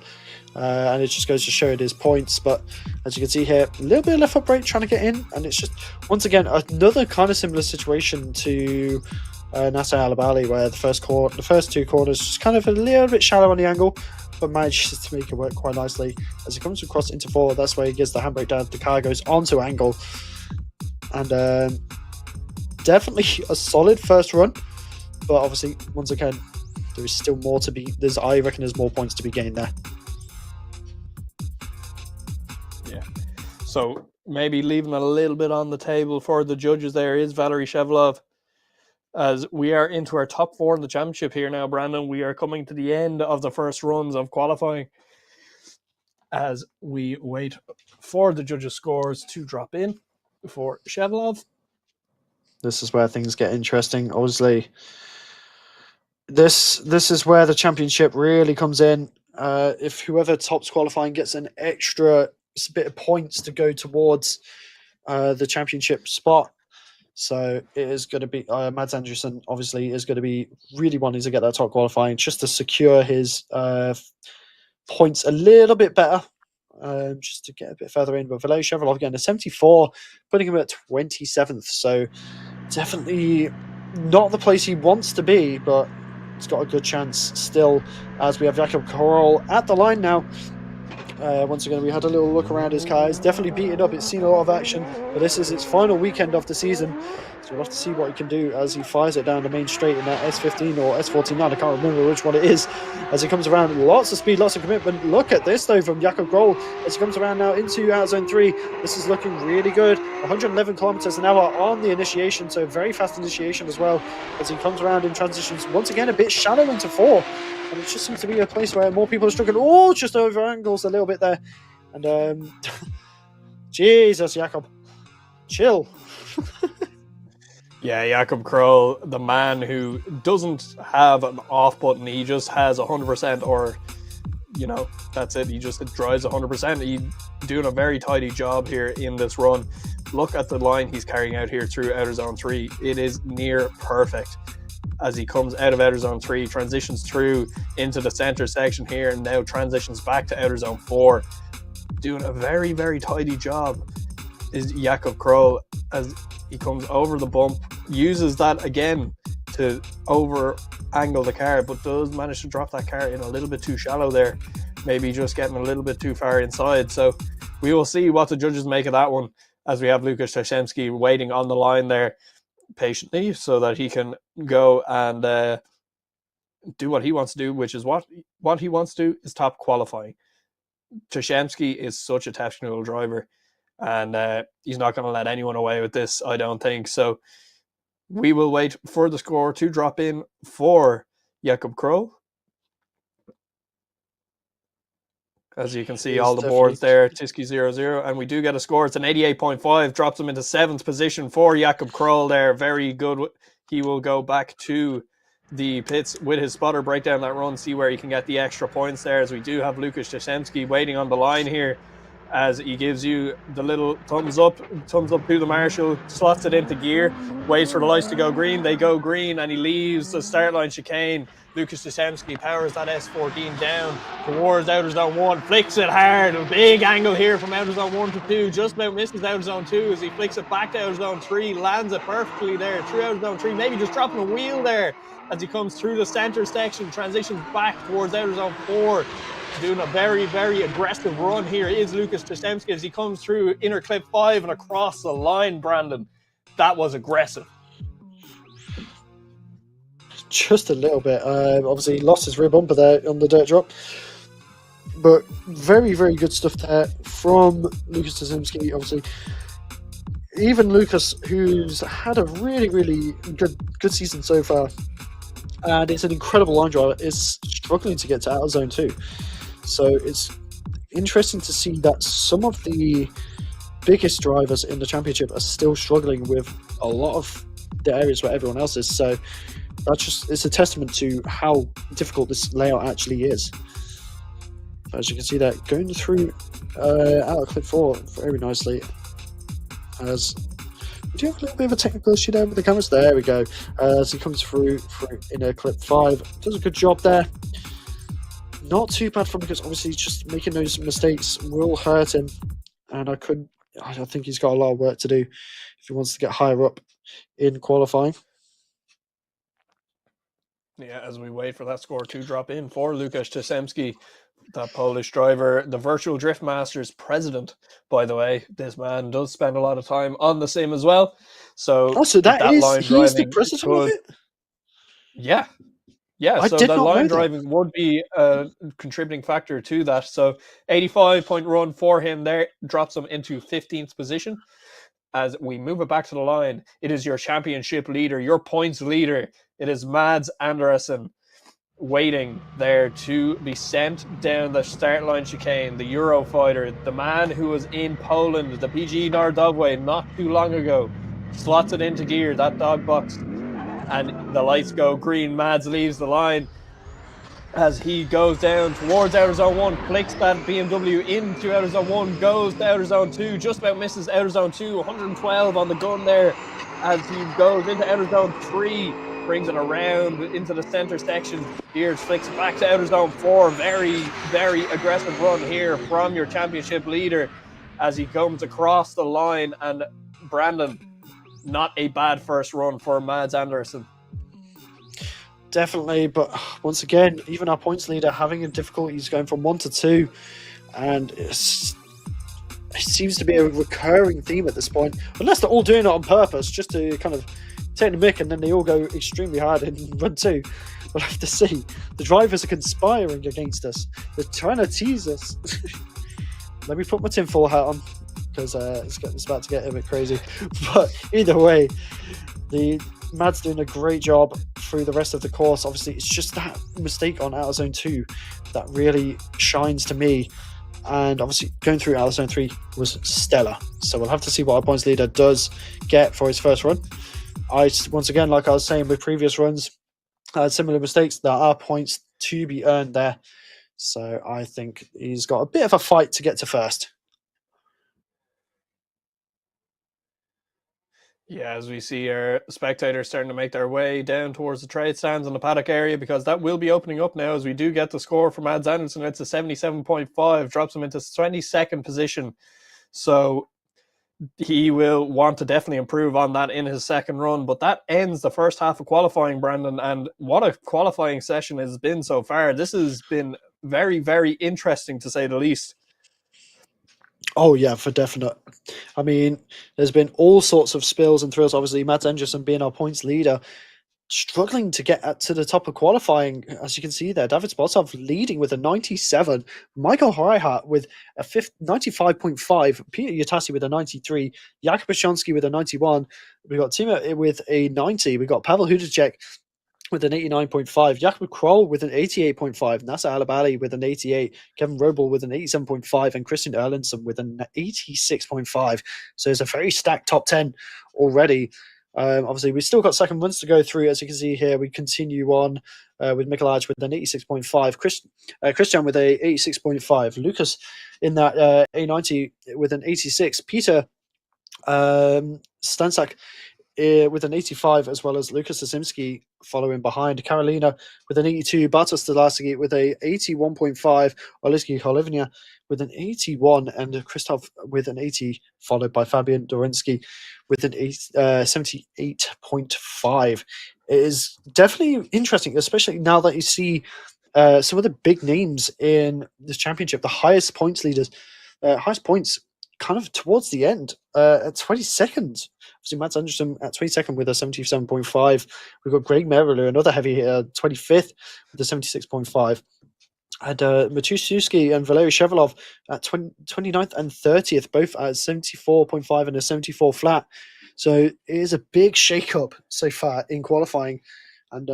And it just goes to show it his points. But as you can see here, a little bit of left foot brake trying to get in. And it's just, once again, another kind of similar situation to Nasser Al-Abali, where the first 2 corners just kind of a little bit shallow on the angle, but manages to make it work quite nicely. As he comes across into 4, that's where he gets the handbrake down. The car goes onto angle. And definitely a solid first run. But obviously, once again, there is still more to be. I reckon there's more points to be gained there. Yeah. So maybe leaving a little bit on the table for the judges there is Valery szę. As we are into our top 4 in the championship here now, Brandon, we are coming to the end of the first runs of qualifying as we wait for the judges' scores to drop in for szę. This is where things get interesting. Obviously, this is where the championship really comes in. If whoever tops qualifying gets an extra bit of points to go towards the championship spot. So it is going to be Mads Andersen obviously is going to be really wanting to get that top qualifying just to secure his points a little bit better, just to get a bit further in. But Valery szę getting a 74, putting him at 27th. So definitely not the place he wants to be, but he's got a good chance still. As we have Jakob Kroll at the line now. Once again, we had a little look around his car. It's definitely beaten up. It's seen a lot of action, but this is its final weekend of the season. So we'll have to see what he can do as he fires it down the main straight in that S15 or S49. I can't remember which one it is. As he comes around, lots of speed, lots of commitment. Look at this though from Jakob Kroll as he comes around now into out zone 3. This is looking really good. 111 kilometers an hour on the initiation, so very fast initiation as well. As he comes around in transitions, once again a bit shallow into 4. And it just seems to be a place where more people are struggling. Oh, just over angles a little bit there. And Jesus, Jakob, chill. Yeah, Jakob Kroll, the man who doesn't have an off button. He just has 100%, or, you know, that's it. He just drives 100%. He's doing a very tidy job here in this run. Look at the line he's carrying out here through outer zone 3. It is near perfect. As he comes out of outer zone 3, transitions through into the center section here, and now transitions back to outer zone 4. Doing a very, very tidy job is Jakob Kroll as he comes over the bump, uses that again to over angle the car, but does manage to drop that car in a little bit too shallow there. Maybe just getting a little bit too far inside. So we will see what the judges make of that one, as we have Lukasz Czeszemski waiting on the line there patiently so that he can go and do what he wants to do, which is what he wants to do is top qualifying. Czeszemski is such a technical driver, and he's not going to let anyone away with this, I don't think. So we will wait for the score to drop in for Jakob Kroll As you can see, He all is the boards definitely- there, Tiski 0-0, and we do get a score. It's an 88.5, drops him into 7th position for Jakob Kroll there. Very good. He will go back to the pits with his spotter, break down that run, see where he can get the extra points there, as we do have Lukasz Czemski waiting on the line here, as he gives you the little thumbs up to the marshal, slots it into gear, waits for the lights to go green. They go green, and he leaves the start line chicane. Lukasz Czemski powers that S14 down towards outer zone 1, flicks it hard. A big angle here from outer zone 1 to 2, just about misses outer zone 2 as he flicks it back to outer zone 3, lands it perfectly there through outer zone 3, maybe just dropping a wheel there as he comes through the center section, transitions back towards outer zone 4. Doing a very, very aggressive run here is Lukasz Czemski as he comes through inner clip 5 and across the line, Brandon. That was aggressive. Just a little bit. Obviously, he lost his rear bumper there on the dirt drop. But very, very good stuff there from Lukasz Czemski. Obviously, even Lucas, who's had a really, really good season so far, and it's an incredible line driver, is struggling to get to outer zone 2. So it's interesting to see that some of the biggest drivers in the championship are still struggling with a lot of the areas where everyone else is. So it's a testament to how difficult this layout actually is. As you can see that going through out of clip 4 very nicely. As we do have a little bit of a technical issue there with the cameras. There we go. As he comes through in a clip 5, does a good job there. Not too bad for him, because obviously just making those mistakes will hurt him, and I think he's got a lot of work to do if he wants to get higher up in qualifying. Yeah, as we wait for that score to drop in for Lukasz Czemski, that Polish driver, the Virtual Drift Masters president, by the way. This man does spend a lot of time on the sim as well. So, he's the president of it? Yeah. Yeah, I so did the not know line that. driving would be a contributing factor to that. So 85-point run for him there, drops him into 15th position. As we move it back to the line, it is your championship leader, your points leader. It is Mads Andersen waiting there to be sent down the start line chicane. The Eurofighter, the man who was in Poland, the PG Nordogway not too long ago, slots it into gear, that dog box, and the lights go green. Mads leaves the line as he goes down towards outer zone 1, flicks that BMW into outer zone 1, goes to outer zone 2, just about misses outer zone 2, 112 on the gun there as he goes into outer zone 3, brings it around into the center section. Gears flicks back to outer zone 4. Very, very aggressive run here from your championship leader as he comes across the line. And Brandon, not a bad first run for Mads Andersen. Definitely, but once again, even our points leader having a difficulties going from 1 to 2, and it seems to be a recurring theme at this point, unless they're all doing it on purpose just to kind of take the mick, and then they all go extremely hard in run 2. We'll have to see. The drivers are conspiring against us. They're trying to tease us. Let me put my tinfoil hat on, because it's about to get a bit crazy. But either way, the Mads doing a great job through the rest of the course. Obviously, it's just that mistake on outer zone 2 that really shines to me. And obviously, going through outer zone 3 was stellar. So we'll have to see what our points leader does get for his first run. Once again, like I was saying with previous runs, similar mistakes. There are points to be earned there. So I think he's got a bit of a fight to get to first. Yeah, as we see our spectators starting to make their way down towards the trade stands in the paddock area, because that will be opening up now as we do get the score for Mads Andersen. It's a 77.5, drops him into 22nd position. So he will want to definitely improve on that in his second run. But that ends the first half of qualifying, Brandon. And what a qualifying session has been so far. This has been very, very interesting, to say the least. Oh, yeah, for definite. I mean, there's been all sorts of spills and thrills. Obviously, Mads Andersen being our points leader, struggling to get to the top of qualifying. As you can see there, David Spotov leading with a 97, Michael Hreihat with a 95.5, Peter Yatasi with a 93, Jakub Bashonsky with a 91. We got Timo with a 90. We got Pavel Hudacek with an 89.5, Jakob Kroll with an 88.5, Nasser Alabali with an 88, Kevin Roble with an 87.5, and Christian Erlandson with an 86.5. So it's a very stacked top 10 already. Obviously, we've still got second runs to go through. As you can see here, we continue on with Mikolaj with an 86.5, Christian with a 86.5, Lucas in that A90 with an 86, Peter Stanczak with an 85, as well as Lucas Zasimski following behind, Karolina with an 82, Bartosz Stolarski with a 81.5, Oliski Holivnia with an 81, and Krzysztof with an 80, followed by Fabian Dorinsky with an 78.5. It is definitely interesting, especially now that you see some of the big names in this championship, the highest points leaders, highest points kind of towards the end, at 22nd. Obviously, Mats Andersson at 22nd with a 77.5. We've got Greg Merrill, another heavy hitter, 25th with a 76.5. And Matuszewski and Valery Shevelov at 29th and 30th, both at 74.5 and a 74 flat. So it is a big shake-up so far in qualifying. And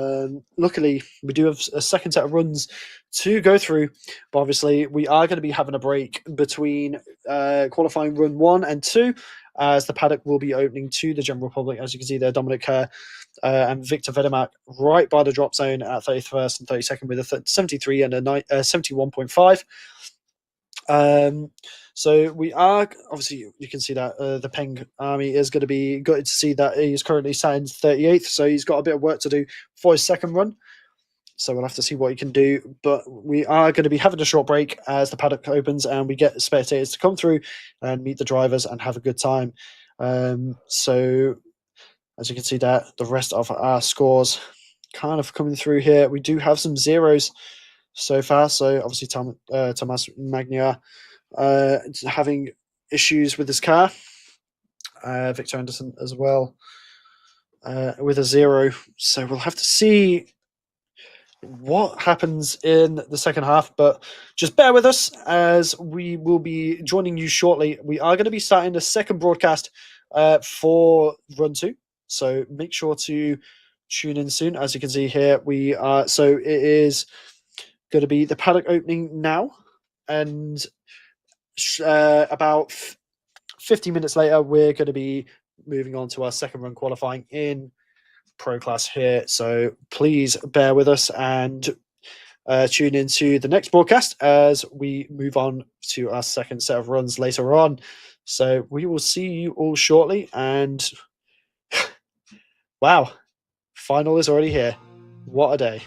luckily, we do have a second set of runs to go through. But obviously, we are going to be having a break between qualifying run 1 and 2, as the paddock will be opening to the general public. As you can see there, Dominic Kerr and Victor Vedemark right by the drop zone at 31st and 32nd with a 73 and a 71.5. So we are, obviously, you can see that the Peng Army is going to be gutted to see that he's currently sat in 38th, so he's got a bit of work to do for his second run. So we'll have to see what he can do. But we are going to be having a short break as the paddock opens and we get spectators to come through and meet the drivers and have a good time. So as you can see that, the rest of our scores kind of coming through here. We do have some zeros so far. So obviously Thomas Magnier having issues with his car. Victor Anderson as well with a 0. So we'll have to see what happens in the second half, but just bear with us as we will be joining you shortly. We are going to be starting the second broadcast for run 2, so make sure to tune in soon. As you can see here, we are, so it is going to be the paddock opening now, and about 50 minutes later we're going to be moving on to our second run qualifying in Pro Class here. So please bear with us and tune into the next broadcast as we move on to our second set of runs later on. So we will see you all shortly. And wow, final is already here. What a day.